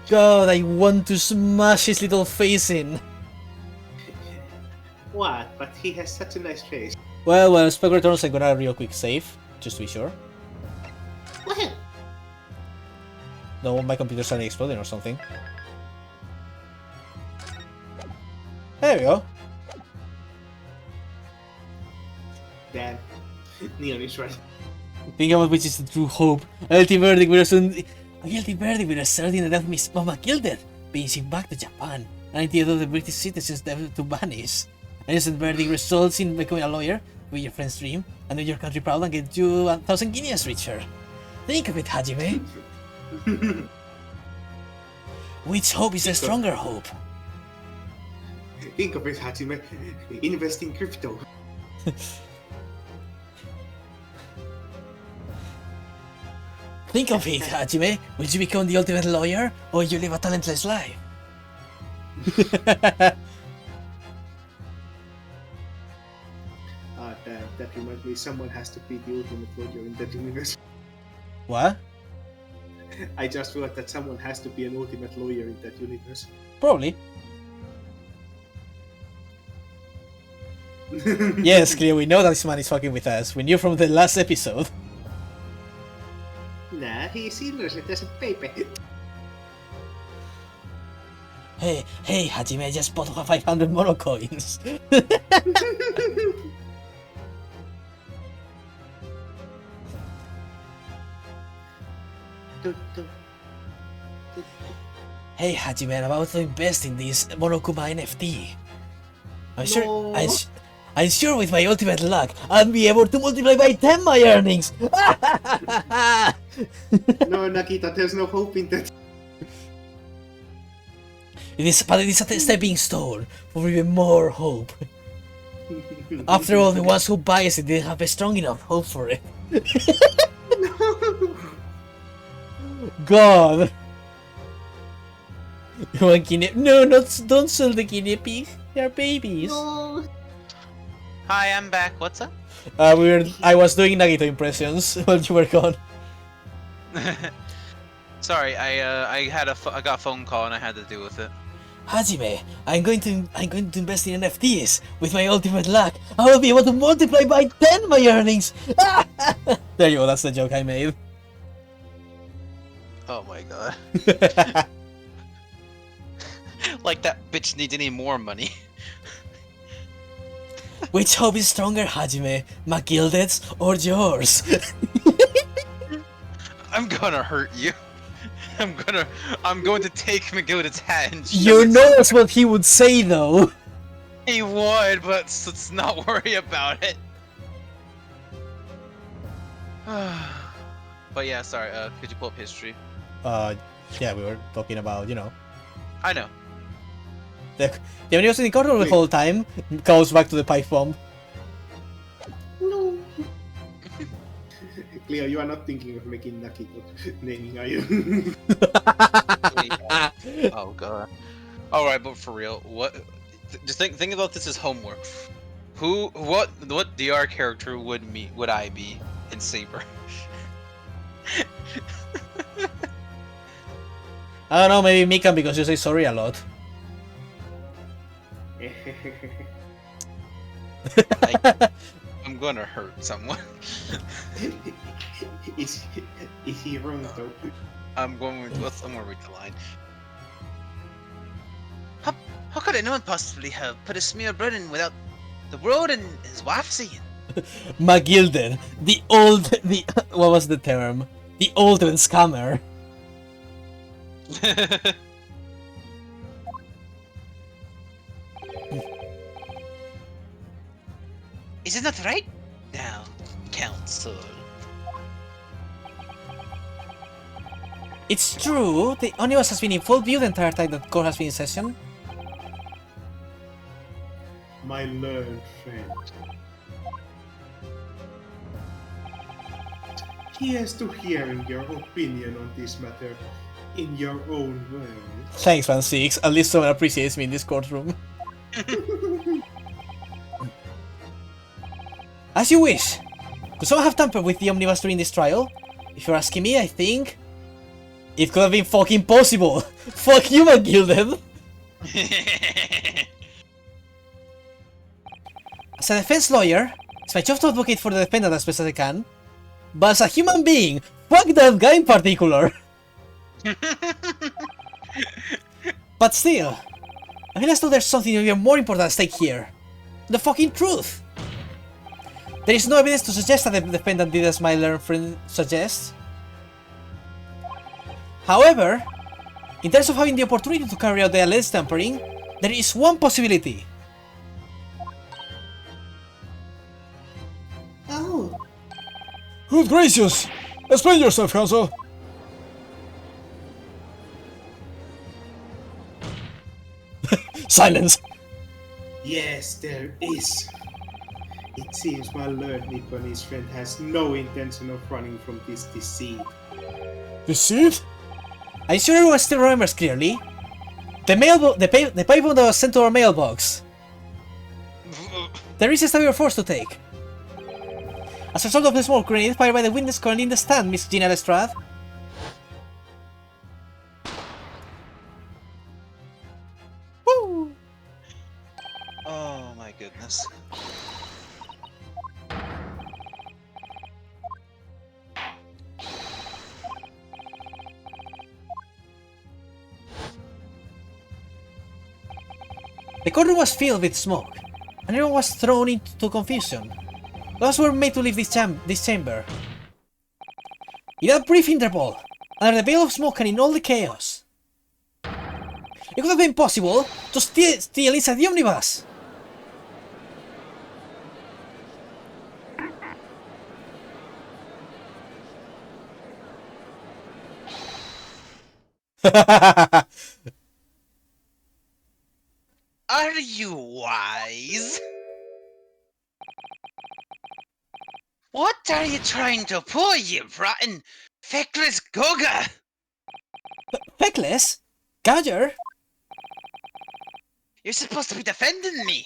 God, I want to smash his little face in. What? But he has such a nice face. Well, Spec returns. I'm gonna real quick save, just to be sure. Well, Don't want my computer suddenly exploding or something. There we go. Damn. Neon is right. Think about which is the true hope. A guilty verdict with a certain the death of Miss Mama Gilded, being shipped back to Japan, and the other British citizens to vanish. An innocent verdict results in becoming a lawyer, with your friend's dream, and do your country proud and get you 1,000 guineas richer. Think of it, Hajime. Which hope is a stronger hope? Think of it, Hajime. Invest in crypto. Think of it, Hajime. Will you become the ultimate lawyer, or will you live a talentless life? Ah, damn. That reminds me, someone has to be the ultimate lawyer in that universe. What? I just thought that someone has to be an ultimate lawyer in that universe. Probably. Yes, clear. We know that this man is fucking with us. We knew from the last episode. Nah, he's innocent as a baby. Hey, Hajime, I just bought 500 mono coins. Hey, Hajime, I'm about to invest in this Monokuma NFT. I'm sure with my ultimate luck, I'll be able to multiply by 10 my earnings. No, Nakita, there's no hope in that. But it is a stepping stone for even more hope. After all, the ones who buys it didn't have a strong enough hope for it. God. You want guinea? No, don't sell the guinea pig. They're babies. No. Hi, I'm back. What's up? I was doing Nagito impressions while you were gone. Sorry, I got a phone call and I had to deal with it. Hajime, I'm going to invest in NFTs. With my ultimate luck, I will be able to multiply by 10 my earnings. There you go. That's the joke I made. Oh my god. Like that bitch needs any more money. Which hope is stronger, Hajime? McGilded's or yours? I'm gonna hurt you. I'm going to take McGilded's hat and shove You it know that's what he would say, though. He would, but let's not worry about it. But yeah, sorry, could you pull up history? Yeah, we were talking about, I know. the only was in control the whole time goes back to the pipe bomb. No. Cleo, you are not thinking of making Nakito naming, are you? Oh god. Alright, but for real, just think about this as homework. What DR character would I be in Saber? I don't know, maybe Mikan because you say sorry a lot. I'm gonna hurt someone. is he wrong though? I'm gonna read the line. How could anyone possibly have put a smear of bread in without the world and his wife seeing? McGilded, what was the term? The ultimate scammer. Isn't that right? Now, Council. It's true, the Omnibus has been in full view the entire time that Core has been in session. My learned friend. Here's to hearing your opinion on this matter in your own words. Thanks, Fan 6. At least someone appreciates me in this courtroom. As you wish. Could someone have tampered with the Omnibus during this trial? If you're asking me, I think it could have been fucking possible. Fuck you, McGilded. As a defense lawyer, it's my job to advocate for the defendant as best as I can. But as a human being, fuck that guy in particular. But still, I feel as though there's something even more important at stake here. The fucking truth. There is no evidence to suggest that the defendant did as my learned friend suggests. However, in terms of having the opportunity to carry out the alleged tampering, there is one possibility. Oh. Good gracious! Explain yourself, Counsel! Silence! Yes, there is. It seems my learned Nipponese friend has no intention of running from this deceit. Deceit? Are you sure everyone still remembers clearly? The paper that was sent to our mailbox. The risks that we were forced to take. As a result of the smoke grenade fired by the witness currently in the stand, Miss Gina Lestrade. Woo! Oh my goodness. The courtroom was filled with smoke, and everyone was thrown into confusion. Laws were made to leave this chamber. In that brief interval, under the veil of smoke and in all the chaos, it could have been possible to steal inside the omnibus. Are you wise? What are you trying to pull, you rotten, feckless Goga? Feckless? Gadger? You're supposed to be defending me.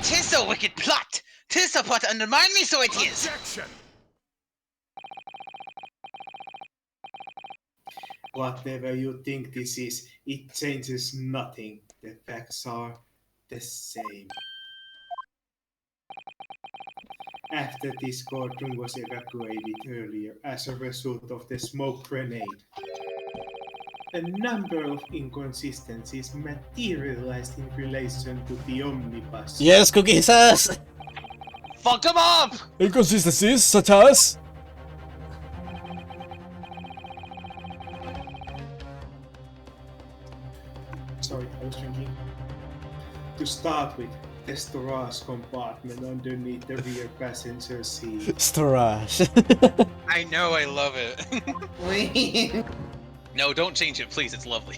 'Tis a wicked plot. 'Tis a plot to undermine me, so it is. Whatever you think this is, it changes nothing. The facts are the same. After this courtroom was evacuated earlier as a result of the smoke grenade, a number of inconsistencies materialized in relation to the omnibus. Yes, cookies ass! Fuck him up! Inconsistencies such as... Sorry, I was drinking. To start with, the storage compartment underneath the rear passenger seat. Storage. I know, I love it. No, don't change it, please. It's lovely.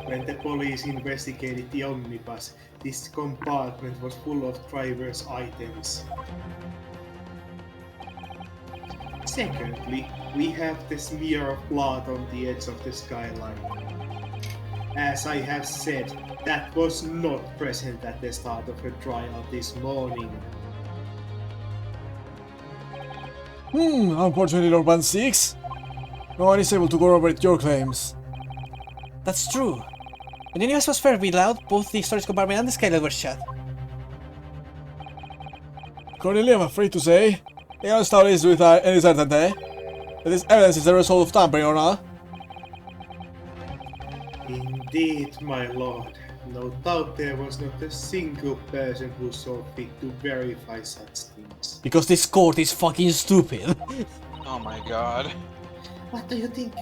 When the police investigated the omnibus, this compartment was full of driver's items. Secondly, we have the smear of blood on the edge of the skyline. As I have said, that was not present at the start of the trial this morning. Unfortunately, Lord 1-6. No one is able to corroborate your claims. That's true. When the universe was fairly loud, both the storage compartment and the skylight were shut. Cornelia, I'm afraid to say, the other story is with any certainty that this evidence is the result of tampering or not. Indeed, my lord. No doubt there was not a single person who saw fit to verify such things. Because this court is fucking stupid. Oh my god. What do you think?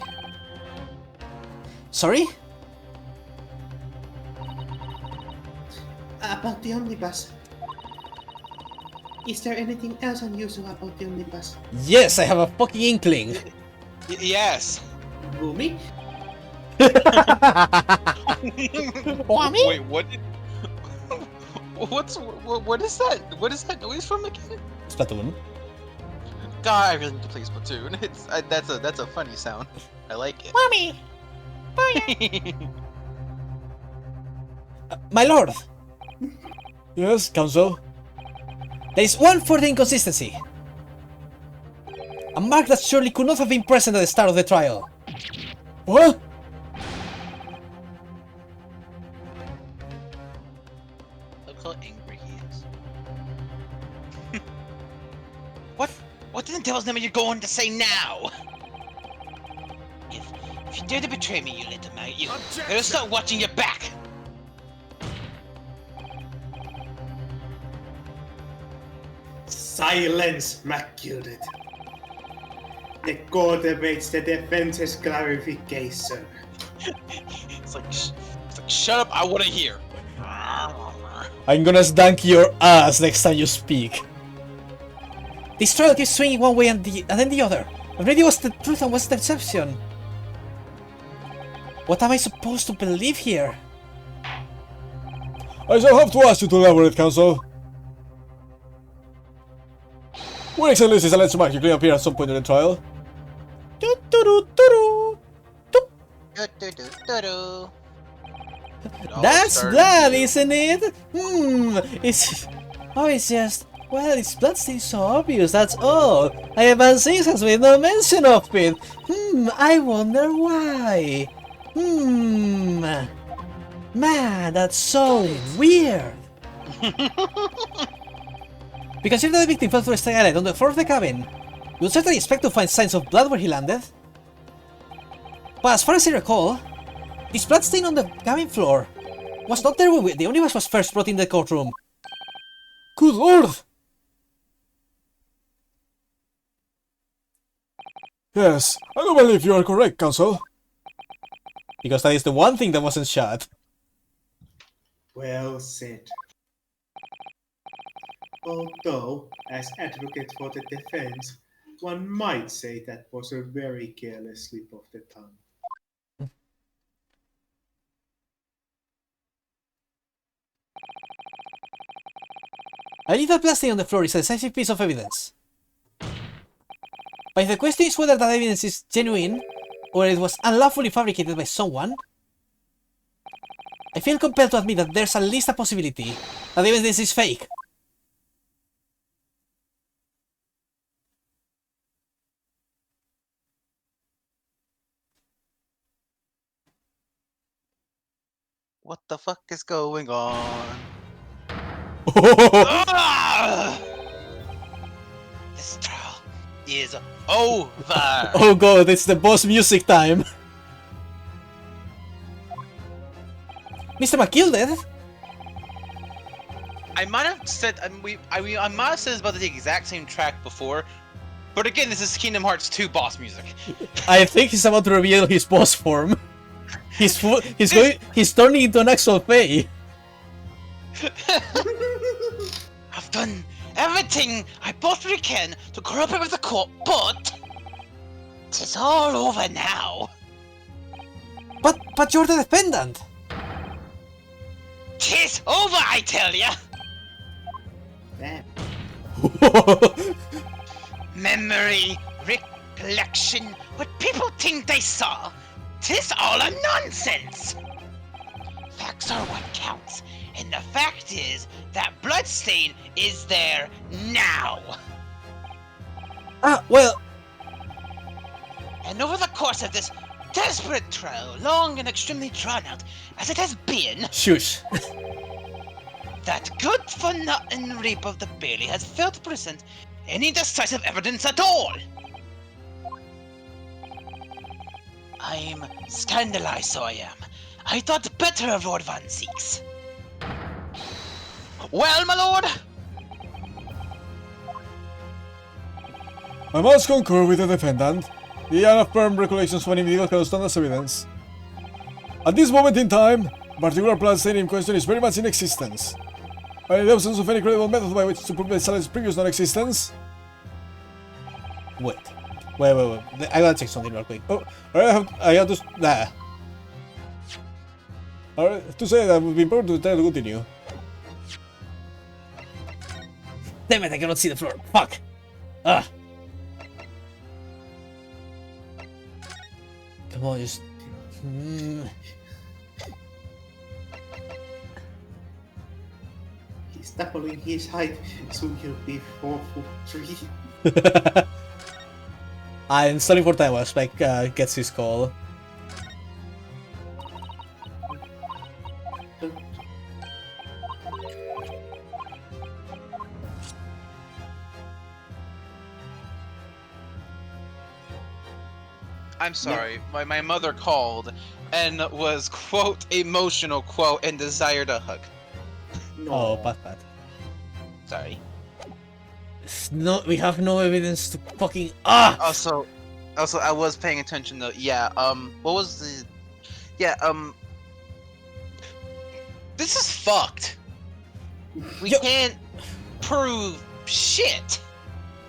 Sorry? About the omnibus. Is there anything else unusual about the omnibus? Yes, I have a fucking inkling. Yes. Boomy? Wait, what? What is that? What is that noise from again? Splatoon. God, I really need to play Splatoon. It's that's a funny sound. I like it. Mommy! My lord! Yes, counsel? There is one further inconsistency. A mark that surely could not have been present at the start of the trial. What? Look how angry he is. What in the devil's name are you going to say now? If you dare to betray me, you little maggot, you better start watching your back. Silence, McGilded. The court awaits the defense's clarification. It's like, shut up, I want to hear. I'm gonna dunk your ass next time you speak. This trial keeps swinging one way and then the other. Maybe it was the truth and was the deception. What am I supposed to believe here? I shall have to ask you to elaborate, counsel. Where exactly is alleged mark you claim appear at some point in the trial? That's blood, isn't it? It's... Oh, it's just... Well, its blood seems so obvious, that's all. Evan-6 has made no mention of it. I wonder why. Man, that's so weird. We consider the victim fell through a skylight on the floor of the cabin. You would certainly expect to find signs of blood where he landed. But as far as I recall, This blood stain on the cabin floor was not there when the omnibus was first brought in the courtroom. Good lord! Yes, I do believe you are correct, Counsel. Because that is the one thing that wasn't shot. Well said. Although, as advocate for the defense, one might say that was a very careless slip of the tongue. A little plastic on the floor is a decisive piece of evidence. But if the question is whether that evidence is genuine, or it was unlawfully fabricated by someone, I feel compelled to admit that there's at least a possibility that the evidence is fake. What the fuck is going on? Ah! This trial is over. Oh god, it's the boss music time. Mr. McGilded? I might have said I might have said this about the exact same track before, but again, this is Kingdom Hearts 2 boss music. I think he's about to reveal his boss form. He's turning into an actual Fae. I've done everything I possibly can to cooperate with the court, but it's all over now. But you're the defendant. Tis over, I tell ya. Damn. Memory, recollection, what people think they saw, 'tis all a nonsense. Facts are what counts, and the fact is that bloodstain is there now. Well, And over the course of this desperate trial, long and extremely drawn out as it has been, shush. that good-for-nothing reap of the Bailey has failed to present any decisive evidence at all. I'm scandalized, so I am. I thought better of Lord Van Zieks. Well, my lord? I must concur with the defendant. The unaffirmed recollections of an individual cannot stand as evidence. At this moment in time, the particular blood stain in question is very much in existence. But in the absence of any credible method by which to prove the silence previous non-existence... Wait. I gotta check something real quick. Oh, I have to... Nah. Alright, to say that would be important to try to continue. Damn it, I cannot see the floor. Fuck. Ah. Come on, just... He's doubling his height, soon he'll be 4'3". I'm stalling for time while Spike gets his call. I'm sorry, my mother called and was, quote, emotional, quote, and desired a hug. No. Oh, bad. Sorry. No, we have no evidence to fucking... Ah! Also, I was paying attention though. Yeah, what was the... Yeah, this is fucked. We can't prove shit.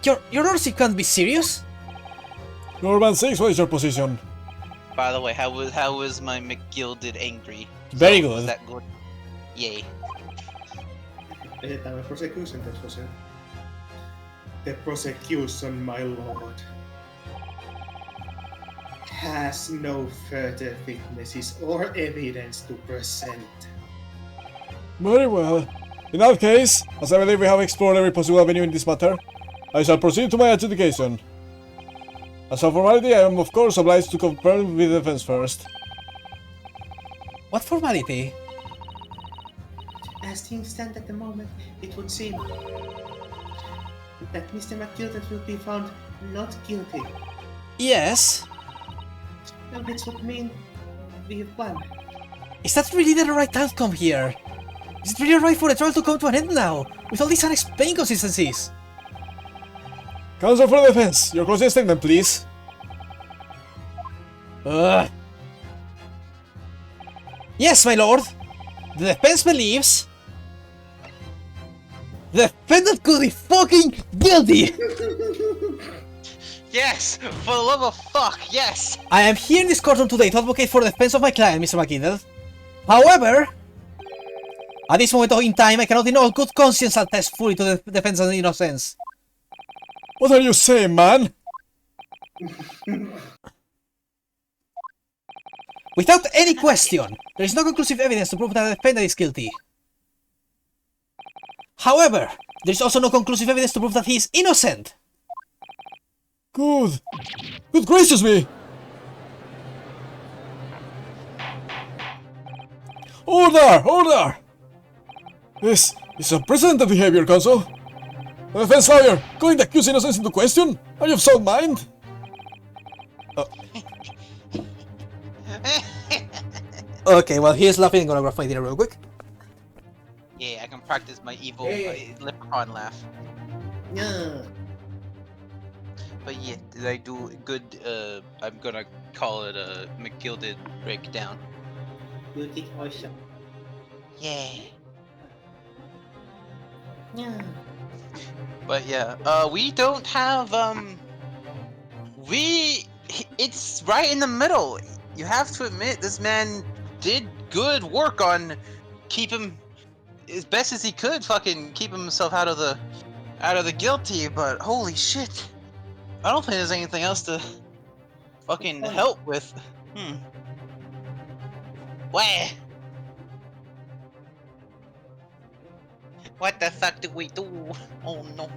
Your Lordship can't be serious? Lord Van Zieks, what is your position? By the way, how was my McGilded angry? Very Was good. that good? Yay. Edetään prosecution tässä. The prosecution, my lord, has no further witnesses or evidence to present. Very well. In that case, as I believe we have explored every possible avenue in this matter, I shall proceed to my adjudication. As a formality, I am of course obliged to confirm with the defense first. What formality? As things stand at the moment, it would seem that Mr. McGilded will be found not guilty. Yes. And which would mean we have won. Is that really the right outcome here? Is it really right for the trial to come to an end now, with all these unexplained inconsistencies? Counsel for the defense, your closing statement, please. Yes, my lord. The defense believes the defendant could be fucking guilty. Yes! For the love of fuck, yes! I am here in this courtroom today to advocate for the defense of my client, Mr. McKinnell. However, at this moment in time, I cannot in all good conscience attest fully to the defense of innocence. What are you saying, man? Without any question, there is no conclusive evidence to prove that the defendant is guilty. However, there is also no conclusive evidence to prove that he is innocent. Good. Good gracious me! Order! Order! This is unprecedented behavior, counsel. The defense lawyer, calling the accused's innocence into question? Are you of sound mind? Okay, well, here's laughing. I'm gonna grab my dinner real quick. Yeah, I can practice my evil leprechaun laugh. Yeah. But yeah, did I do good, I'm gonna call it a McGilded breakdown. You did awesome. Yeah. Yeah. But yeah, we don't have, it's right in the middle. You have to admit, this man did good work on keep him, as best as he could, fucking keep himself out of the guilty, but holy shit. I don't think there's anything else to fucking help with. Where? What the fuck do we do? Oh no.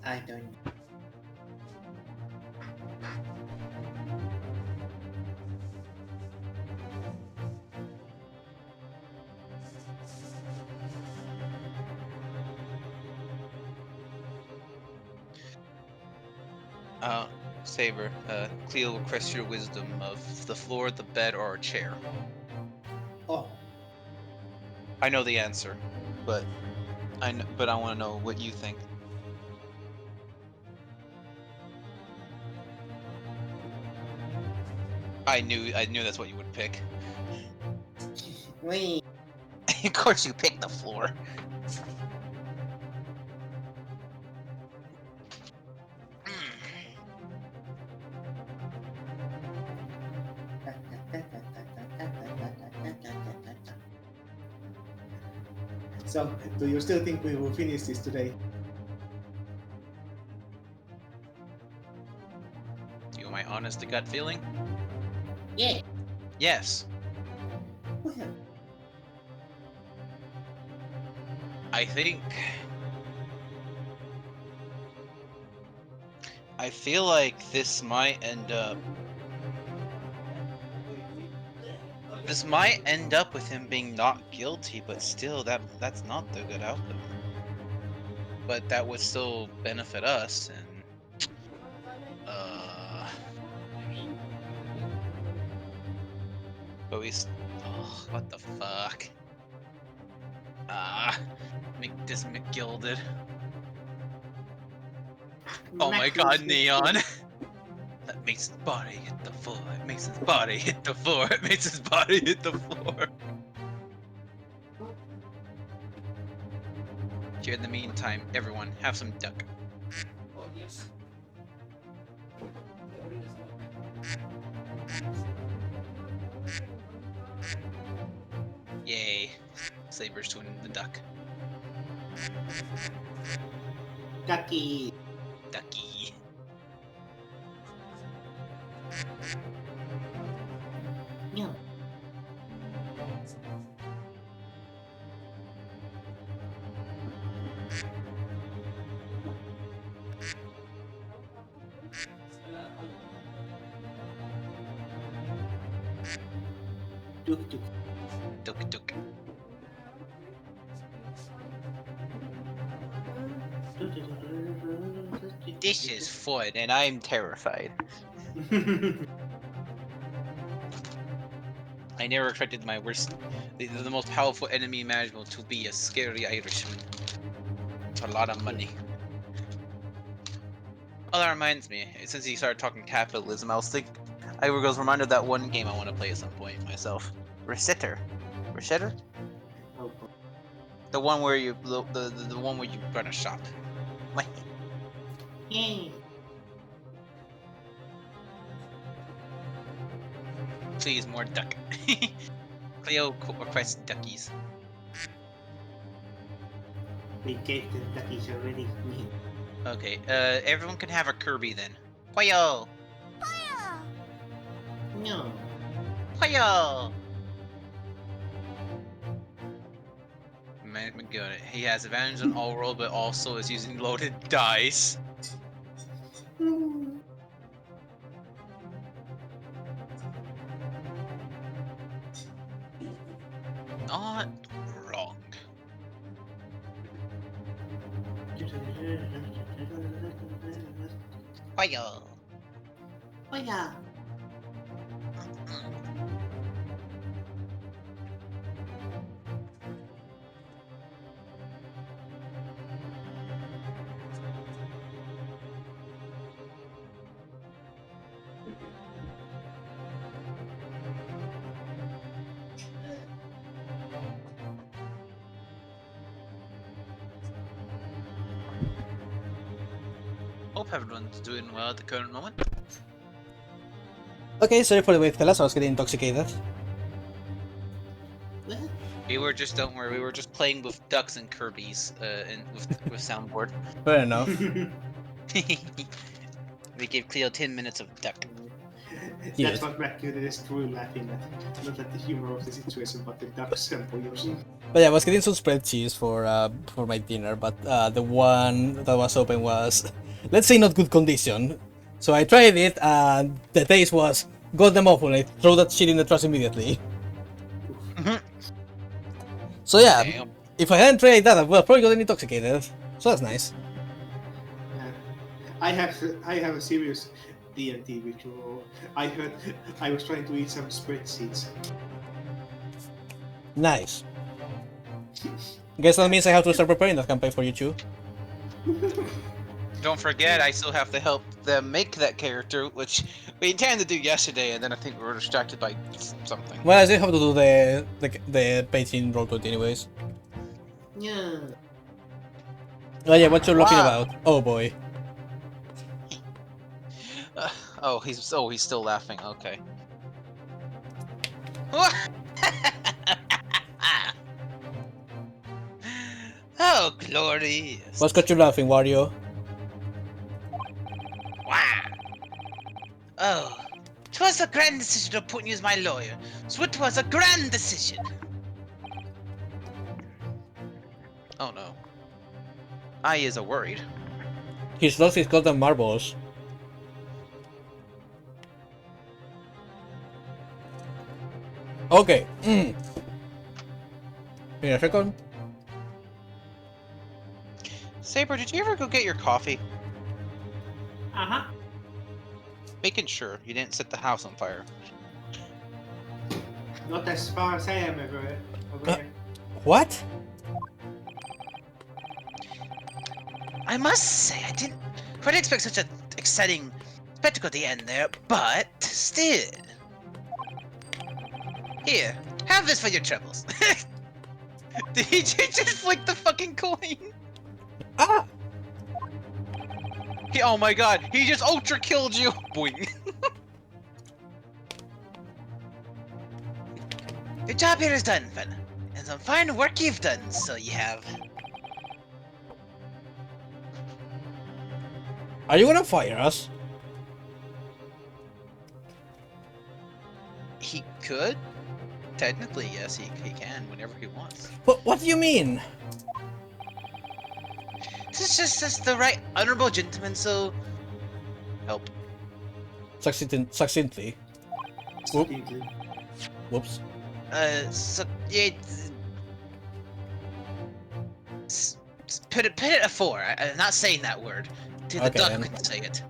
I don't know. Saber, Cleo will request your wisdom of the floor, the bed, or a chair. Oh, I know the answer, but I want to know what you think. I knew that's what you would pick. wait. Of course you picked the floor. So, do you still think we will finish this today? You want my honest to gut feeling? Yeah. Yes. Well, I feel like this might end up with him being not guilty, but still that's not the good outcome. But that would still benefit us, and but what the fuck? Make this McGilded. Oh my god, Neon! That makes his body hit the floor. It makes his body hit the floor. It makes his body hit the floor. Here, in the meantime, everyone, have some duck. Yay. Saber's doing the duck. Ducky. Ducky. Yeah. Tuk tuk. Duck duck. This is fun, and I'm terrified. I never expected my worst, the most powerful enemy imaginable to be a scary Irishman. It's a lot of money. Oh, that reminds me. Since you started talking capitalism, I was reminded of that one game I want to play at some point myself. Resitter. Resitter? Oh, The one where you the one where you run a shop. My Yeah. please more duck. Cleo requests duckies. we gave the duckies already. Okay, everyone can have a Kirby then. Quayo! No. Quayo! Man, good. He has advantage on all roll, but also is using loaded dice. Not wrong. Quayo! Oh yeah. Hope everyone's doing well at the current moment. Okay, sorry for the wait, fellas. I was getting intoxicated. What? We were just, don't worry, we were just playing with ducks and Kirby's, and with soundboard. Fair enough. We gave Cleo 10 minutes of duck. That's Yes. what McCune is truly laughing at. Not at the humor of the situation, but the ducks and pollos. But yeah, I was getting some spread cheese for my dinner, but the one that was open was, let's say, not good condition. So I tried it, and the taste was goddamn awful. I throw that shit in the trash immediately. So yeah, Damn. if I hadn't tried that, I would have probably gotten intoxicated. So that's nice. I have a serious D&D ritual. I was trying to eat some spreadsheets. Nice. Guess that means I have to start preparing that campaign for you too. Don't forget, I still have to help them make that character, which we intended to do yesterday, and then I think we were distracted by something. Well, I still have to do the page-in roll20 anyways. Yeah. Oh yeah, what you're laughing Wow. about? Oh boy. Oh, he's still laughing. Okay. Oh, glorious! What's got you laughing, Wario? Wow. Oh, 'twas a grand decision to appoint you as my lawyer. So it was a grand decision. Oh no. I is a worried. He's lost his golden marbles. Okay. In a second. Saber, did you ever go get your coffee? Uh-huh. Making sure you didn't set the house on fire. Not as far as I am aware. What? I must say, I didn't quite expect such an exciting spectacle at the end there, but still. Here, have this for your troubles. Did he just flick the fucking coin? Ah! Oh my god, he just ultra killed you! Boing. Your job here is done, fella. And some fine work you've done, so you have. Are you gonna fire us? He could? Technically, yes, he can whenever he wants. What do you mean? This is just the right honorable gentleman, so. Help. Succinctly. Whoop. Whoops. So, yeah. Put it a 4. I'm not saying that word. To the Okay, duck then. couldn't say it.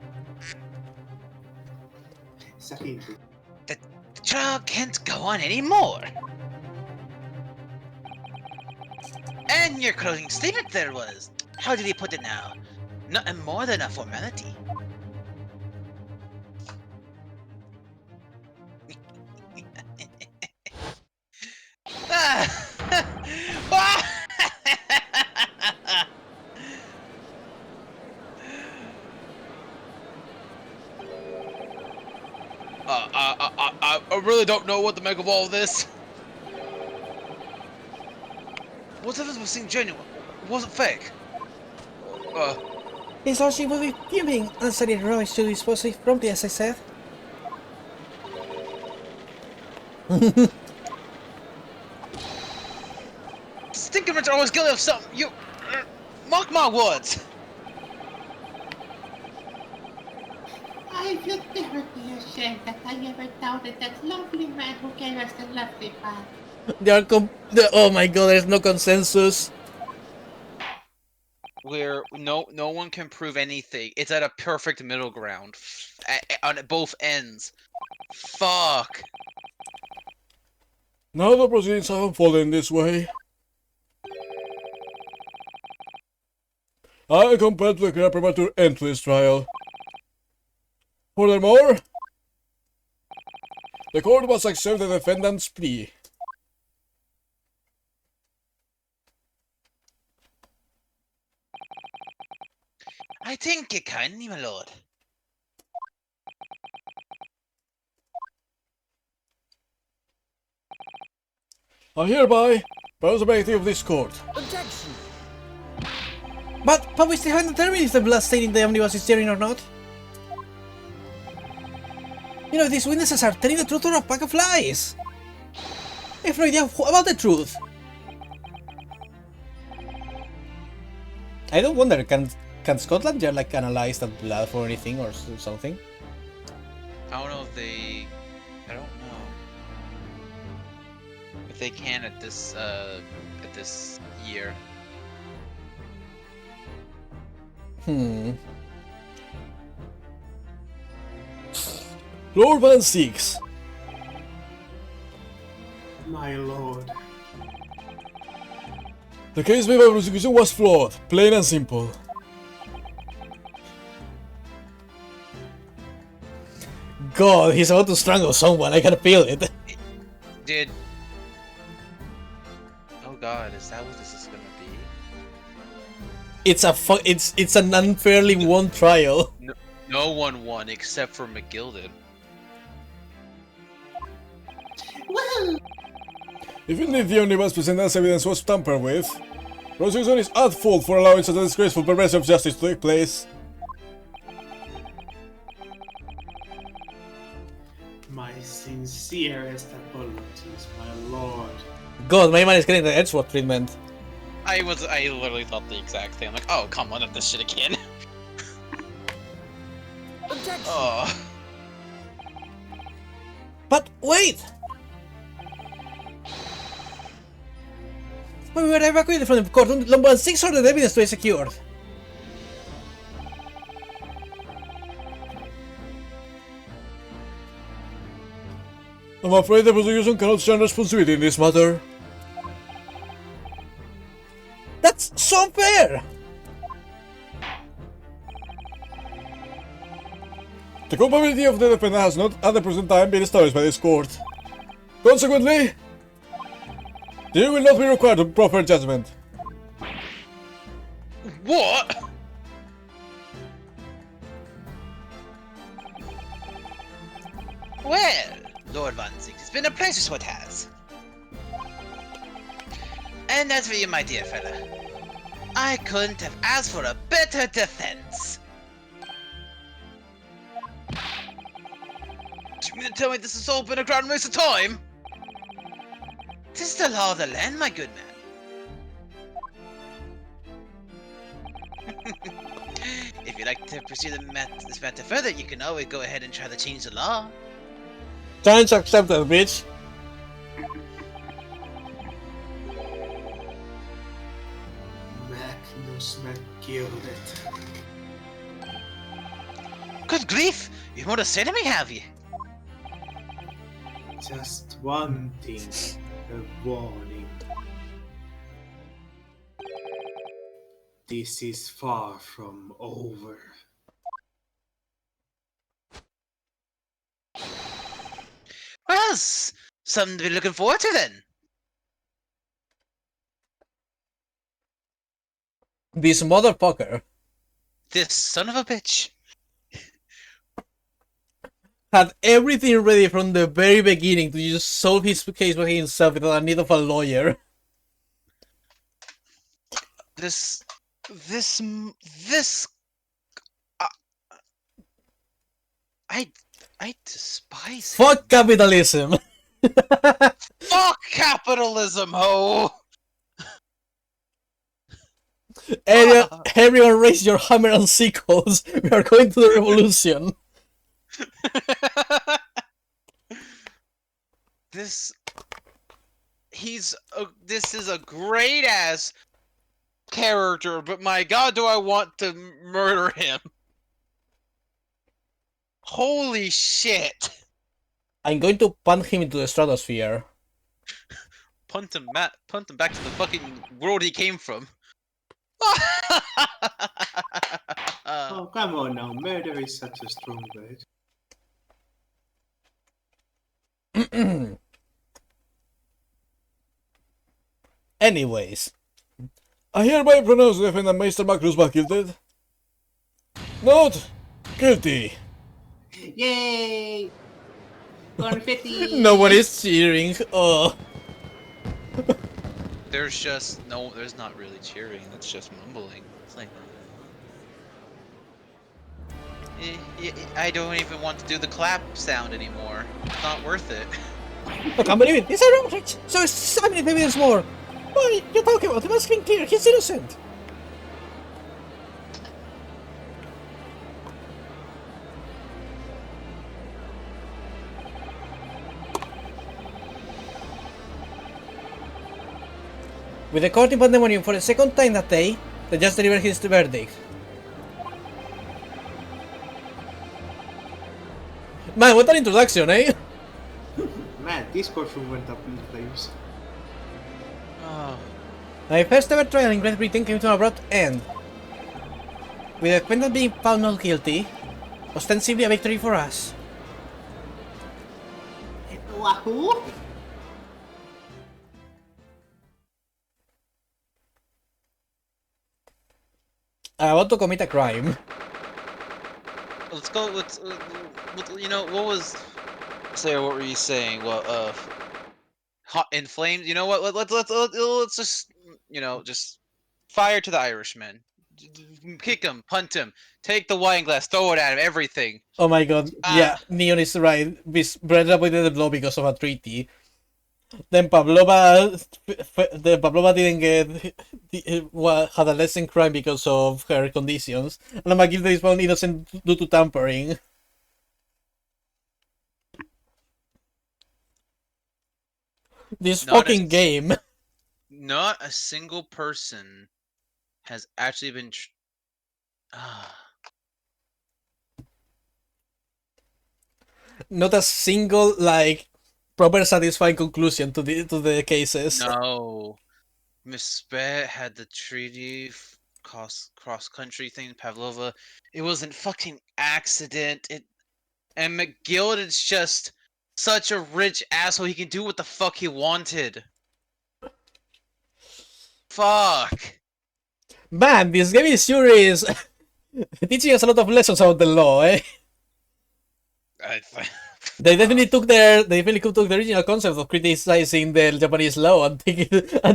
Sahintu. The trial can't go on anymore. And your closing statement there was, how did he put it now? Nothing more than a formality. I really don't know what to make of all this. Whatever was seen genuine wasn't fake. His lordship will be fuming and sending rubbish to dispose of promptly, as I said. Stinking rich are always guilty of something. You mark my words. I should never be ashamed that I ever doubted that lovely man who gave us the lovely path. Oh my god, there's no consensus. Where no one can prove anything. It's at a perfect middle ground on both ends. Fuck. Now the proceedings have unfolded in this way. I am compelled to declare premature end to this trial. Furthermore, the court must accept the defendant's plea. I thank you kindly, my lord. I hereby propose the verdict of this court. Objection! But we still haven't determined if the blood staining the omnibus is genuine or not. You know, these witnesses are telling the truth or a pack of lies. I have no idea about the truth. I don't wonder, can Scotland Yard like analyze that blood for anything or something? I don't know if they. I don't know if they can at this year. Lord Van Six. My lord. The case made by prosecution was flawed, plain and simple. God, he's about to strangle someone, I can feel it. Did. Oh god, is that what this is gonna be? It's an unfairly won trial. No one won except for McGilded. Well, If indeed the omnibus presented evidence was tampered with, prosecution is at fault for allowing such a disgraceful perversion of justice to take place. My sincerest apologies, my lord. God, my man is getting the Edgeworth treatment. I literally thought the exact thing. I'm like, oh come on, not this shit again. Objection! Oh. But wait! When we were evacuated from the court, Lombard 6 ordered evidence to be secured. I'm afraid the prosecution cannot share responsibility in this matter. That's so unfair! The culpability of the defendant has not at the present time been established by this court. Consequently, the jury will not be required to proffer judgment. What? Well, Lord Van Zix, it's been a pleasure, so it has. And as for you, my dear fella, I couldn't have asked for a better defense. Do you mean to tell me this has all been a grand waste of time? 'Tis the law of the land, my good man. If you'd like to pursue this matter further, you can always go ahead and try to change the law. Challenge accepted, bitch. killed it. Good grief! You want to say to me, have you? Just one thing, a warning. This is far from over. Well, something to be looking forward to then. This motherfucker This son of a bitch. had everything ready from the very beginning to just solve his case by himself without a need of a lawyer. This. I. I despise him. Fuck capitalism! Fuck capitalism, ho! Everyone raise your hammer and sickles. We are going to the revolution. This is a great ass character, but my god, do I want to murder him? Holy shit! I'm going to punt him into the stratosphere. Punt him back to the fucking world he came from. Oh, come on now, murder is such a strong word. Anyways, I hereby pronounce the defendant Meister Magnus guilty. Note, guilty. Yay! Confetti! nobody's cheering. Oh, There's not really cheering. That's just mumbling. It's like, I don't even want to do the clap sound anymore. It's not worth it. I can't believe it. It's a outrage. So it's 70 evidence more. Why you talking about? It must be clear. He's innocent. With the court in pandemonium for the second time that day, the judge delivered his verdict. Man, what an introduction, eh? Man, this courtroom went up in flames. Oh. My first ever trial in Great Britain came to an abrupt end. With the defendant being found not guilty, ostensibly a victory for us. Wahoo! I want to commit a crime. Let's go. You know, what was Sarah? What were you saying? Well, hot in flames. You know what? Let's just, just fire to the Irishman. Kick him, punt him, take the wine glass, throw it at him, everything. Oh my god, yeah, Neon is right. Brenda avoided the blow because of a treaty. Then Pavlova didn't had a lesson crime because of her conditions, and McGilda is found innocent due to tampering. This fucking game. Not a single person has actually been. Not a single proper satisfying conclusion to the cases. No, Miss Spet had the treaty cross country thing. Pavlova, it was a fucking accident. And McGill is just such a rich asshole. He can do what the fuck he wanted. Fuck. Man, this game is serious. Teaching us a lot of lessons about the law, eh? They definitely took the original concept of criticizing the Japanese law and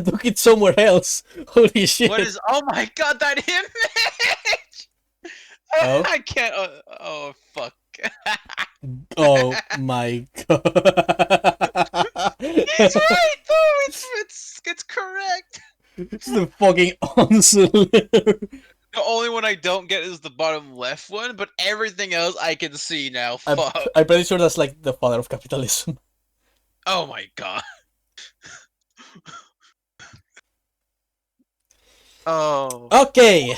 took it somewhere else. Holy shit! What is? Oh my god, that image! Oh? I can't. Oh fuck! Oh my god! He's right though. It's correct. It's the fucking answer. The only one I don't get is the bottom left one, but everything else I can see now. Fuck. I'm pretty sure that's like the father of capitalism. Oh my god. Oh. Okay,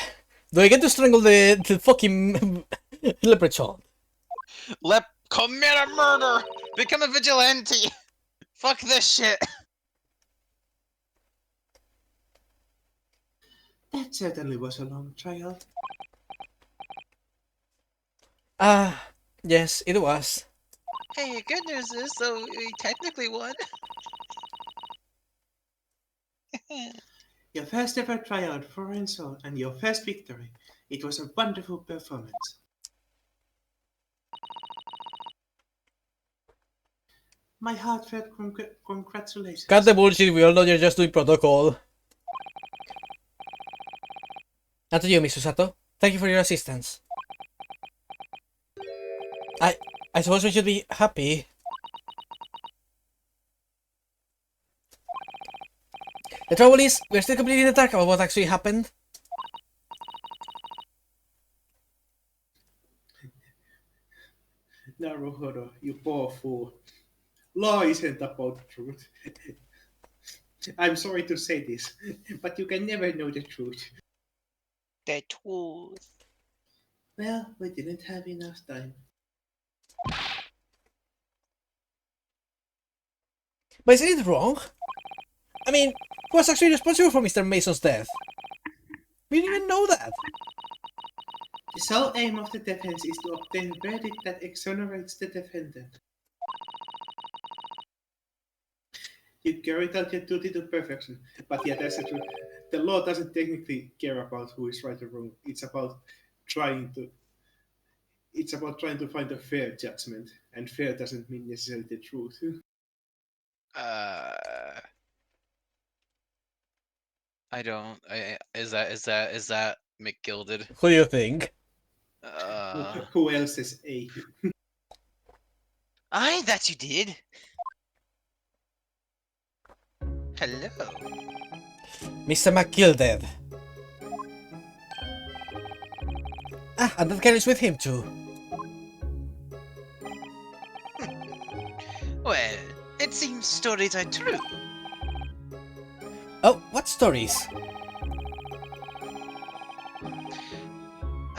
Do I get to strangle the fucking leprechaun? Commit a murder! Become a vigilante! Fuck this shit! That certainly was a long trial. Ah, yes, it was. Hey, good news is, so we technically won. Your first ever tryout for Renzo and your first victory. It was a wonderful performance. My heartfelt congratulations. Cut the bullshit, we all know you're just doing protocol. And to you, Miss Susato. Thank you for your assistance. I suppose we should be happy. The trouble is, we're still completely in the dark about what actually happened. Naruhodo, you poor fool. Law isn't about truth. I'm sorry to say this, but you can never know the truth. The truth. Well, we didn't have enough time. But isn't it wrong? I mean, who was actually responsible for Mr. Mason's death? We didn't even know that. The sole aim of the defense is to obtain a verdict that exonerates the defendant. You carried out your duty to perfection, but yeah, that's the truth. The law doesn't technically care about who is right or wrong. It's about trying to find a fair judgment, and fair doesn't mean necessarily the truth. I don't. Is that McGilded? Who do you think? Who else is A? Aye, that you did. Hello. Mr. McGilded. Ah, and that guy is with him too. Well, it seems stories are true. Oh, what stories?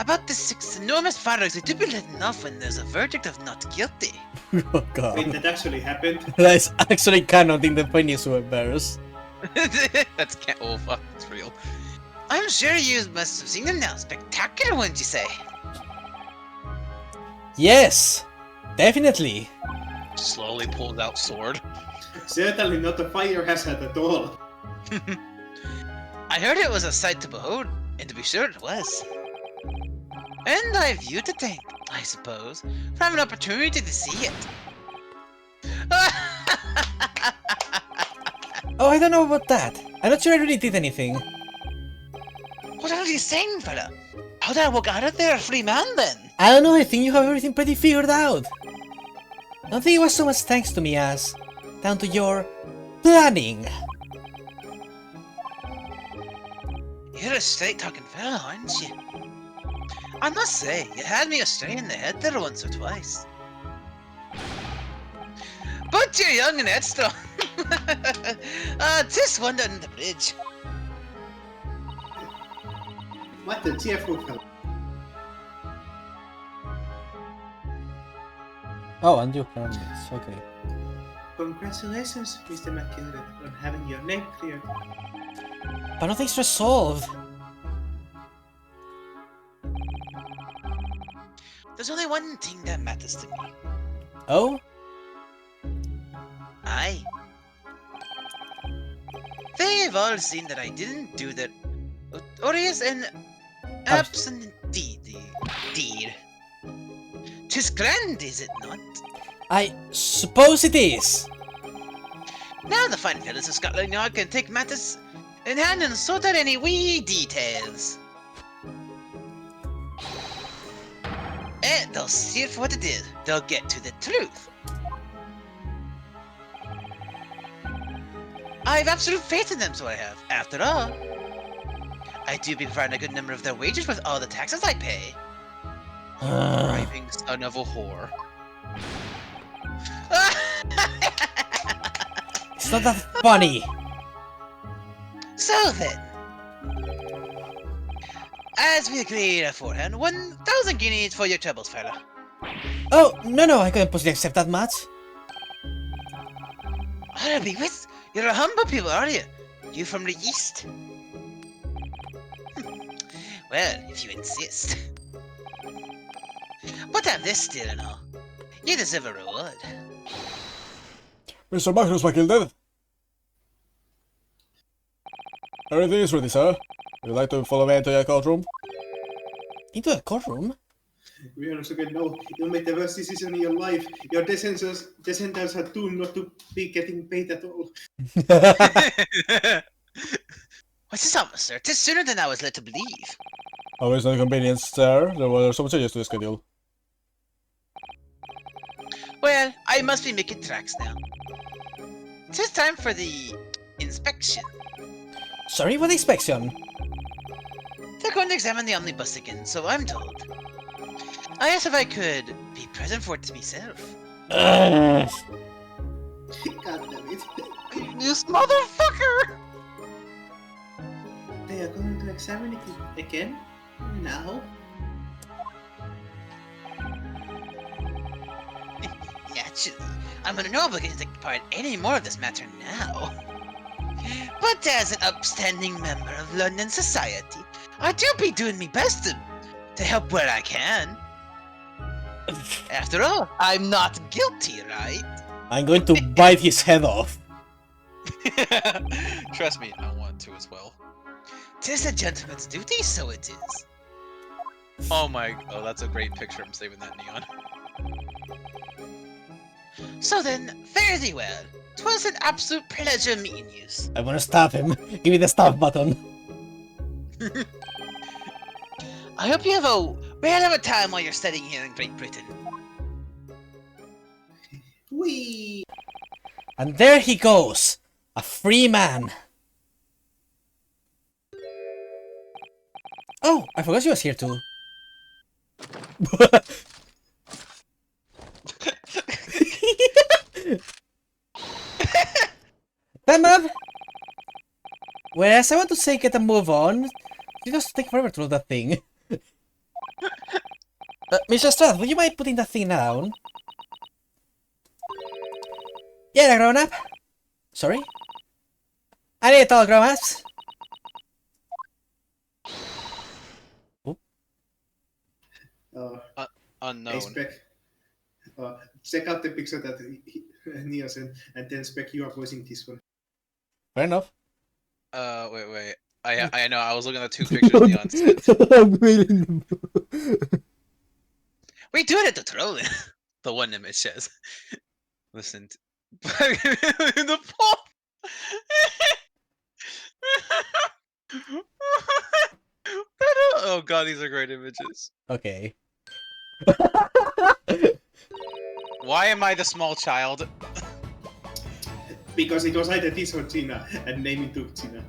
About the 6 enormous fireworks, they do be letting off when there's a verdict of not guilty. Oh god. Wait, that actually happened? That is actually canon in the Phoenix Bears. Oh fuck, it's real. I'm sure you must have seen them now. Spectacular ones, you say? Yes, definitely. Slowly pulls out sword. Certainly not a fire hazard at all. I heard it was a sight to behold, and to be sure it was. And I have you to thank, I suppose, for having an opportunity to see it. Oh, I don't know about that. I'm not sure I really did anything. What are you saying, fella? How did I walk out of there a free man, then? I don't know, I think you have everything pretty figured out. I don't think it was so much thanks to me as down to your planning. You're a straight-talking fella, aren't you? I must say, you had me astray in the head there once or twice. But you're young and headstrong. Just one under the bridge. What a cheerful fellow. Oh, and you can miss, okay. Congratulations, Mr. McKinley, on having your name cleared. But nothing's resolved. There's only one thing that matters to me. Oh? Aye. They've all seen that I didn't do that notorious and absent deed. 'Tis grand, is it not? I suppose it is. Now the fine fellows of Scotland Yard can take matters in hand and sort out any wee details. They'll see it for what it is. They'll get to the truth. I have absolute faith in them, so I have. After all, I do be providing a good number of their wages with all the taxes I pay. Bribing son of a whore. It's not that funny. So then, As we agreed beforehand, 1,000 guineas for your troubles, fella. Oh, no, I couldn't possibly accept that much. I'll be with. You're a humble people, are you? You from the east? Well, if you insist. But have this still and all. You deserve a reward. Mr. Magnus McGilded. Everything is ready, sir. Would you like to follow me into your courtroom? Into a courtroom? We are again, no, you made the worst decision in your life. Your descendants are doomed not to be getting paid at all. What's this, officer? 'Tis sooner than I was led to believe. Always no inconvenience, sir. There were some changes to the schedule. Well, I must be making tracks now. 'Tis time for the inspection. Sorry, what inspection? They're going to examine the omnibus again, so I'm told. I asked if I could be present for it myself. Ugh. God damn it. This motherfucker! They are going to examine it again? Now? Naturally, I'm under no obligation to take part in any more of this matter now. But as an upstanding member of London society, I do be doing my best to help where I can. After all, I'm not guilty, right? I'm going to bite his head off. Trust me, I want to as well. 'Tis a gentleman's duty, so it is. Oh, that's a great picture. I'm saving that neon. So then, fare thee well. 'Twas an absolute pleasure meeting you. I want to stab him. Give me the stab button. I hope you have a whale of a time while you're studying here in Great Britain. Whee! And there he goes. A free man. Oh, I forgot she was here too. Batman! Whereas I want to say get a move on, you just take forever to load that thing. Mr. Strath, would you mind putting that thing down? Yeah, grown up. Sorry? I need it all, grown ups. Unknown. Spec, check out the picture that Nia sent, and then Spec, you are voicing this one. Fair enough. Wait. I know. I was looking at 2 pictures Neon sent. We do it at the troll. The one image says. Listen. The pop. Oh god, these are great images. Okay. Why am I the small child? Because it was either this or Gina, and naming took Gina.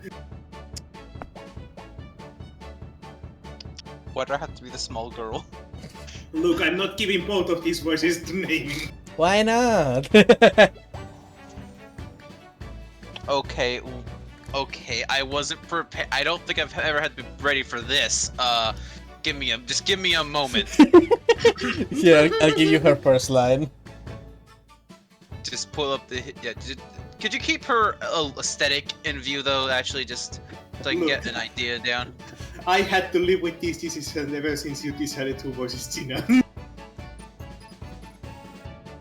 Why do I have to be the small girl? Look, I'm not giving both of these voices to naming. Why not? Okay, I wasn't prepared. I don't think I've ever had to be ready for this. Just give me a moment. Here, I'll give you her first line. Just pull up the could you keep her aesthetic in view though? Actually, just so I can get an idea down. I had to live with these decisions ever since you decided to voice Gina.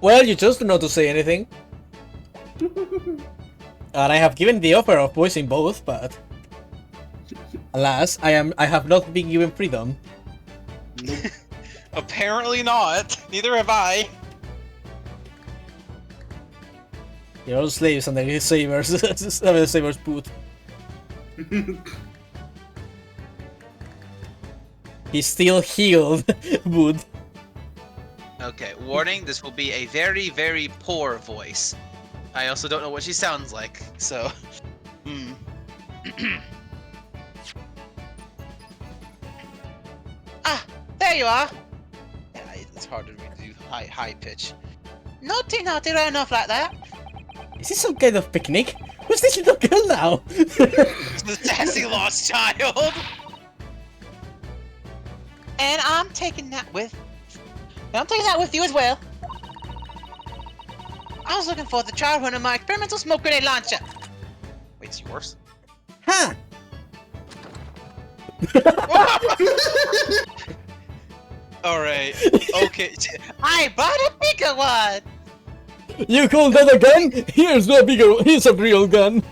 Well, you chose not to say anything. And I have given the offer of voicing both, but alas, I have not been given freedom. Apparently not. Neither have I. You're all slaves under his saber's saber's boot. He's still healed, boot. Okay, warning, this will be a very, very poor voice. I also don't know what she sounds like, so... Ah, there you are. Yeah, it's harder for me to do high pitch. Naughty, run off like that. Is this some kind of picnic? Who's this little girl now? The sassy lost child! And I'm taking that with you as well. I was looking for the trial run of my experimental smoke grenade launcher. Wait, it's yours? Huh? Alright, okay. I bought a bigger one. You call that a gun? Here's a real gun.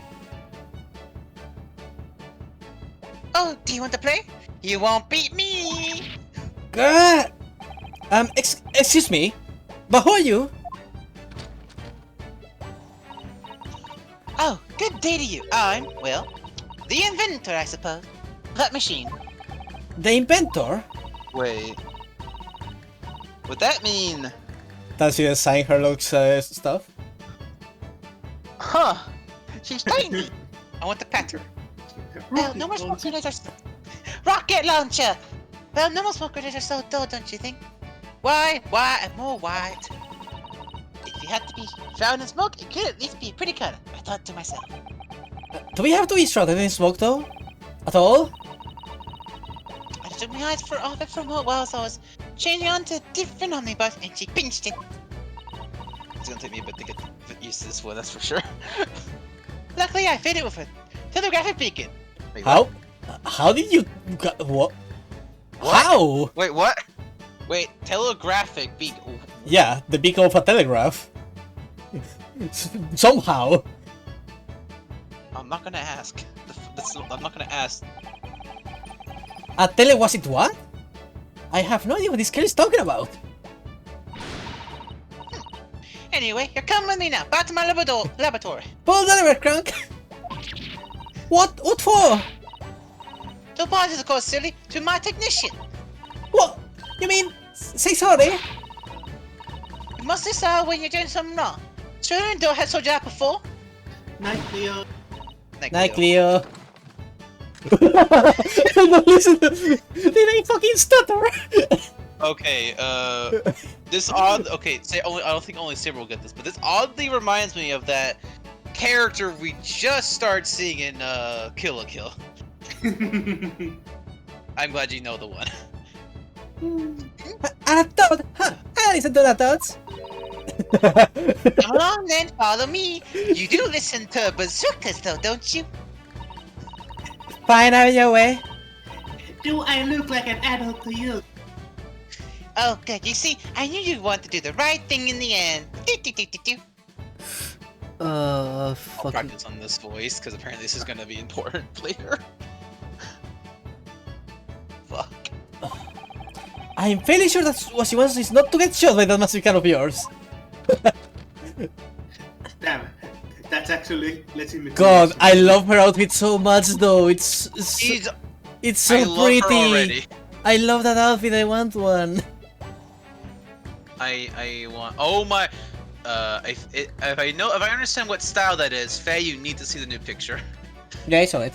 Oh, do you want to play? You won't beat me. Excuse me, but who are you? Oh, good day to you. I'm, well, the inventor, I suppose. That machine. The inventor? Wait. Would that mean... Does she assign her looks stuff? Huh. She's tiny. I want to pet her. Well, no more smoke grenades are rocket launcher! Well, no more smoke grenades are so dull, don't you think? Why, and more white. If you had to be shrouded in smoke, it could at least be pretty color, I thought to myself. Do we have to be shrouded in smoke though? At all? I took my eyes off it for a while, so I was changing on to a different omnibus, and she pinched it. It's gonna take me a bit to get used to this one, that's for sure. Luckily, I fit it with a telegraphic beacon. Wait, How? what? How did you... What? How? Wait, what? Wait, telegraphic beak. Yeah, the beacon of a telegraph. Somehow. I'm not gonna ask. I'm not gonna ask. Was it what? I have no idea what this kid is talking about. Anyway, you're coming with me now, back to my laboratory. Pull the lever, Crank! What? What for? To apologize, of course, silly, to my technician. What? You mean, say sorry? You must decide when you're doing something wrong. Sure, you don't have soldier out before. Night, Leo. Night, Cleo. No, listen, did I fucking stutter? Okay, this odd. Okay, say only. I don't think only Saber will get this, but this oddly reminds me of that character we just started seeing in Kill la Kill. I'm glad you know the one. A toad? Huh, I listen to the toads. Come along then, follow me. You do listen to bazookas though, don't you? Fine, have your way. Do I look like an adult to you? Oh, good. You see, I knew you'd want to do the right thing in the end. Do. I'll Fucking... practice on this voice because apparently this is gonna be important later. Fuck. I'm fairly sure that's what she wants is not to get shot by that massive can of yours. Damn, that's actually letting me. God, I love her outfit so much though. It's She's. so I love pretty. her already. I love that outfit. I want one. I want. Oh my. If I understand what style that is, Faye, you need to see the new picture. Yeah, I saw it.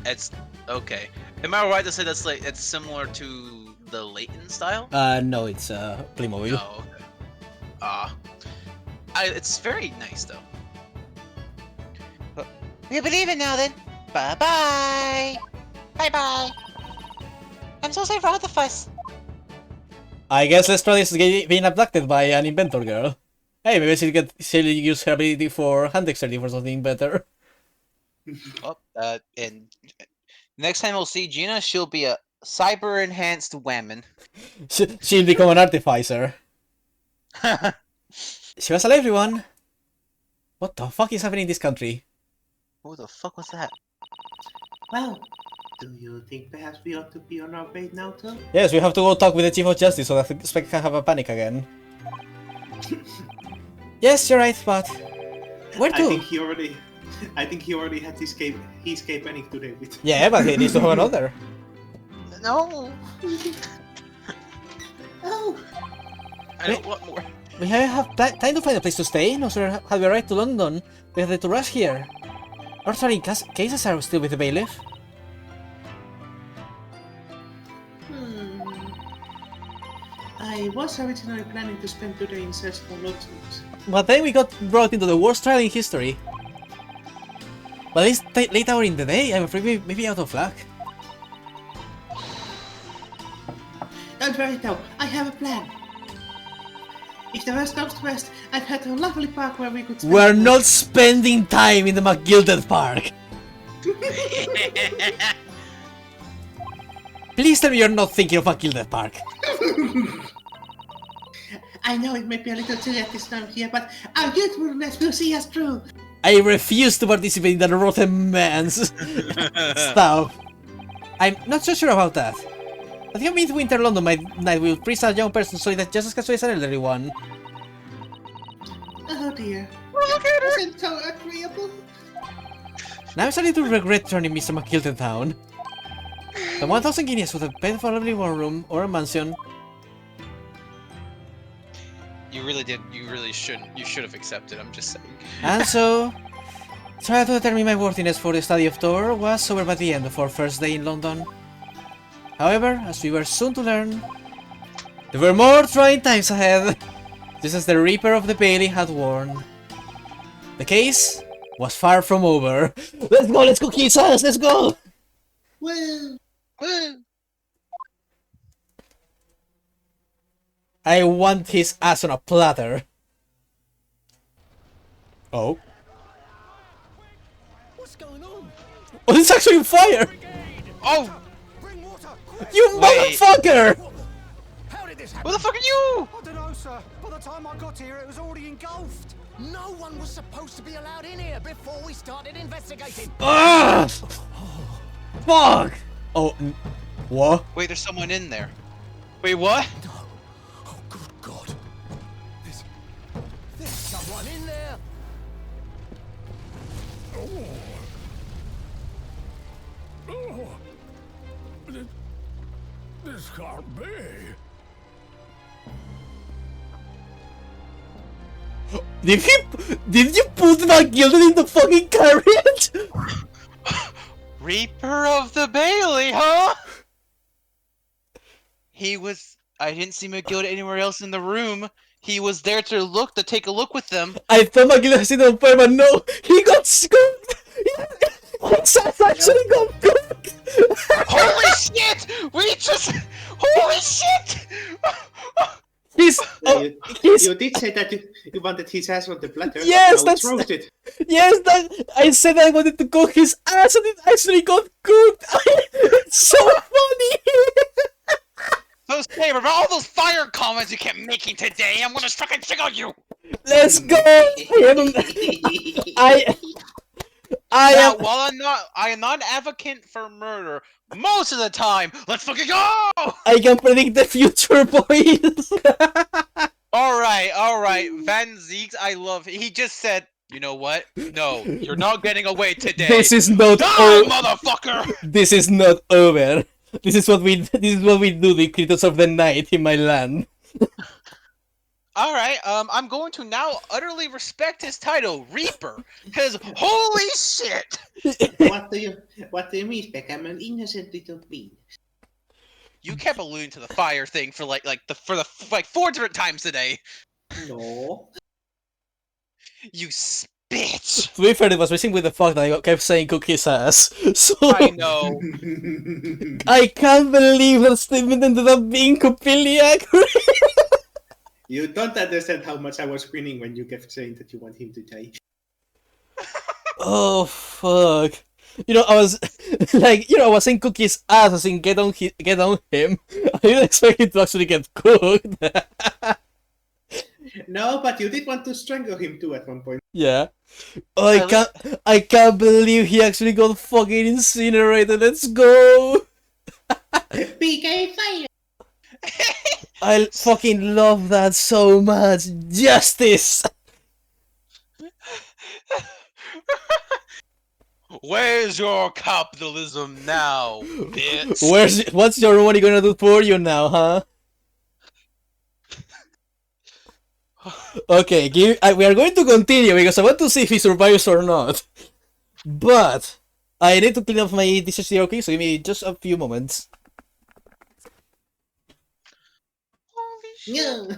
It's okay. Am I right to say that's like it's similar to the Leighton style? No, it's Playmobil. Oh, okay. It's very nice though. We believe it now then. Bye bye. Bye bye. I'm so sorry for all the fuss. I guess Lestra is being abducted by an inventor girl. Hey, maybe she'll use her ability for hand dexterity for something better. Oh, and next time we'll see Gina, she'll be a cyber-enhanced whammon. She'll become an artificer. She was alive, everyone. What the fuck is happening in this country? Who the fuck was that? Well, do you think perhaps we ought to be on our way now too? Yes, we have to go talk with the Chief of Justice so that Spec can have a panic again. Yes, you're right, but where I to? think he already had his escape panic today with. Yeah, but he needs to have another. No. Oh, I don't want more. We have time to find a place to stay. No sir, have we arrived to London? We have to rush here. Our sorry, cases are still with the bailiff. I was originally planning to spend today in search for lodgings. But then we got brought into the worst trial in history. But it's late hour in the day, I'm afraid we may be out of luck. Don't worry though, I have a plan. If the worst comes to worst, I've had a lovely park where we could spend We're the night. not spending time in the McGilded Park. Please tell me you're not thinking of McGilded Park. I know it may be a little chilly at this time of year, but our youthfulness will see us through. I refuse to participate in that rotten man's stuff. I'm not so sure about that. I think Midwinter London night will freeze a young person so that just as casual as an elderly one. Oh dear. Look at her! Isn't so agreeable. Now I'm starting to regret turning Mr. McGilded down. The 1,000 guineas with a bed for a lovely one room or a mansion. You really did. You really shouldn't. You should have accepted. I'm just saying. And so, trying to determine my worthiness for the study of Thor was over by the end of our first day in London. However, as we were soon to learn, there were more trying times ahead, just as the Reaper of the Bailey had warned. The case was far from over. Let's go, kiss ass, let's go! Well, I want his ass on a platter. Oh. What's going on? Oh, it's actually fire! Oh, Bring water! Quick! You Wait. motherfucker! How did this who happen? the fuck are you? I don't know, sir. By the time I got here, it was already engulfed. No one was supposed to be allowed in here before we started investigating. Ah! Fuck! Oh, what? Wait, there's someone in there. Wait, what? No. Oh, good God. There's someone in there. This can't be. Did you put McGilded in the fucking carriage? Reaper of the Bailey, huh? He was. I didn't see McGilda anywhere else in the room. He was there to take a look with them. I thought McGilded had seen it on fire, but no, he got scooped! His ass actually got cooked! Holy shit! Holy shit! He's... he's... You did say that you wanted his ass on the platter. Yes, now it's that's- roasted. Yes, I said I wanted to cook his ass and it actually got cooked! It's so funny! Those Saber, all those fire comments you kept making today, I'm gonna fucking tickle you! Let's go! I Now, am... while I am not an advocate for murder most of the time, let's fucking go! I can predict the future, boys! Alright, Van Zeeks, I love he just said, you know what? No, you're not getting away today. This is not Die, motherfucker! This is not over. This is what we do, the creatures of the night in my land. Alright, I'm going to now utterly respect his title, Reaper, because holy shit! what do you mean, Beck? I'm an innocent little bean. You kept alluding to the fire thing for like 4 different times today. No. You bitch! To be fair, it was missing with the fact that I kept saying cook his ass. So I know. I can't believe that statement ended up being completely accurate. You don't understand how much I was grinning when you kept saying that you want him to die. Oh fuck! You know, I was like, I was saying cook his ass, as in get on him. I didn't expect him to actually get cooked. No, but you did want to strangle him too at one point. Yeah. Oh, I can't believe he actually got fucking incinerated. Let's go! PK fire! I fucking love that so much. Justice! Where's your capitalism now, bitch? What's your money gonna do for you now, huh? Okay, we are going to continue because I want to see if he survives or not. But I need to clean up my dishes here, okay? So give me just a few moments. Holy shit! No.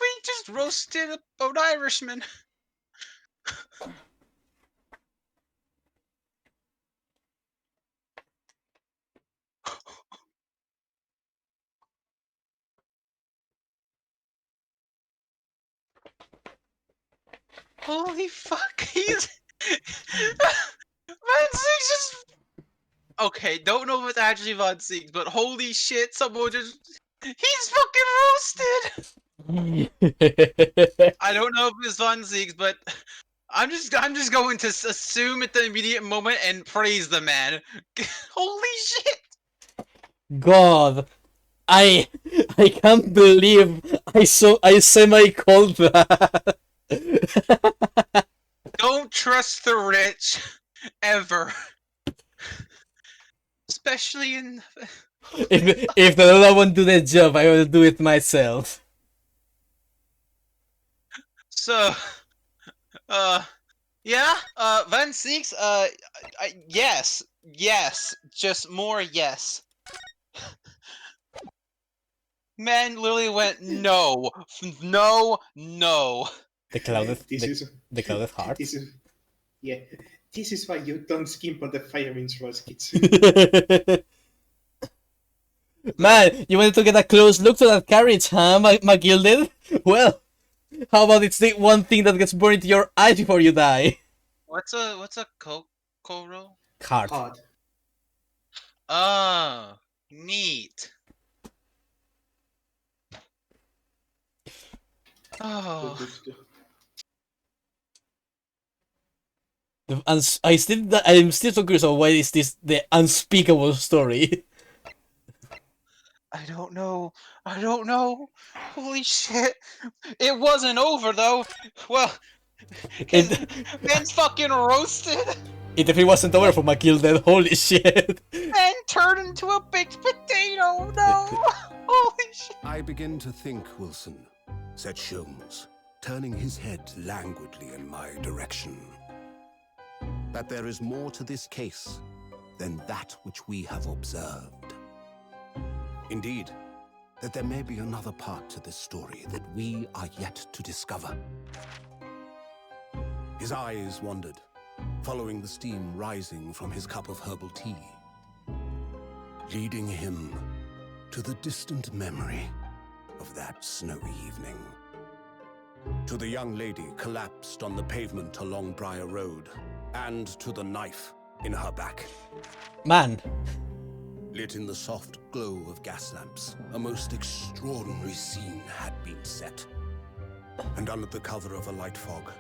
We just roasted an Irishman. Holy fuck, he's... Van Six just... Okay, don't know if it's actually Van Six, but holy shit, someone just... He's fucking roasted! I don't know if it's Van Six, but... I'm just going to assume at the immediate moment and praise the man. Holy shit! God, I can't believe I semi called that. Don't trust the rich, ever. Especially in... If the other one do the job, I will do it myself. So, yeah, Van Six, yes, just more yes. Man literally went no, no, no. The clouded, This the clouded heart. This is, yeah, this is why you don't skimp on the fireman's rush, kids. Man, you wanted to get a close look to that carriage, huh, McGilded? Well, how about it's the one thing that gets burned into your eyes before you die? What's a Koro? Heart. Hard. Oh, neat. Oh. I'm still so curious of why is this the unspeakable story. I don't know. Holy shit. It wasn't over though. Well, man's fucking roasted. It definitely wasn't over for McGilded, holy shit. Man turned into a baked potato, no. Holy shit. I begin to think, Wilson, said Sholmes, turning his head languidly in my direction, that there is more to this case than that which we have observed. Indeed, that there may be another part to this story that we are yet to discover. His eyes wandered, following the steam rising from his cup of herbal tea, leading him to the distant memory of that snowy evening. To the young lady collapsed on the pavement along Briar Road, and to the knife in her back. Man. Lit in the soft glow of gas lamps, a most extraordinary scene had been set. And under the cover of a light fog,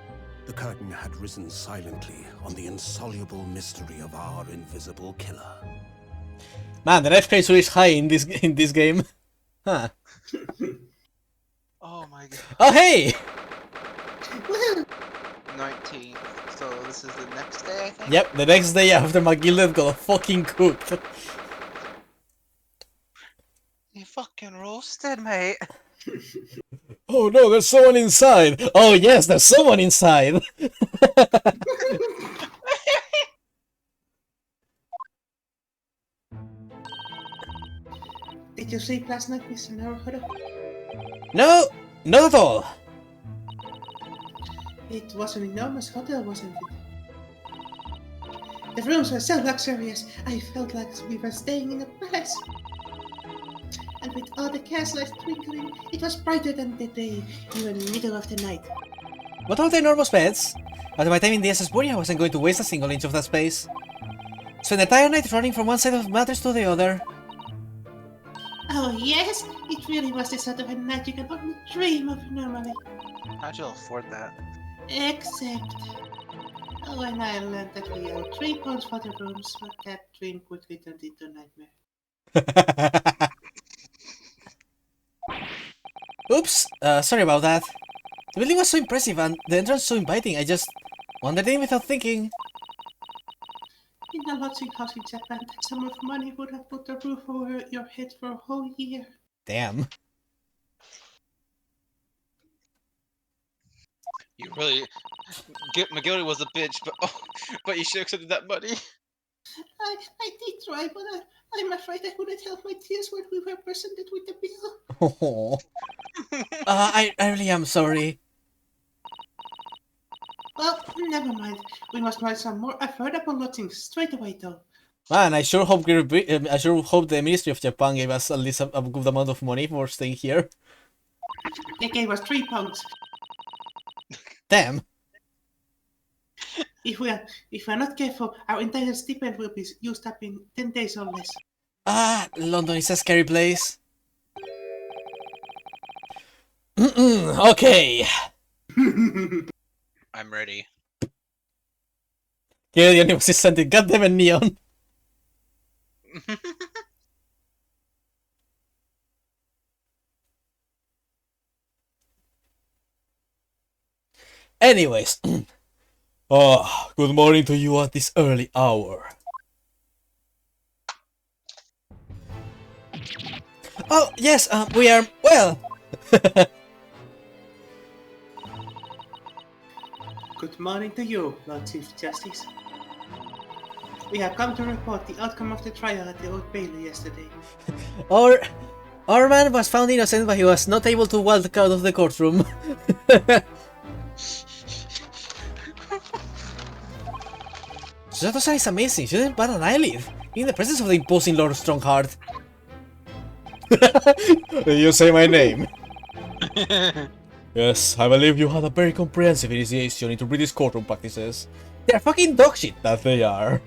the curtain had risen silently on the insoluble mystery of our invisible killer. Man, the knife price is high in this game. Huh. Oh my god. Oh hey! 19th. So this is the next day, I think? Yep, the next day after McGilded got fucking cooked. You fucking roasted, mate. Oh no, there's someone inside! Oh yes, there's someone inside! Did you sleep last night, Mr. Naruhodo? No, not at all. It was an enormous hotel, wasn't it? The rooms were so luxurious, I felt like we were staying in a palace. And with all the gaslights twinkling, it was brighter than the day, even middle of the night. What are the enormous beds? After my time in the SS Body, I wasn't going to waste a single inch of that space. Spent the entire night running from one side of matters to the other. Oh yes, it really was the sort of a night you can only dream of normally. How'd you afford that? Except... Oh, and I learned that we owe 3 pounds for the rooms, but that dream quickly turned into a nightmare. Oops, sorry about that. The building was so impressive and the entrance so inviting, I just wandered in without thinking. In a lodging house in Japan, that sum of money would have put a roof over your head for a whole year. Damn. You really... McGildy was a bitch, but but you should have accepted that money. I did try, but I'm afraid I couldn't help my tears when we were presented with the bill. Oh. I really am sorry. Well, never mind. We must find some more affordable lodgings straight away, though. Man, I sure hope the Ministry of Japan gave us at least a good amount of money for staying here. They gave us 3 pounds. Damn. If we are not careful, our entire stipend will be used up in 10 days or less. Ah, London is a scary place. Okay. I'm ready. Kill the animals is scented. Goddamn it, Neon. Anyways. Oh, good morning to you at this early hour. Oh, yes, we are, well. Good morning to you, Lord Chief Justice. We have come to report the outcome of the trial at the Old Bailey yesterday. Our man was found innocent, but he was not able to walk out of the courtroom. Susato-san is amazing. She didn't bat an eyelid in the presence of the imposing Lord Strongheart. You say my name. Yes, I believe you had a very comprehensive initiation into British courtroom practices. They're fucking dogshit, that they are.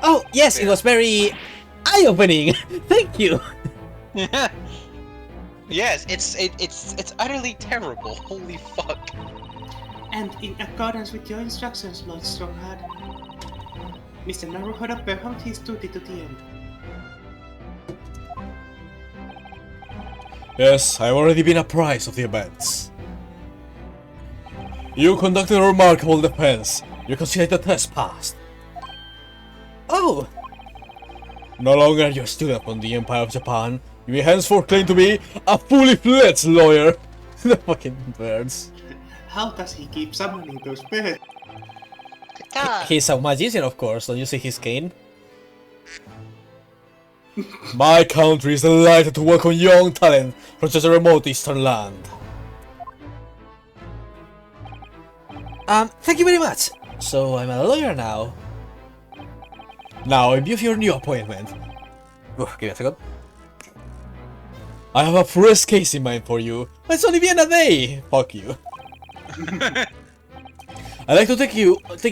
Oh, yes, it was very eye-opening. Thank you. Yes, it's utterly terrible. Holy fuck. And in accordance with your instructions, Lord Strongheart, Mr. Naruhodo performed his duty to the end. Yes, I've already been apprised of the events. You conducted a remarkable defense. You considered the test passed. Oh! No longer your student upon the Empire of Japan, you may henceforth claim to be a fully fledged lawyer. The fucking birds. How does he keep summoning those birds? He's a magician, of course. Don't you see his cane? My country is delighted to welcome young talent from such a remote eastern land. Thank you very much. So I'm a lawyer now. Now, in view of your new appointment... Give me a second. I have a fresh case in mind for you. But it's only been a day! Fuck you. I'd like to take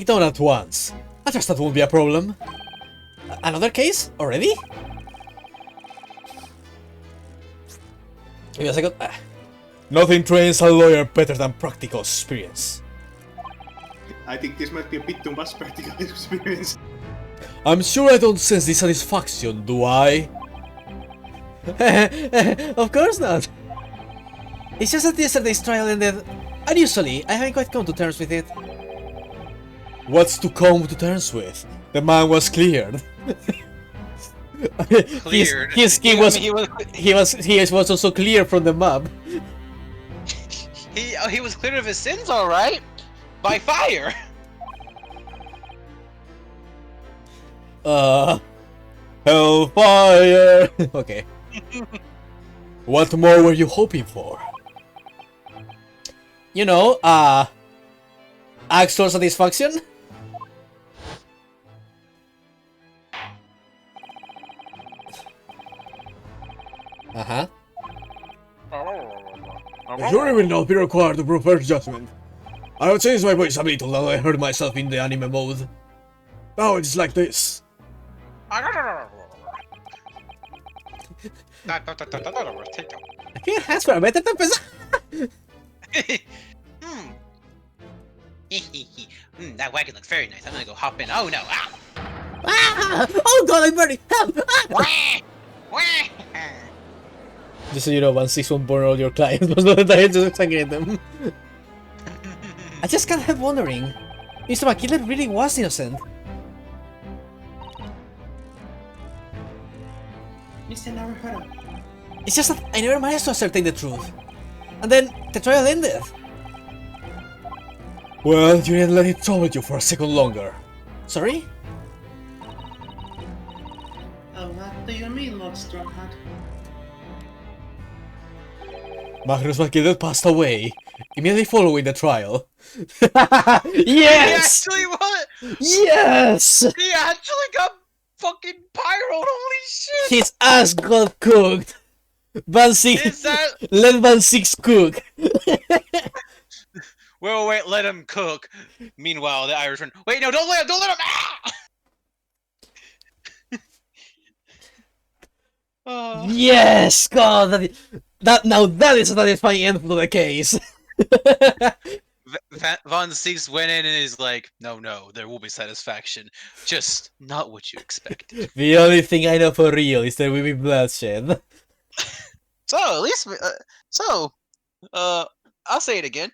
it on at once. I trust that won't be a problem. Another case? Already? Give me a second. Nothing trains a lawyer better than practical experience. I think this might be a bit too much practical experience. I'm sure I don't sense dissatisfaction, do I? Of course not. It's just that yesterday's trial ended unusually. I haven't quite come to terms with it. What's to come to terms with? The man was cleared. Cleared. His skin was. He was also clear from the mob. He was cleared of his sins, all right, by fire. Hellfire. Okay. What more were you hoping for? You know, actual satisfaction? Uh-huh. The jury will not be required to prefer judgment. I will change my voice a little now I heard myself in the anime mode. Now it's like this. ¿Qué has para meterte a empezar? That wagon looks very nice. I'm gonna go hop in. Oh no! Oh god, I'm burning! Help! Just so you know, 161 burn all your clients, most of the time just sangrate them. I just can't help wondering. Mr. McKinley really was innocent. Mr. Naruhodo, It's just that I never managed to ascertain the truth. And then the trial ended. Well, you didn't let it trouble you for a second longer. Sorry? oh, what do you mean, Lord Strongheart? Magnus McGill passed away immediately following the trial. He Yes! actually what? Yes! He actually got fucking pyroed. Holy shit! His ass got cooked. Van 6, Is that? let Van 6 cook. Wait, let him cook. Meanwhile, the Irishman. Wait, no, don't let him! Ah! Yes! God, that is a satisfying end to the case. Von Six went in and is like, no, there will be satisfaction. Just not what you expected. The only thing I know for real is there will be bloodshed. So, at least, I'll say it again.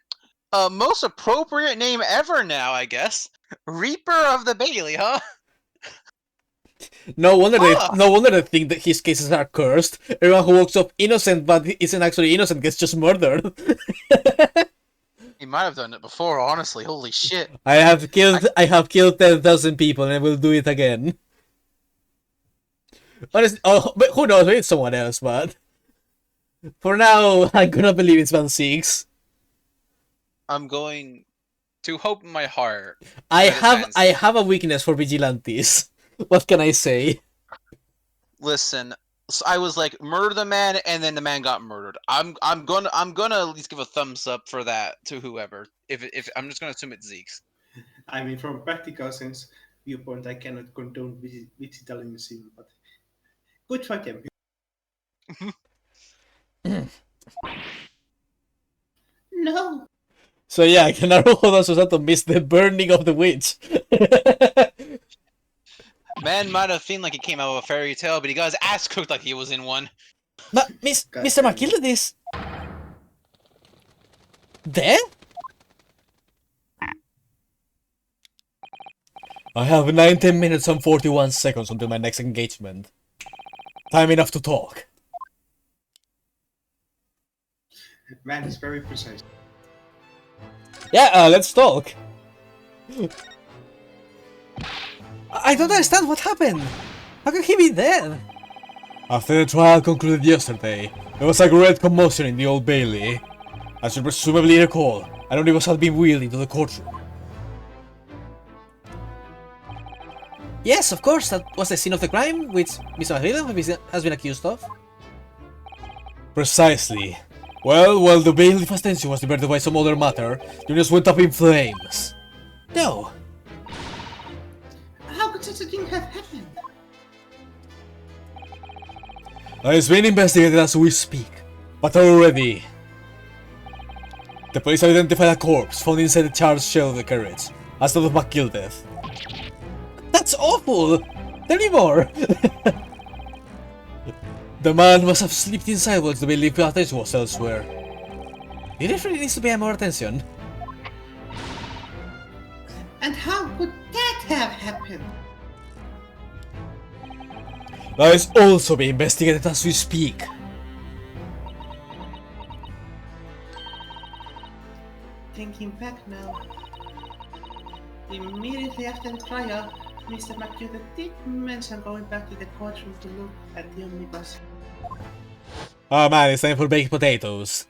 Most appropriate name ever now, I guess. Reaper of the Bailey, huh? No wonder they think that his cases are cursed. Everyone who walks up innocent but isn't actually innocent gets just murdered. He might have done it before, honestly. Holy shit. I have killed 10,000 people and I will do it again. Honestly, but who knows, maybe it's someone else, but for now, I'm gonna believe it's Van Six. I'm going to hope in my heart. I that it's have a weakness for vigilantes. What can I say? Listen, so I was like, murder the man, and then the man got murdered. I'm gonna at least give a thumbs up for that to whoever. If I'm just gonna assume it's Zeke's. I mean, from a practical sense viewpoint, I cannot condone vigilantalism, but good for them. No. So yeah, Naruto Susato missed the burning of the witch. Man might have seemed like he came out of a fairy tale, but he got his ass cooked like he was in one. But Mr. Makilda is dead? I have 19 minutes and 41 seconds until my next engagement. Time enough to talk. Man is very precise. Yeah, let's talk. I don't understand what happened. How could he be dead? After the trial concluded yesterday, there was a great commotion in the Old Bailey. As you presumably recall, an omnibus had been wheeled into the courtroom. Yes, of course, that was the scene of the crime, which Mr. Mahrila has been accused of. Precisely. Well, while the bailiff attention was diverted by some other matter, the news went up in flames. No. How could such a thing have happened? It's being investigated as we speak, but already... The police have identified a corpse found inside the charred shell of the carriage, as that of McGildeth. That's awful! Tell me more! The man must have slipped inside while the bailiff's attention was elsewhere. He definitely needs to pay more attention. And how could that have happened? That is also being investigated as we speak. Thinking back now, immediately after the trial, Mr. McGilder did mention going back to the courtroom to look at the omnibus. Oh man, it's time for baked potatoes.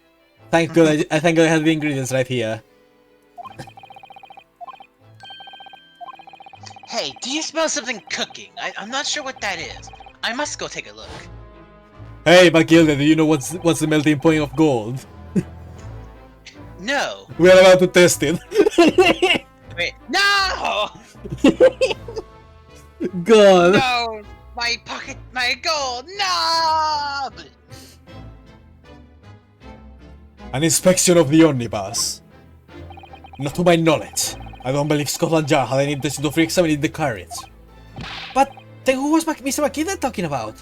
Thank God I have the ingredients right here. Hey, do you smell something cooking? I'm not sure what that is. I must go take a look. Hey Matilda, do you know what's the melting point of gold? No. We are about to test it. Wait, no! God. No! My gold, no! An inspection of the omnibus. Not to my knowledge. I don't believe Scotland Yard had any intention of re-examining the carriage. But then who was Mr. McKinnon talking about?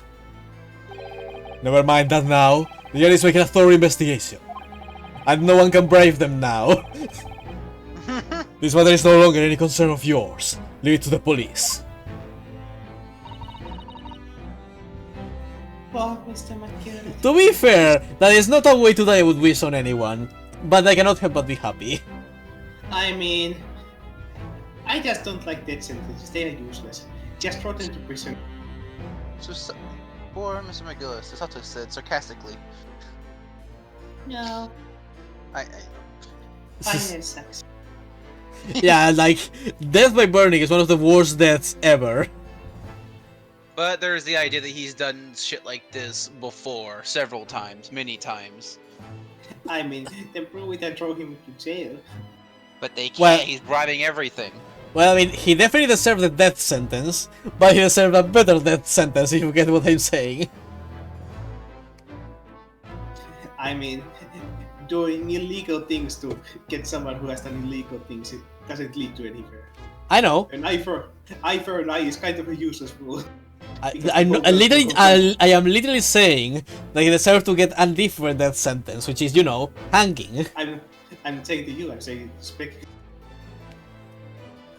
Never mind that now. The yard is making a thorough investigation. And no one can brave them now. This matter is no longer any concern of yours. Leave it to the police. Poor Mr. McGilder. To be fair, that is not a way to die I would wish on anyone. But I cannot help but be happy. I mean, I just don't like death sentences. They are useless. Just throw them to prison. So, poor Mr. McGillis, Sato said sarcastically. No, I fire sucks. Yeah, like, death by burning is one of the worst deaths ever. But there's the idea that he's done shit like this before, several times, many times. I mean, then prove it and throw him to jail. But they can't, Well- he's bribing everything. Well, I mean, he definitely deserved the death sentence, but he deserved a better death sentence, if you get what I'm saying. I mean, doing illegal things to get someone who has done illegal things, it doesn't lead to anywhere. I know. An eye for an eye is kind of a useless rule. I am literally saying that he deserved to get a different death sentence, which is, you know, hanging. I'm saying to you, I'm saying spec.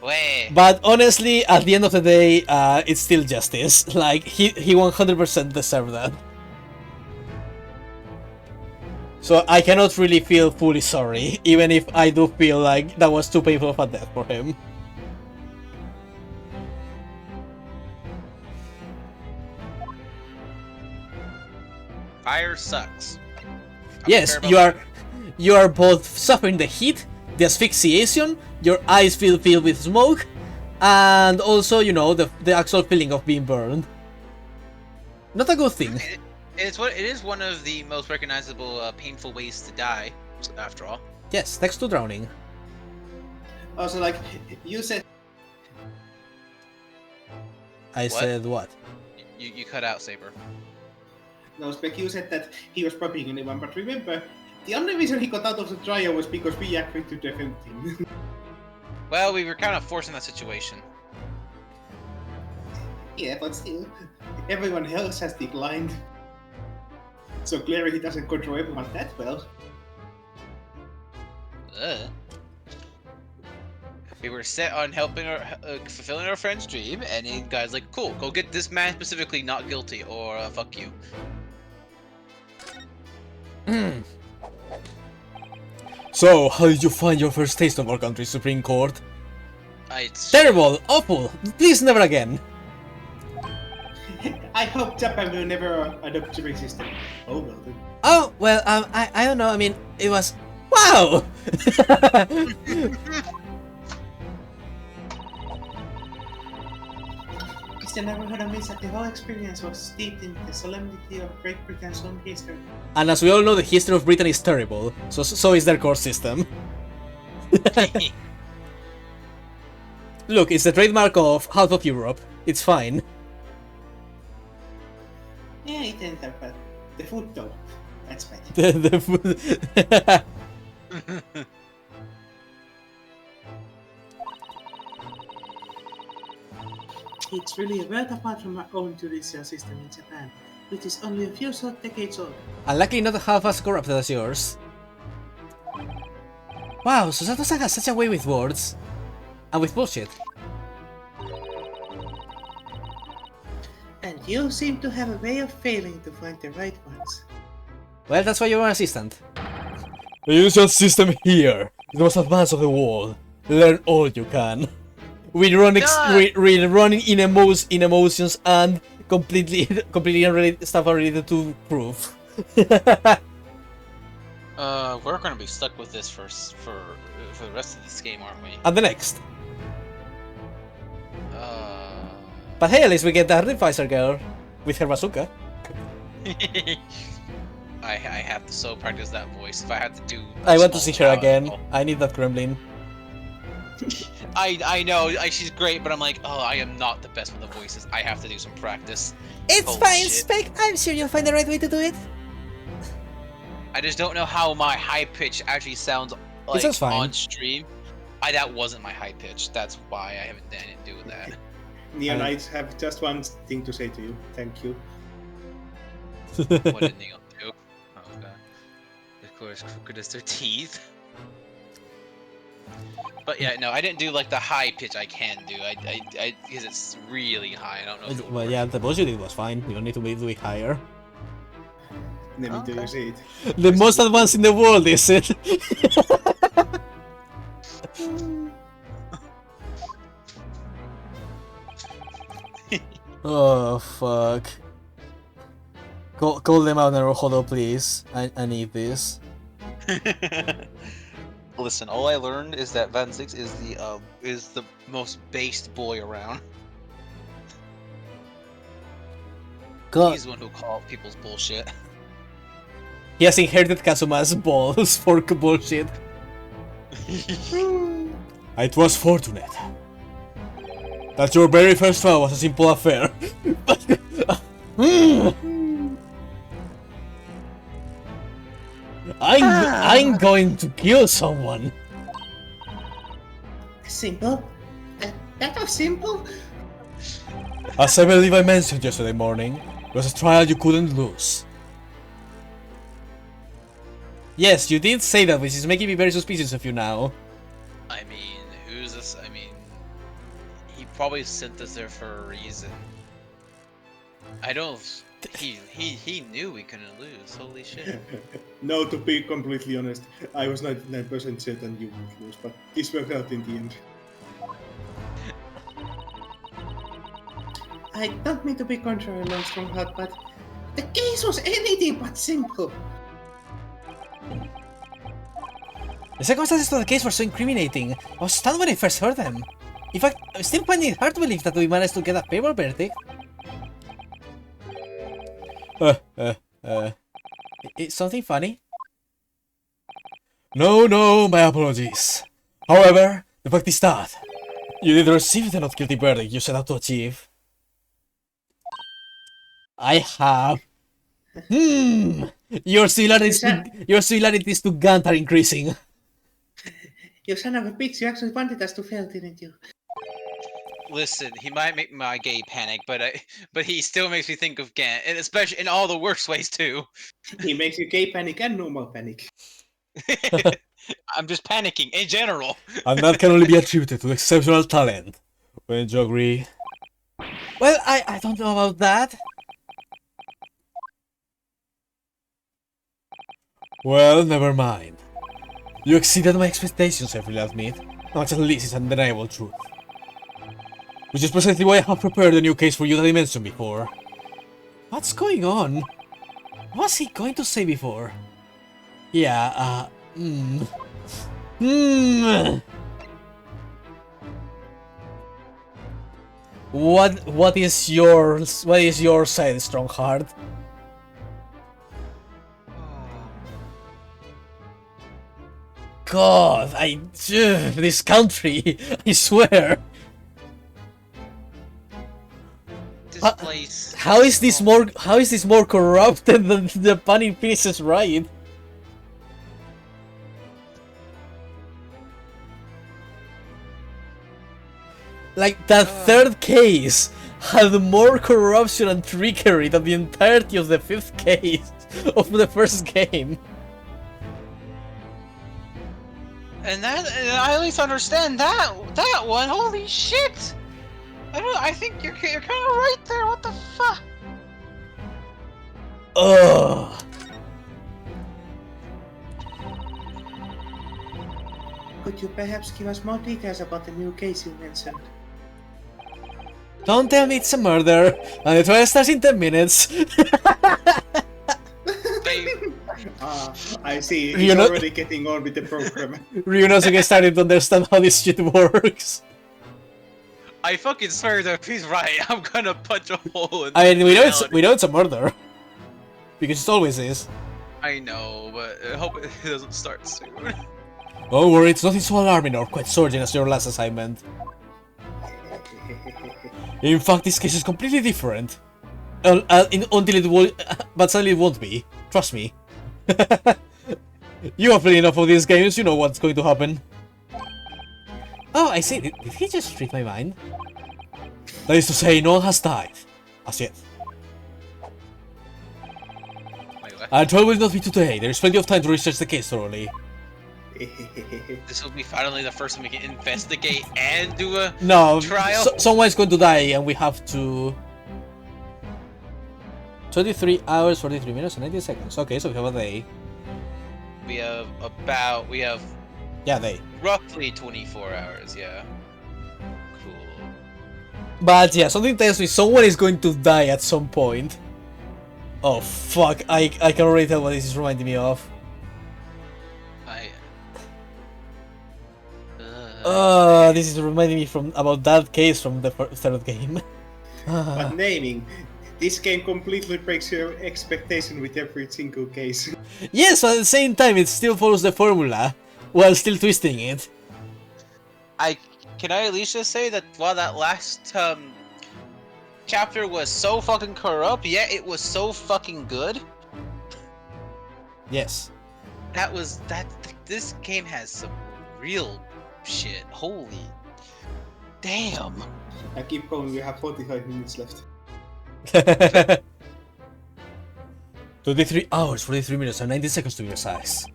Wait. But honestly, at the end of the day, it's still justice. Like, he 100% deserved that. So I cannot really feel fully sorry, even if I do feel like that was too painful of a death for him. Fire sucks. Yes, you are both suffering the heat, the asphyxiation, your eyes feel filled with smoke, and also, you know, the actual feeling of being burned. Not a good thing. It is one of the most recognizable painful ways to die, after all. Yes, next to drowning. Also, like, you said, I said what? You cut out, Saber. no, Spec, you said that he was probing anyone, but remember, the only reason he got out of the trial was because we agreed to defend him. Well, we were kind of forced in that situation. Yeah, but still, everyone else has declined. So clearly he doesn't control everyone that well. We were set on helping fulfilling our friend's dream, and the guy's like, cool, go get this man specifically not guilty, or fuck you. So, how did you find your first taste of our country's Supreme Court? It's Terrible! Awful! Please never again! I hope Japan will never adopt jury system. Oh well then. Oh, well, I don't know, I mean, it was... Wow! Is there never heard of me that the whole experience was steeped in the solemnity of Great Britain's own history? And as we all know, the history of Britain is terrible, so is their court system. Look, it's the trademark of half of Europe. It's fine. Yeah, it ain't that bad. The food though, that's bad. The food... It's really a world apart from our own judicial system in Japan, which is only a few short decades old. And luckily not half as corrupted as yours. Wow, Susato-san has such a way with words. And with bullshit. And you seem to have a way of failing to find the right ones. Well, that's why you're an assistant. The usual system here. The most advanced of the world. Learn all you can. We're running in emotions and completely unrelated stuff unrelated to proof. We're gonna be stuck with this for the rest of this game, aren't we? And the next. But hey, at least we get the Artificer girl with her bazooka. I have to so practice that voice. If I have to do, I want to see her small again. town- I need that gremlin. I know she's great, but I'm like, oh, I am not the best with the voices. I have to do some practice. It's Holy fine, shit. Spec. I'm sure you'll find the right way to do it. I just don't know how my high pitch actually sounds like sounds fine. on stream. That wasn't my high pitch. That's why I didn't do that. Neon Knights have just one thing to say to you. Thank you. What did Neon do? Oh god. Of course, crooked as their teeth. But yeah, no, I didn't do like the high pitch I can do. I because it's really high. I don't know. If it'll Well, work. yeah, the bullshit did was fine. You don't need to do it higher. Let me do you say it. The most advanced in the world, is it? Oh, fuck. Call them out and hold up, please. I need this. Listen, all I learned is that Van Six is the most based boy around. God, He's the one who called people's bullshit. he has inherited Kazuma's balls for bullshit. It was fortunate that your very first trial was a simple affair. I'm going to kill someone. Simple? That was simple? As I believe I mentioned yesterday morning, it was a trial you couldn't lose. Yes, you did say that, which is making me very suspicious of you now. I mean, who's this? I mean, he probably sent us there for a reason. I don't. He knew we couldn't lose. Holy shit. No, to be completely honest, I was 99% certain you would lose, but this worked out in the end. I don't mean to be contrary, Lord Strongheart, but the case was anything but simple. The circumstances of the case were so incriminating. I was stunned when I first heard them. In fact, I'm still finding it hard to believe that we managed to get a favorable verdict. Is something funny? No, my apologies. However, the fact is that you did receive the not guilty verdict you set out to achieve. I have. Your similarities to Gant are increasing. You son of a bitch, you actually wanted us to fail, didn't you? Listen, he might make my gay panic, but he still makes me think of Gant, and especially in all the worst ways too. He makes you gay panic and normal panic. I'm just panicking in general. And that can only be attributed to exceptional talent. Wouldn't you agree? Well, I don't know about that. Well, never mind. You exceeded my expectations, I will admit. Much at least it's an undeniable truth. Which is precisely why I have prepared a new case for you that I mentioned before. What's going on? What was he going to say before? Yeah, What is your side, Strongheart? God, this country, I swear. This place. How is this more corrupted than the Bunny Princess Ride? Like, that third case had more corruption and trickery than the entirety of the fifth case of the first game. And I at least understand that one. Holy shit! I think you're kind of right there. What the fuck? Ugh. Could you perhaps give us more details about the new case you mentioned? Don't tell me it's a murder, and the trial starts in 10 minutes. I see. He's You know- already getting on with the program. Ryunosuke started to understand how this shit works. I fucking swear that if he's right, I'm gonna punch a hole in. I mean, we reality. know it's a murder, because it always is. I know, but I hope it doesn't start soon. Don't worry, it's nothing so alarming or quite surging as your last assignment. In fact, this case is completely different. Until it will, but suddenly it won't be. Trust me. You have played enough of these games, you know what's going to happen. Oh, I see. Did he just read my mind? That is to say, no one has died. As yet. Wait, what? Our trial will not be today. There is plenty of time to research the case thoroughly. This will be finally the first time we can investigate and do a No, trial. someone's going to die, and we have to. 23 hours, 43 minutes, and 90 seconds. Okay, so we have a day. We have Yeah, day. roughly 24 hours. Yeah. Cool. But yeah, something tells me someone is going to die at some point. Oh fuck! I can already tell what this is reminding me of. I. This is reminding me about that case from the third game. But naming, This game completely breaks your expectation with every single case. Yes, but at the same time, it still follows the formula while still twisting it. Can I at least just say that while that last chapter was so fucking corrupt, yet it was so fucking good. Yes. This game has some real shit. Holy damn. I keep going, we have 45 minutes left. 23 hours, 43 minutes, and 90 seconds to be precise.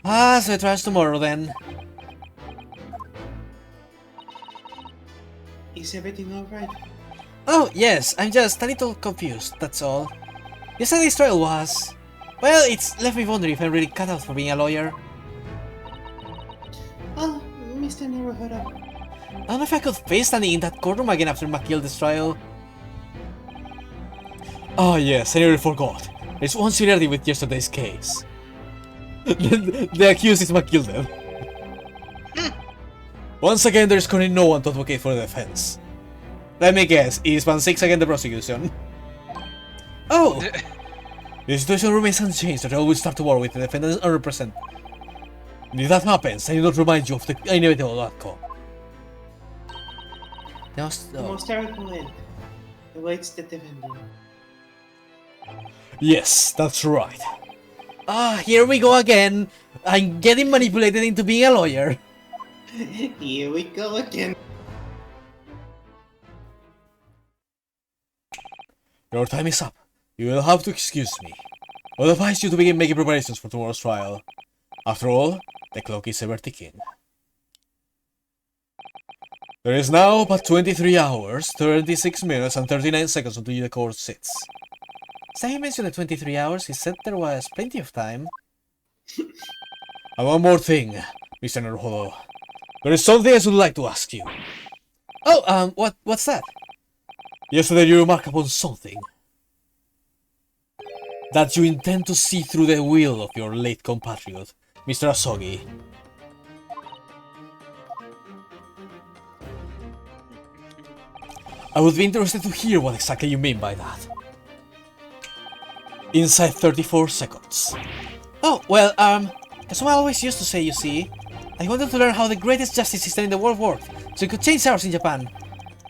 Ah, so I try tomorrow then. Is everything alright? Oh, yes, I'm just a little confused, that's all. Yesterday's trial was... Well, it's left me wondering if I'm really cut out for being a lawyer. Oh, Mr. Neighborhood. I don't know if I could face standing in that courtroom again after McGilda's trial. Oh yes, I nearly forgot. There's one similarity with yesterday's case. The accused is McGilda. Once again, there's currently no one to advocate for the defense. Let me guess, is 1-6 against the prosecution? Oh! The situation remains unchanged, the trial will start tomorrow with the defendants unrepresented. And if that happens, I need not remind you of the inevitable outcome. The most terrible end awaits the defendant. Yes, that's right. Ah, here we go again. I'm getting manipulated into being a lawyer. Here we go again. Your time is up. You will have to excuse me. I'll advise you to begin making preparations for tomorrow's trial. After all, the clock is ever ticking. There is now but 23 hours, 36 minutes and 39 seconds until the court sits. Since he mentioned the 23 hours, he said there was plenty of time. And one more thing, Mr. Naruhodo. There is something I would like to ask you. Oh, what's that? Yesterday you remarked upon something. That you intend to see through the will of your late compatriot, Mr. Asogi. I would be interested to hear what exactly you mean by that. Inside 34 seconds. Oh, well, as I always used to say, you see, I wanted to learn how the greatest justice system in the world worked, so it could change ours in Japan.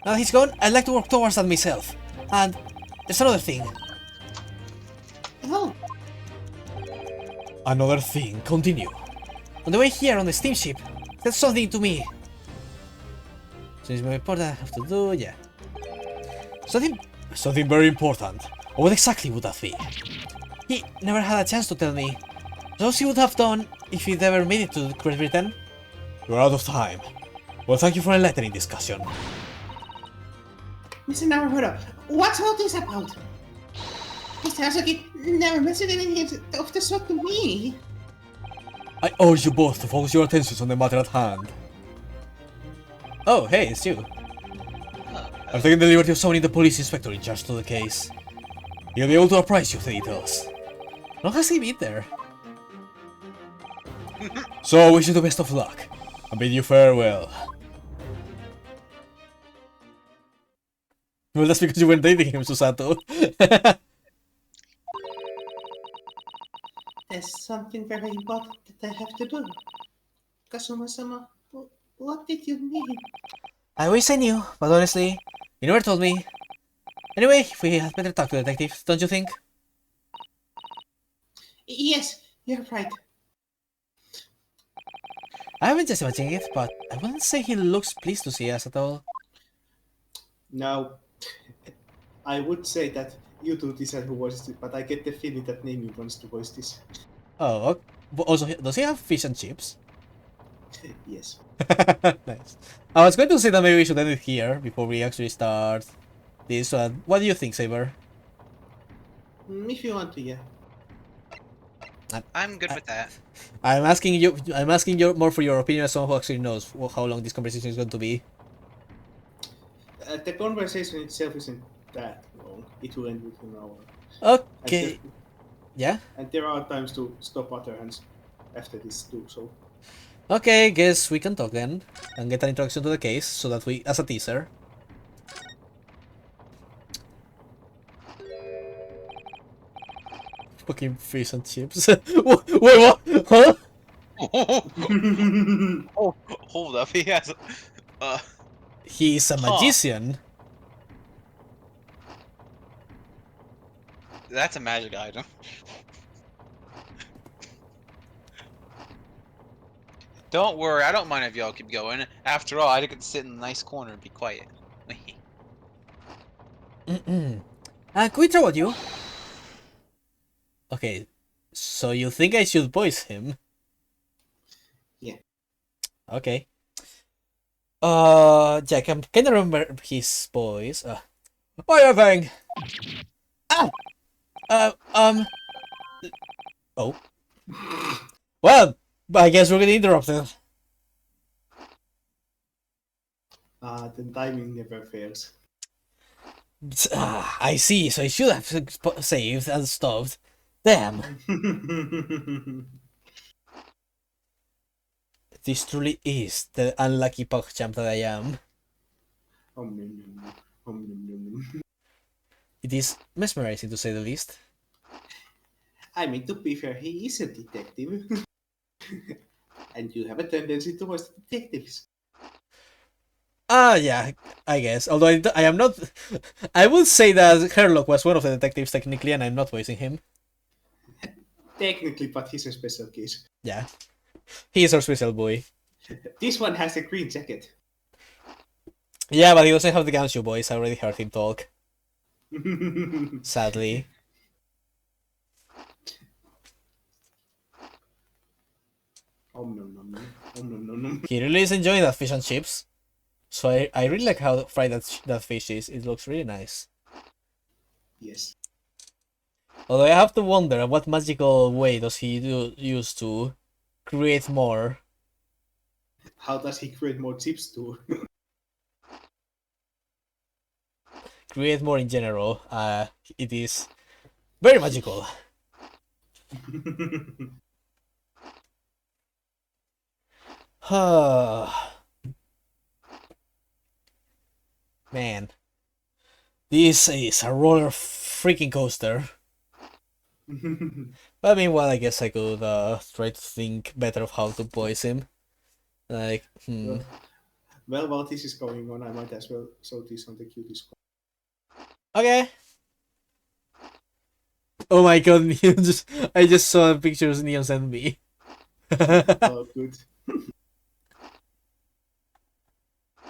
Now that he's gone, I'd like to work towards that myself. And there's another thing. Oh, Another thing, continue. On the way here on the steamship, said something to me. So it's very important I have to do, yeah. Something very important. What exactly would that be? He never had a chance to tell me. Those he would have done if he'd ever made it to Great Britain. You're out of time. Well, thank you for enlightening discussion. Mr. Naruhodo, what's all this about? Mr. Asogi never mentioned anything of the sort to me. I urge you both to focus your attentions on the matter at hand. Oh, hey, it's you. I've taken the liberty of summoning the police inspector in charge of the case. He'll be able to apprise you of the details. How long has he been there? So I wish you the best of luck, and bid you farewell. Well, that's because you weren't dating him, Susato. There's something very important that I have to do. Kazuma-sama, what did you mean? I wish I knew, but honestly, you never told me. Anyway, we had better talk to the detective, don't you think? Yes, you're right. I haven't just imagining it, but I wouldn't say he looks pleased to see us at all. Now, I would say that you two decide who voices it, but I get the feeling that Naming wants to voice this. Oh, okay. But also, does he have fish and chips? Yes. Nice. I was going to say that maybe we should end it here before we actually start this one. What do you think, Saber? If you want to, yeah. I'm good with that. I'm asking you more for your opinion as someone who actually knows how long this conversation is going to be. The conversation itself isn't that long. It will end within an hour. Okay. Yeah? And there are times to stop other hands after this too, so... Okay, guess we can talk then and get an introduction to the case so that we, as a teaser. Fucking fish and chips. Wait, what? Huh? Oh, hold up. He has. Uh, He's a Huh. magician. that's a magic item. Don't worry, I don't mind if y'all keep going. After all, I could sit in a nice corner and be quiet. Can we trouble you? Okay, so you think I should voice him? Yeah. Okay. Yeah, can I remember his voice? What are you saying? Ah! Oh. Well, I guess we're getting interrupted. The timing never fails. I see, so I should have saved and stopped. Damn. This truly is the unlucky PogChamp that I am. It is mesmerizing to say the least. I mean, to be fair, he is a detective. And you have a tendency towards detectives. Yeah, I guess. Although I am not... I would say that Herlock was one of the detectives technically, and I'm not voicing him. Technically, but he's a special case. Yeah. He is our special boy. This one has a green jacket. Yeah, but he doesn't have the Ganshu voice. I already heard him talk. Sadly. He really is enjoying that fish and chips. So I really like how fried that fish is. It looks really nice. Yes. Although I have to wonder what magical way does he use to create more. How does he create more chips too? Create more in general. It is very magical. Man. This is a roller freaking coaster. But meanwhile, I guess I could try to think better of how to voice him. Like, Well, while this is going on, I might as well show this on the cuties. Okay. Oh my god, Neon I just saw pictures Neon sent me. Oh, good.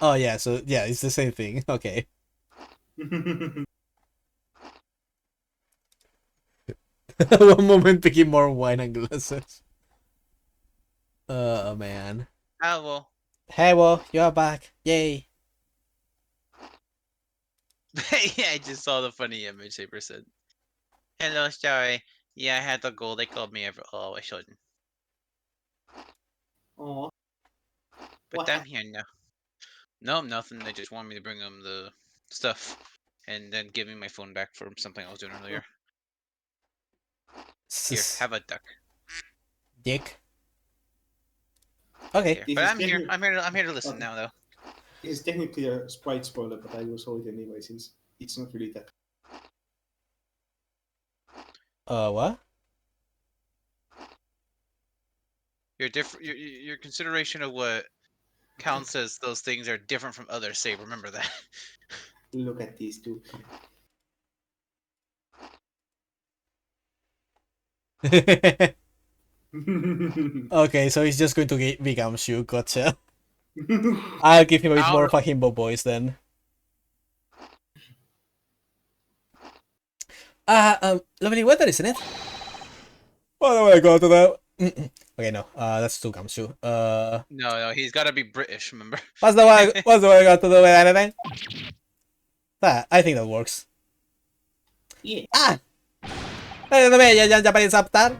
Oh yeah, so yeah, it's the same thing. Okay. One moment picking more wine and glasses. Oh man. Ah, well. Hey, well, you're back. Yay. Yeah, I just saw the funny image Saber said. Hello, sorry. Yeah, I had to go. They called me every. Oh, I shouldn't. Oh. But I'm here now. No, nothing. They just want me to bring them the stuff and then give me my phone back for something I was doing earlier. Here, have a duck. Dick. Okay. Here. But I'm here. I'm here to listen now, though. It's technically a sprite spoiler, but I will show it anyway since it's not really that. What? Your consideration of what counts as those things are different from others. Say, remember that. Look at these two. Okay, so he's just going to become Shu. Gotcha. I'll give him a bit more of a himbo voice then. Lovely weather, isn't it? By the way, I go to the... Okay, no, that's too Gamshu. No, he's gotta be British, remember? What's the way I got to do with anything? I think that works. Yeah. The way you Japanese up there.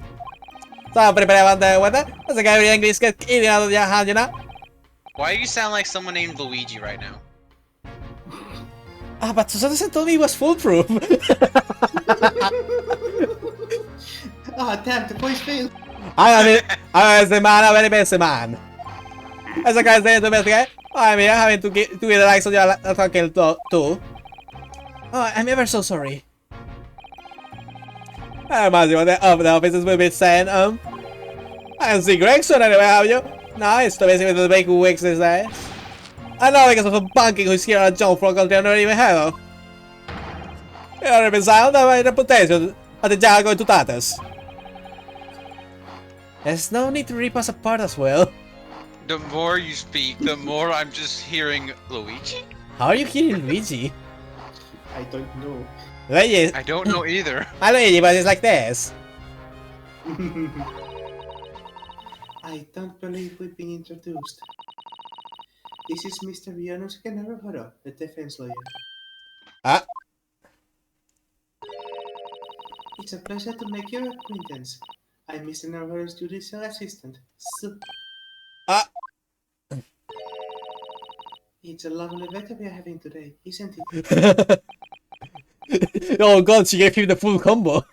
So prepare the weather. That's a guy with English get eating out of your hand, you know? Why do you sound like someone named Luigi right now? But Susan told me it was foolproof. Damn, the voice failed. I am the man, a very busy man. As a guy saying to me, okay? I'm here having to get the likes of your talking too. Oh, I'm ever so sorry. I imagine what the officers will be saying, I can see Gregson anyway, have you? Nice to visit with the big wigs these days. I know because of some bunking who's here at John for a country I've never even heard of. You're been silent of my reputation at the jar going to tatters. There's no need to rip us apart as well. The more you speak, the more I'm just hearing Luigi. How are you hearing Luigi? I don't know. Luigi, I don't know either. I Luigi, but it's like this. I don't believe we've been introduced. This is Mr. Rionusuke Naruhodo, the defense lawyer. Ah, It's a pleasure to make your acquaintance. I'm Mr. Naruhodo's judicial assistant, Su. ah. It's a lovely weather we are having today, isn't it? Oh god, she gave him the full combo.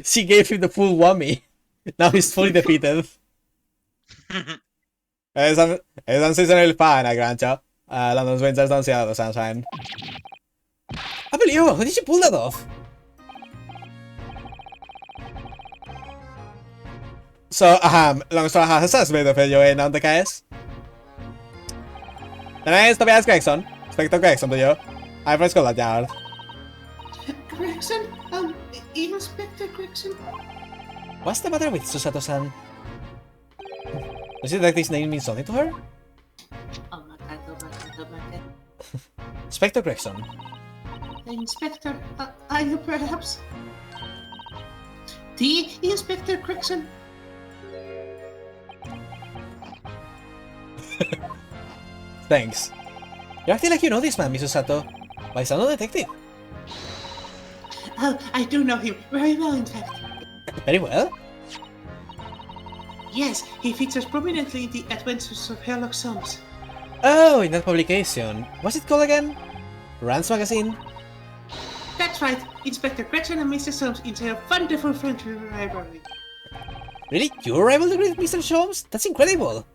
She gave him the full whammy. Now he's fully defeated. It's unseasonably fine, Grancho. London's winters don't see a lot of sunshine. Unbelievable, how did you pull that off? So, long story has a bit of video in on the case. The name is Tobias Gregson. Inspector Gregson to you. I'm from Scotland Yard. Gregson? Inspector Gregson? What's the matter with Susato-san? Does it like this name mean something to her? Oh my god. Inspector Gregson. Inspector, are you perhaps the Inspector Gregson? Thanks. You acting like you know this man, Miss Susato. But he's not a detective. Oh, I do know him very well, in fact. Very well. Yes, he features prominently in the Adventures of Sherlock Holmes. Oh, in that publication. What's it called again? Rand's Magazine? That's right, Inspector Gregson and Mr. Holmes enjoy a wonderful friendly rivalry. Really? Your rival with Mr. Holmes? That's incredible.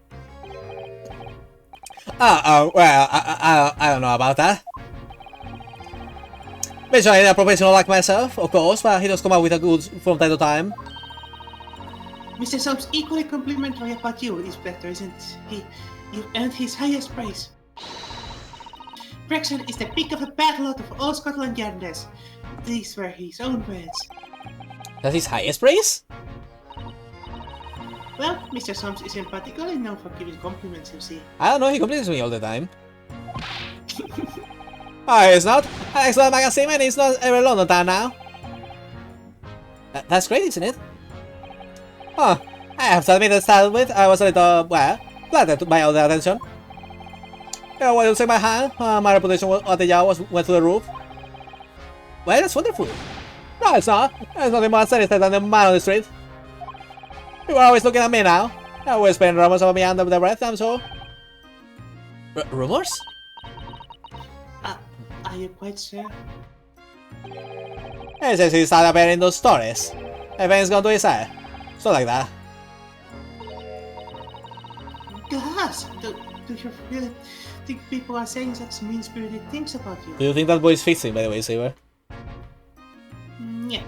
Well, I don't know about that. Basically, a professional like myself, of course, but he does come out with a good from time to time. Mr. Holmes equally complimentary about you, Inspector, isn't he? You've earned his highest praise. Gregson is the pick of a bad lot of all Scotland Yarders. These were his own words. That's his highest praise? Well, Mr. Holmes isn't particularly known for giving compliments, you see. I don't know, he compliments me all the time. Oh, it's not? Excellent magazine, and it's not ever London town now. That's great, isn't it? Huh. I have to admit to start with, I was a little, well, flattered by all the attention. Yeah, while you take my hand, my reputation at the yard went to the roof. Well, that's wonderful. No, it's not. There's nothing more sinister than the man on the street. You are always looking at me now. I always spreading rumors about me under the breath, I'm sure. Rumors? Are you quite sure? He says he started appearing in those stories. Everything's gone to his head. Stuff like that. Gosh, do you really think people are saying such mean-spirited things about you? Do you think that boy is fixing, by the way, Saber? Yeah.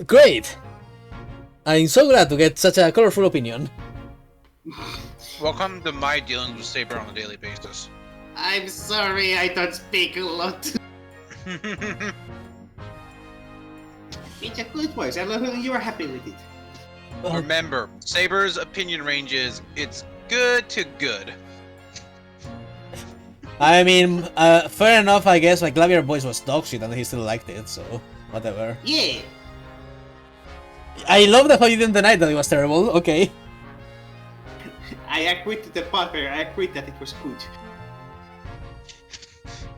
Great! I'm so glad to get such a colorful opinion. Welcome to my dealings with Saber on a daily basis. I'm sorry, I don't speak a lot. It's a good voice, as long as you are happy with it. Remember, Saber's opinion range is it's good to good. I mean, fair enough, I guess. My Glavier voice was dog shit and he still liked it, so whatever. Yeah. I love the how you didn't deny that it was terrible. Okay. I agree to the part where I agreed that it was good.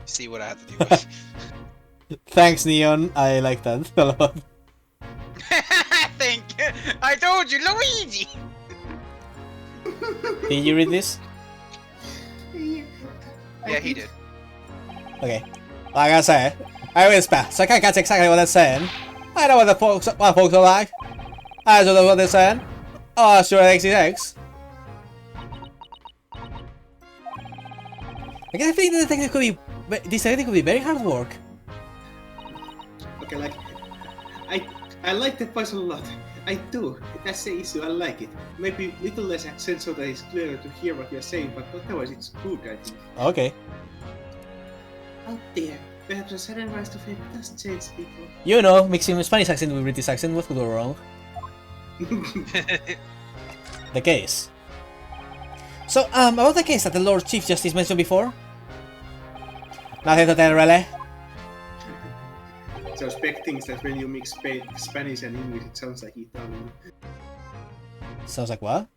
See what I have to do with. Thanks, Neon. I like that a lot. Thank you. I told you, Luigi. Did you read this? Yeah, he did. Okay. Like I say, I whisper, so I can't catch exactly what they're saying. I know what folks are like. Ah, so that's what they're saying? Oh, sure, X is X. I guess I think this technique could be very hard work. Okay, like, I like that voice a lot. I do. That's the issue. I like it. Maybe little less accent so that it's clearer to hear what you're saying, but otherwise it's good, I think. Okay. Oh dear. Perhaps a sudden rise to fame does change people. You know, mixing Spanish accent with British accent, what could go wrong? The case. So, about the case that the Lord Chief Justice mentioned before? Nothing to tell, really? Suspecting that when you mix Spanish and English, it sounds like Italian. Sounds like what?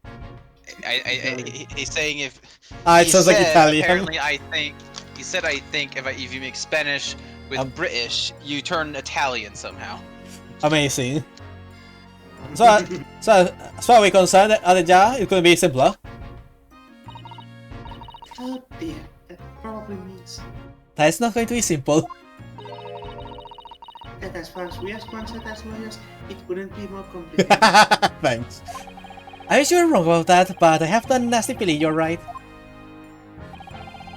He's saying if. Ah, it he sounds like said, Italian. Apparently, I think. He said, I think if you mix Spanish with British, you turn Italian somehow. Amazing. So, as far as we're concerned, it could be simpler. Oh dear. That probably means That is not going to be simple. that as far as we are sponsored as lawyers, it couldn't be more complicated. Thanks. I wish you were wrong about that, but I have done nasty feeling you're right.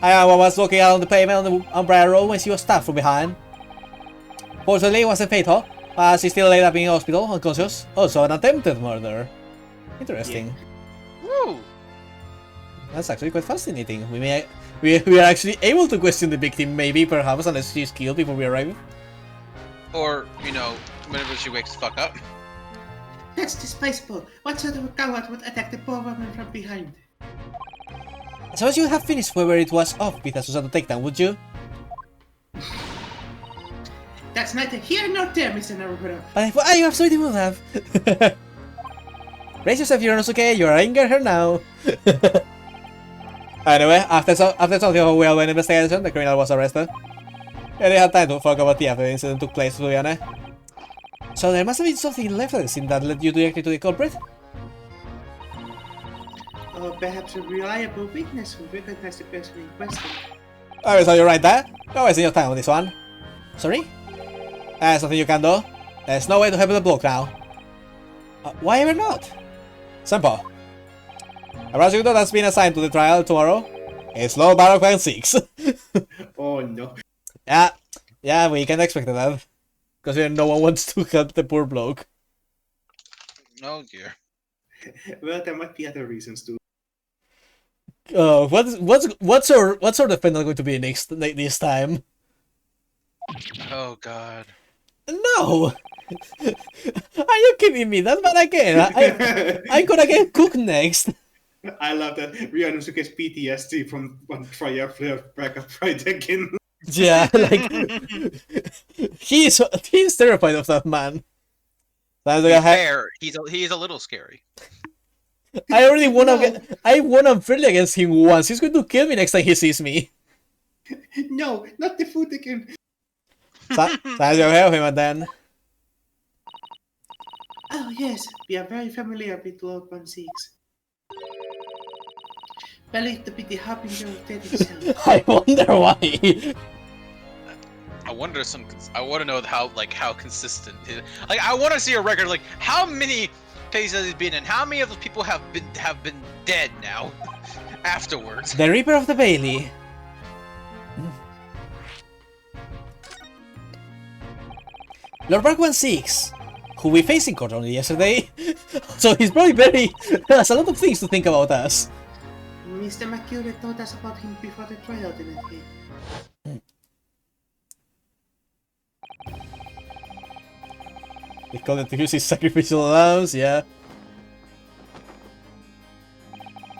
I was walking out on the pavement on the Umbrella Road when she was stabbed from behind. Fortunately, it wasn't fatal, but she still ended up in hospital, unconscious. Also an attempted murder. Interesting. Woo! That's actually quite fascinating. We are actually able to question the victim, maybe, perhaps, unless she's killed before we arrive. Or, you know, whenever she wakes the fuck up. That's despicable. What sort of a coward would attack the poor woman from behind? Suppose you would have finished wherever it was off with a Susanto takedown, would you? That's neither here nor there, Mr. Naruto. But you absolutely would have. Brace yourself, Yorinosuke, you're angering her now. Anyway, after something of a well-known investigation, the criminal was arrested. And they had time to forget about the after the incident took place, to be honest. So there must have been something left of the scene that led you directly to the culprit? Or perhaps a reliable witness who recognized the person in question. Alright, so you're right there. You're wasting your time on this one. Sorry? There's nothing you can do. There's no way to help the bloke now. Why ever not? Simple. A prosecutor that's been assigned to the trial tomorrow is Lord Baroque 6. Oh no. Yeah, we can expect that. Because no one wants to help the poor bloke. Oh dear. Well, there might be other reasons too. What's our defendant going to be this time? Oh god. No! Are you kidding me? That's bad again. I'm gonna get cooked next. I love that Ryanosuke's PTSD from one trial back up right again. Yeah, like he's terrified of that man. Fair. He's a little scary. I already won. I won unfairly against him once. He's going to kill me next time he sees me. No, not the food again. So you help him and then. Oh yes, we are very familiar with Lord 16. Believed to be the harbinger of death itself. I wonder why. I want to know how consistent. Like I want to see a record. Like how many cases he's been in. How many of those people have been dead now afterwards? The Reaper of the Bailey. Lord Bark 16, who we faced in court only yesterday, so he's probably has a lot of things to think about us. Mr. McCure told us about him before the trial, didn't he? They call it to use his sacrificial lambs, yeah.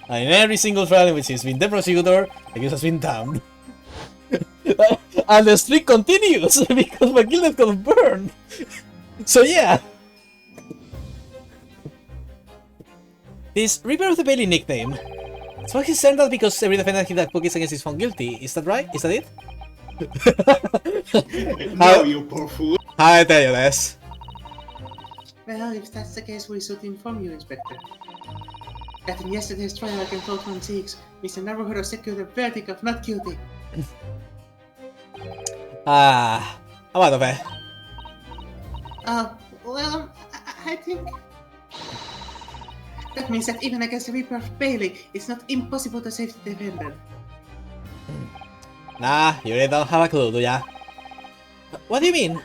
And in every single trial in which he's been the prosecutor, the case has been damned. And the streak continues because McGilden got burned. So yeah. This Reaper of the Bailey nickname. So he's saying that because every defendant that put against is found guilty. Is that right? Is that it? No, you poor fool. I tell you this. Well, if that's the case, we should inform you, Inspector. That in yesterday's trial against Lord 16, Mr. Naruhodo secured a verdict of not guilty. I'm out of it. Well, I think That means that even against the Reaper of Bailey, it's not impossible to save the defender. Nah, you really don't have a clue, do ya? What do you mean?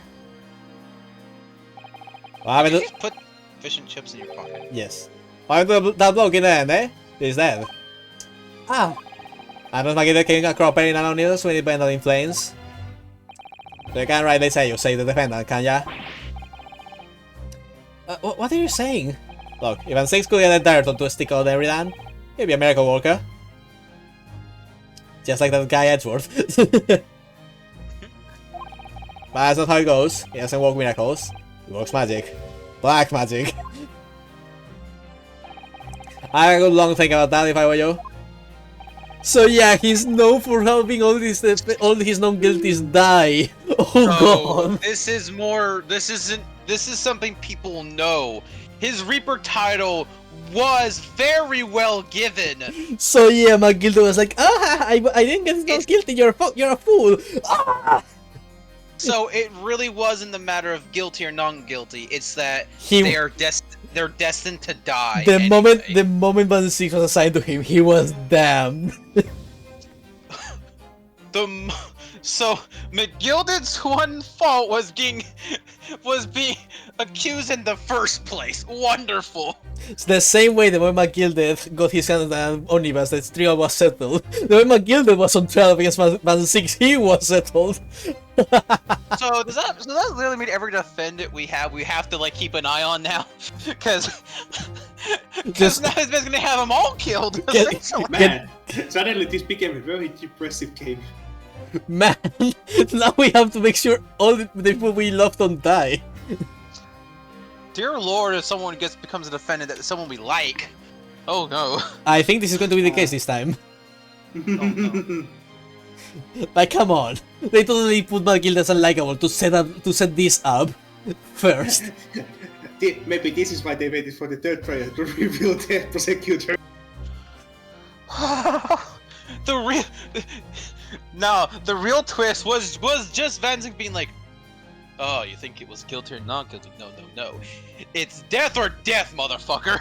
What happened Did to... you just put fish and chips in your pocket? Yes. What happened to that bloke in the end, eh? He's dead. Ah. I don't think the king a crop in nano needles when it bent in flames. So you can't rightly say you save the defender, can ya? What are you saying? Look, even 6 could get a dirt onto a stick out every time. He'd be a miracle worker. Just like that guy Edgeworth. But that's not how it goes. He doesn't work miracles. He works magic. Black magic. I would long think about that if I were you. So yeah, he's known for helping all his non-guilties die. Oh god. This is more. This is something people know. His Reaper title was very well given. So yeah, my guilty was like, I didn't get not guilty. You're a fool. Ah! So it really wasn't the matter of guilty or non-guilty. It's that He- they're destined to die. The anyway. moment Band 6 was assigned to him, he was damned. So McGilded's one fault was being accused in the first place. Wonderful. It's the same way the moment McGilded got his hands on Omnibus, that trial was settled. The moment McGilded was on trial against Band 6, he was settled. So does that literally mean every defendant we have to like keep an eye on now? Because Just- now he's basically gonna have them all killed. Get- essentially. Man, suddenly this became a very depressive game. Man, now we have to make sure all the people we love don't die. Dear Lord, if someone becomes a defendant that someone we like. Oh no. I think this is going to be the case this time. Like, come on. They totally put McGild as unlikable to set this up first. Maybe this is why they waited for the third trial to reveal the prosecutor. The real twist was just Vanzig being like, oh, you think it was guilty or not guilty? No. It's death or death, motherfucker.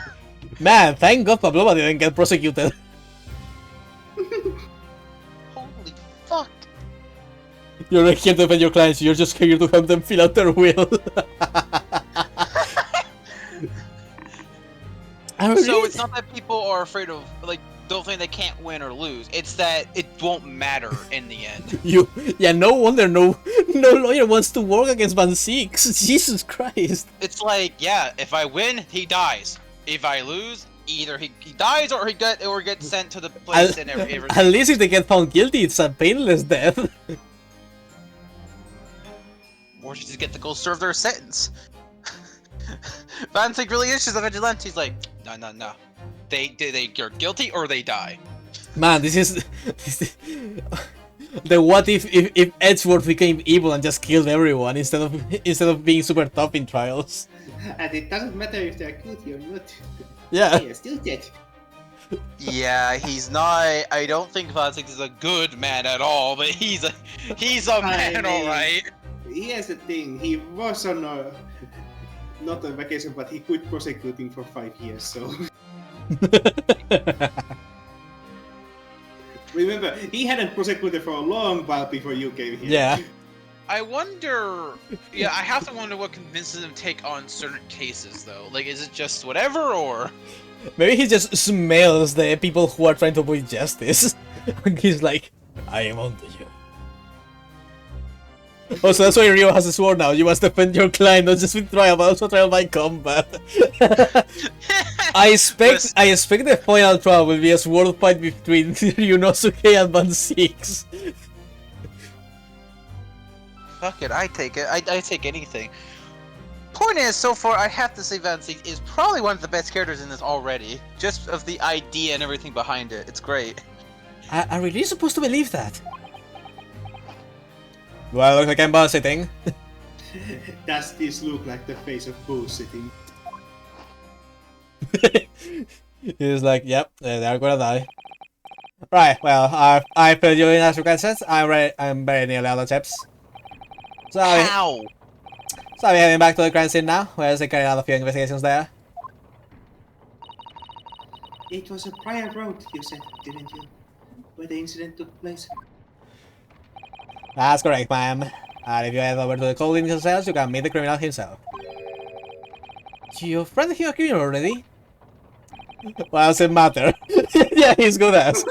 Man, thank God Pavlova didn't get prosecuted. Holy fuck. You're not here to defend your clients, you're just here to help them fill out their will. So it's not that people are afraid of, like, don't think they can't win or lose. It's that it won't matter in the end. No wonder no lawyer wants to work against Band 6. Jesus Christ. It's like, yeah, if I win, he dies. If I lose, either he dies or gets sent to the place and everything. At least if they get found guilty, it's a painless death. Or she just get to go serve their sentence. Vansig really is just a vigilante. He's like, no. They're guilty or they die. Man, this is the what if Edgeworth became evil and just killed everyone instead of being super tough in trials. And it doesn't matter if they're guilty or not. Yeah. They are still dead. Yeah, he's not. I don't think Vansig is a good man at all, but he's a man, mean, alright. Here's the thing, he was on not on vacation, but he quit prosecuting for 5 years, so... Remember, he hadn't prosecuted for a long while before you came here. Yeah. I wonder. Yeah, I have to wonder what convinces him to take on certain cases, though. Like, is it just whatever, or? Maybe he just smells the people who are trying to avoid justice. And he's like, I am onto you. Also, that's why Rio has a sword now. You must defend your client, not just with trial, but also trial by combat. I expect the final trial will be a sword fight between Ryunosuke and Band 6. Fuck it, I take it. I take anything. Point is, so far, I have to say Vansig is probably one of the best characters in this already. Just of the idea and everything behind it. It's great. Are we really supposed to believe that? Do I look like I'm bullshitting? Does this look like the face of bullshitting? He's like, yep, they're gonna die. Right, well, I filled you in as requested. I'm very nearly out of chips. So How? we're heading back to the crime scene now. Where's the carrying out a few investigations there? It was a private road, you said, didn't you? Where the incident took place. That's correct, ma'am. And if you head over to the cold in cells, you can meet the criminal himself. You've branded him a criminal already? Well, doesn't matter. Yeah, he's good as.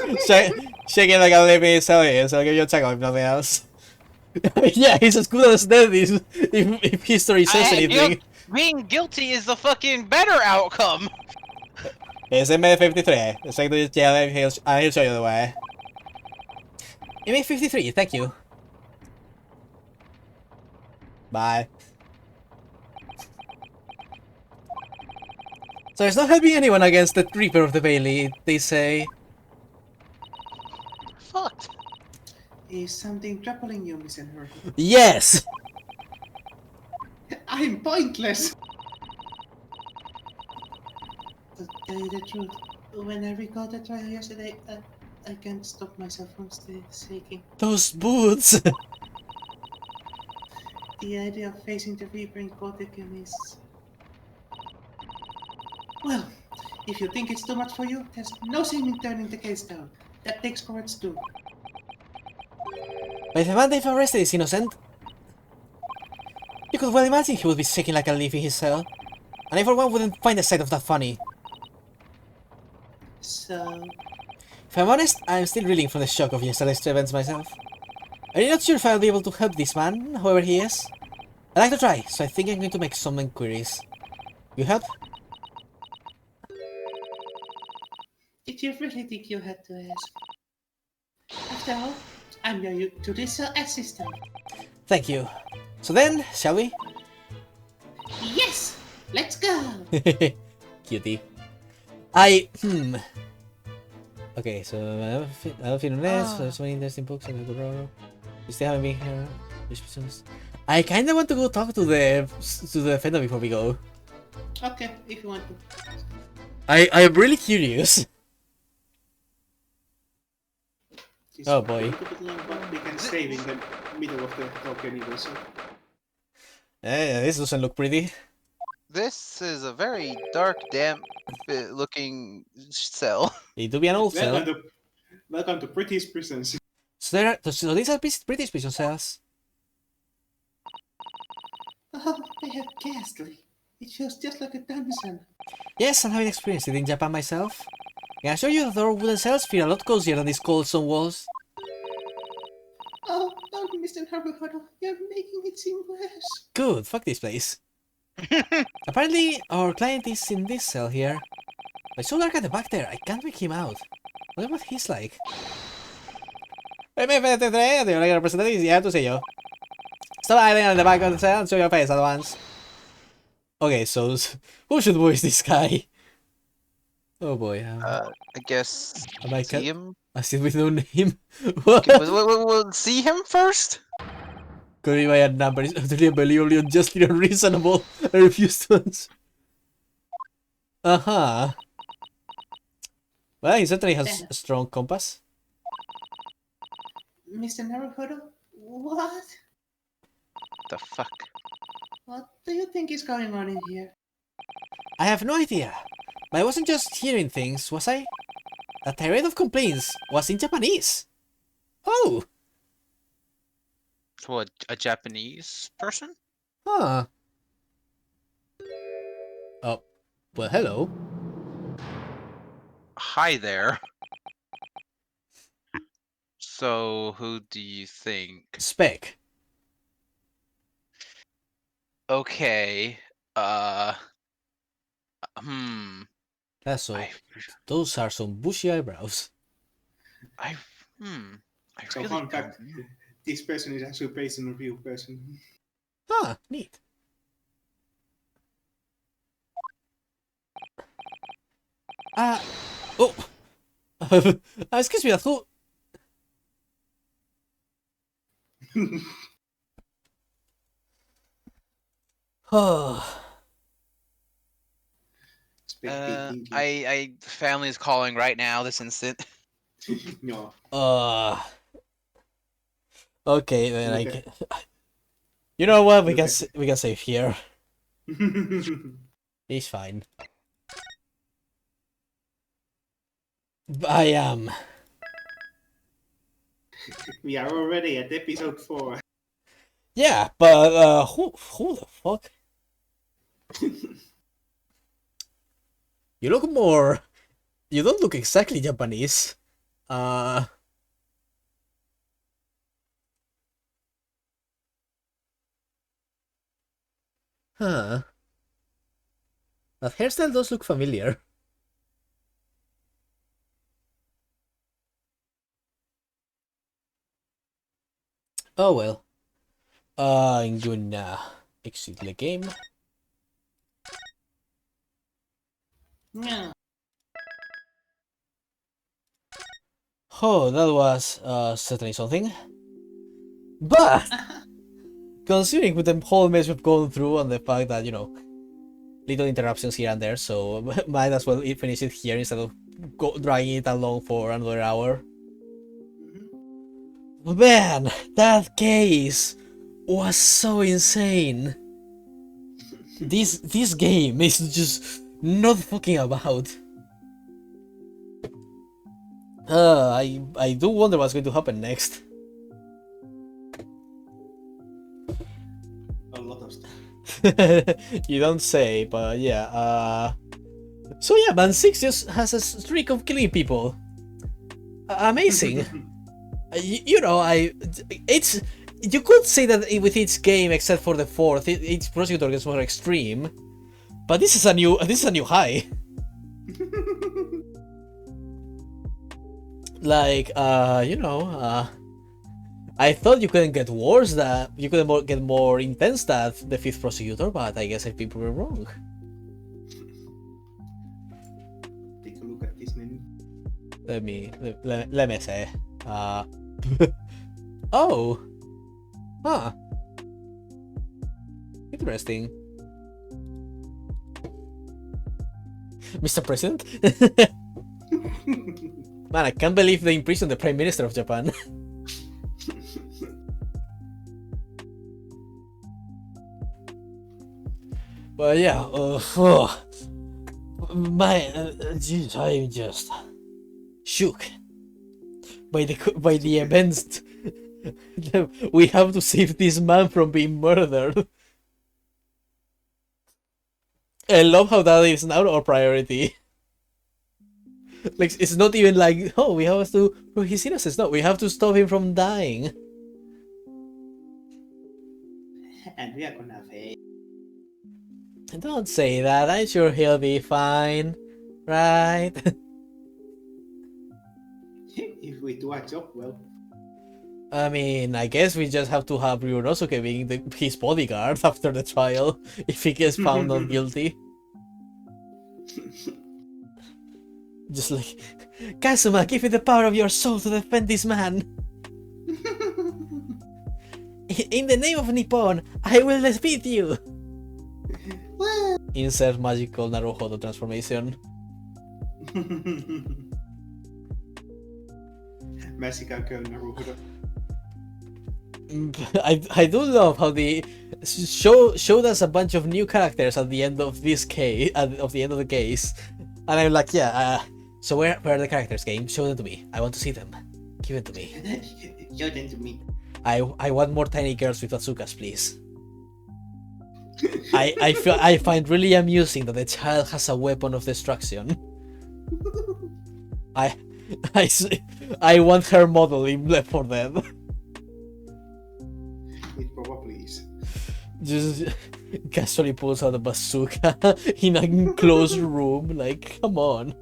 Shaking like a living cell is, I'll give you a check if nothing else. Yeah, he's as good as dead if history says anything. Being guilty is the fucking better outcome. It's MA53. Let's take to jail and he'll show you the way. MA53, thank you. Bye. So there's no helping anyone against the Reaper of the Bailey, they say. Fuck. Is something troubling you, Miss Enher? Yes! I'm pointless! To tell you the truth, when I recall the trial yesterday, I can't stop myself from shaking. Those boots! The idea of facing the Reaper in court again is... Well, if you think it's too much for you, there's no shame in turning the case down. That takes courage too. But if the man they've arrested is innocent, you could well imagine he would be shaking like a leaf in his cell. And everyone wouldn't find the sight of that funny. So... If I'm honest, I'm still reeling from the shock of yesterday's events myself. I'm not sure if I'll be able to help this man, whoever he is. I'd like to try, so I think I'm going to make some inquiries. You help? Did you really think you had to ask? After all, I'm your judicial assistant. Thank you. So then, shall we? Yes! Let's go! Cutie. Okay, so I have been less. There's so many interesting books I could borrow. You still haven't been here. I kinda want to go talk to the defender before we go. Okay, if you want to. I am really curious. This Oh, might boy. be a little bit long, but we can save in the middle of the talk anyway, so... This doesn't look pretty. This is a very dark, damp looking cell. It do be an old cell. Welcome to British prisons. So these are British prison cells. Oh, they have ghastly. It feels just like a dungeon. Yes, I'm having experienced it in Japan myself. Can I assure you that our wooden cells feel a lot cozier than these cold stone walls? Oh, don't, Mr. Haruhodo. You're making it seem worse. Good, fuck this place. Apparently, our client is in this cell here. But it's so dark at the back there, I can't make him out. Wonder what he's like. M53, the only representative is here to see you. Stop hiding at the back of the cell and show your face at once. Okay, so who should voice this guy? Oh boy. I guess Am I see him. I still with no name. What? Okay, we'll see him first. Could be my number is utterly unbelievably unjustly unreasonable. I refuse to answer. Uh-huh. Well, he certainly has a strong compass. Mr. Naruhodo? What? The fuck? What do you think is going on in here? I have no idea. But I wasn't just hearing things, was I? That tirade of complaints was in Japanese. Oh! What, a Japanese person? Huh. Oh. Well, hello. Hi there. So, who do you think? Spec. Okay. That's so. Those are some bushy eyebrows. I So really fun fact, don't know. this person is actually based on a real person. Huh, neat. Oh! Excuse me, that's who? Oh. Family is calling right now, this instant. No. Okay, then Okay. You know what? We Okay. can save here. He's fine. I am. We are already at episode 4. Yeah, but who the fuck? You look more. You don't look exactly Japanese. Uh. Huh. That hairstyle does look familiar. Oh well. Yun exit the game. No. Oh, that was certainly something. But considering with the whole mess we've gone through and the fact that, you know, little interruptions here and there, so might as well finish it here instead of dragging it along for another hour. Man, that case was so insane. This game is just not fucking about. I do wonder what's going to happen next. A lot of stuff. You don't say, but yeah. So yeah, Man 6 just has a streak of killing people. Amazing. You know, it's you could say that with each game, except for the fourth, each prosecutor gets more extreme. But this is a new high. Like, you know, I thought you couldn't get worse, that you couldn't get more intense than the fifth prosecutor, but I guess I've been proven wrong. Take a look at this menu. Let me say. Oh. Huh. Interesting. Mr. President? Man, I can't believe they imprisoned the Prime Minister of Japan. But yeah, geez, I'm just shook by the events. We have to save this man from being murdered. I love how that is now our priority. Like, it's not even like, oh, we have to prove his innocence. No, we have to stop him from dying. And we are gonna fail. Don't say that. I'm sure he'll be fine, right? If we do our job well. I mean, I guess we just have to have Ryunosuke being his bodyguard after the trial if he gets found not guilty. Just like, Kazuma, give me the power of your soul to defend this man. In the name of Nippon, I will defeat you. Insert magical Naruhodo transformation. Magical girl Naruto. I do love how the showed us a bunch of new characters at the end of this case, of the end of the case, and I'm like, yeah. So where are the characters? Game, show them to me. I want to see them. Give it to me. Show them to me. I want more tiny girls with bazookas, please. I find really amusing that the child has a weapon of destruction. I want her model in Left 4 Dead. It probably is. Just casually pulls out a bazooka in an enclosed room. Like, come on.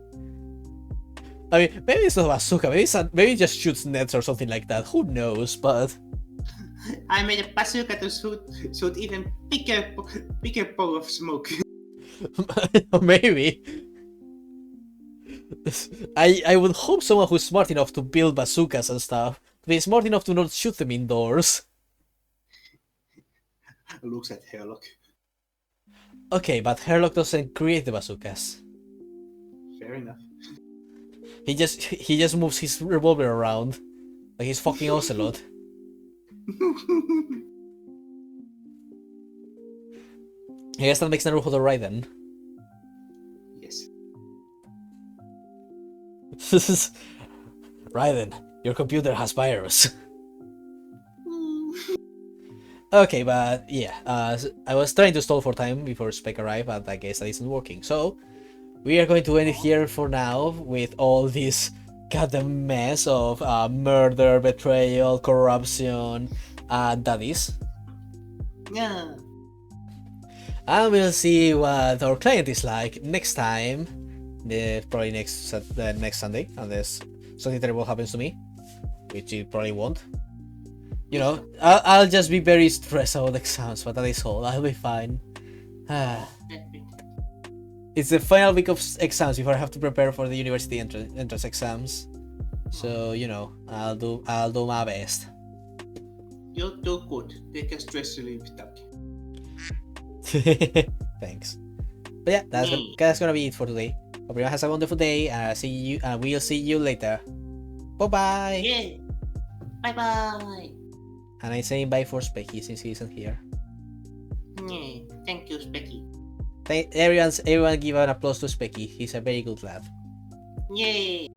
I mean, maybe it's not a bazooka. Maybe it just shoots nets or something like that. Who knows? But I made a bazooka to shoot even bigger ball of smoke. maybe. I would hope someone who's smart enough to build bazookas and stuff to be smart enough to not shoot them indoors. Looks at Herlock. Okay, but Herlock doesn't create the bazookas. Fair enough. He just moves his revolver around like he's fucking Ocelot. I guess that makes Naruto right then. Yes. Raiden, your computer has virus. Okay, but yeah, I was trying to stall for time before Spec arrived, but I guess that isn't working. So we are going to end it here for now with all this goddamn mess of murder, betrayal, corruption, and that is. Yeah. And we'll see what our client is like next time. Probably next Sunday, unless something terrible happens to me, which it probably won't. You know, I'll just be very stressed about exams, but that is all. I'll be fine. It's the final week of exams before I have to prepare for the university entrance exams. So you know, I'll do my best. You're too good. Take a stress relief tablet. Thanks. But yeah, that's gonna be it for today. Hope everyone has a wonderful day. We'll see you later. Bye bye. Yeah. Bye bye. And I'm saying bye for Specky since he isn't here. Yeah. Thank you, Specky. Everyone give an applause to Specky. He's a very good lad. Yay.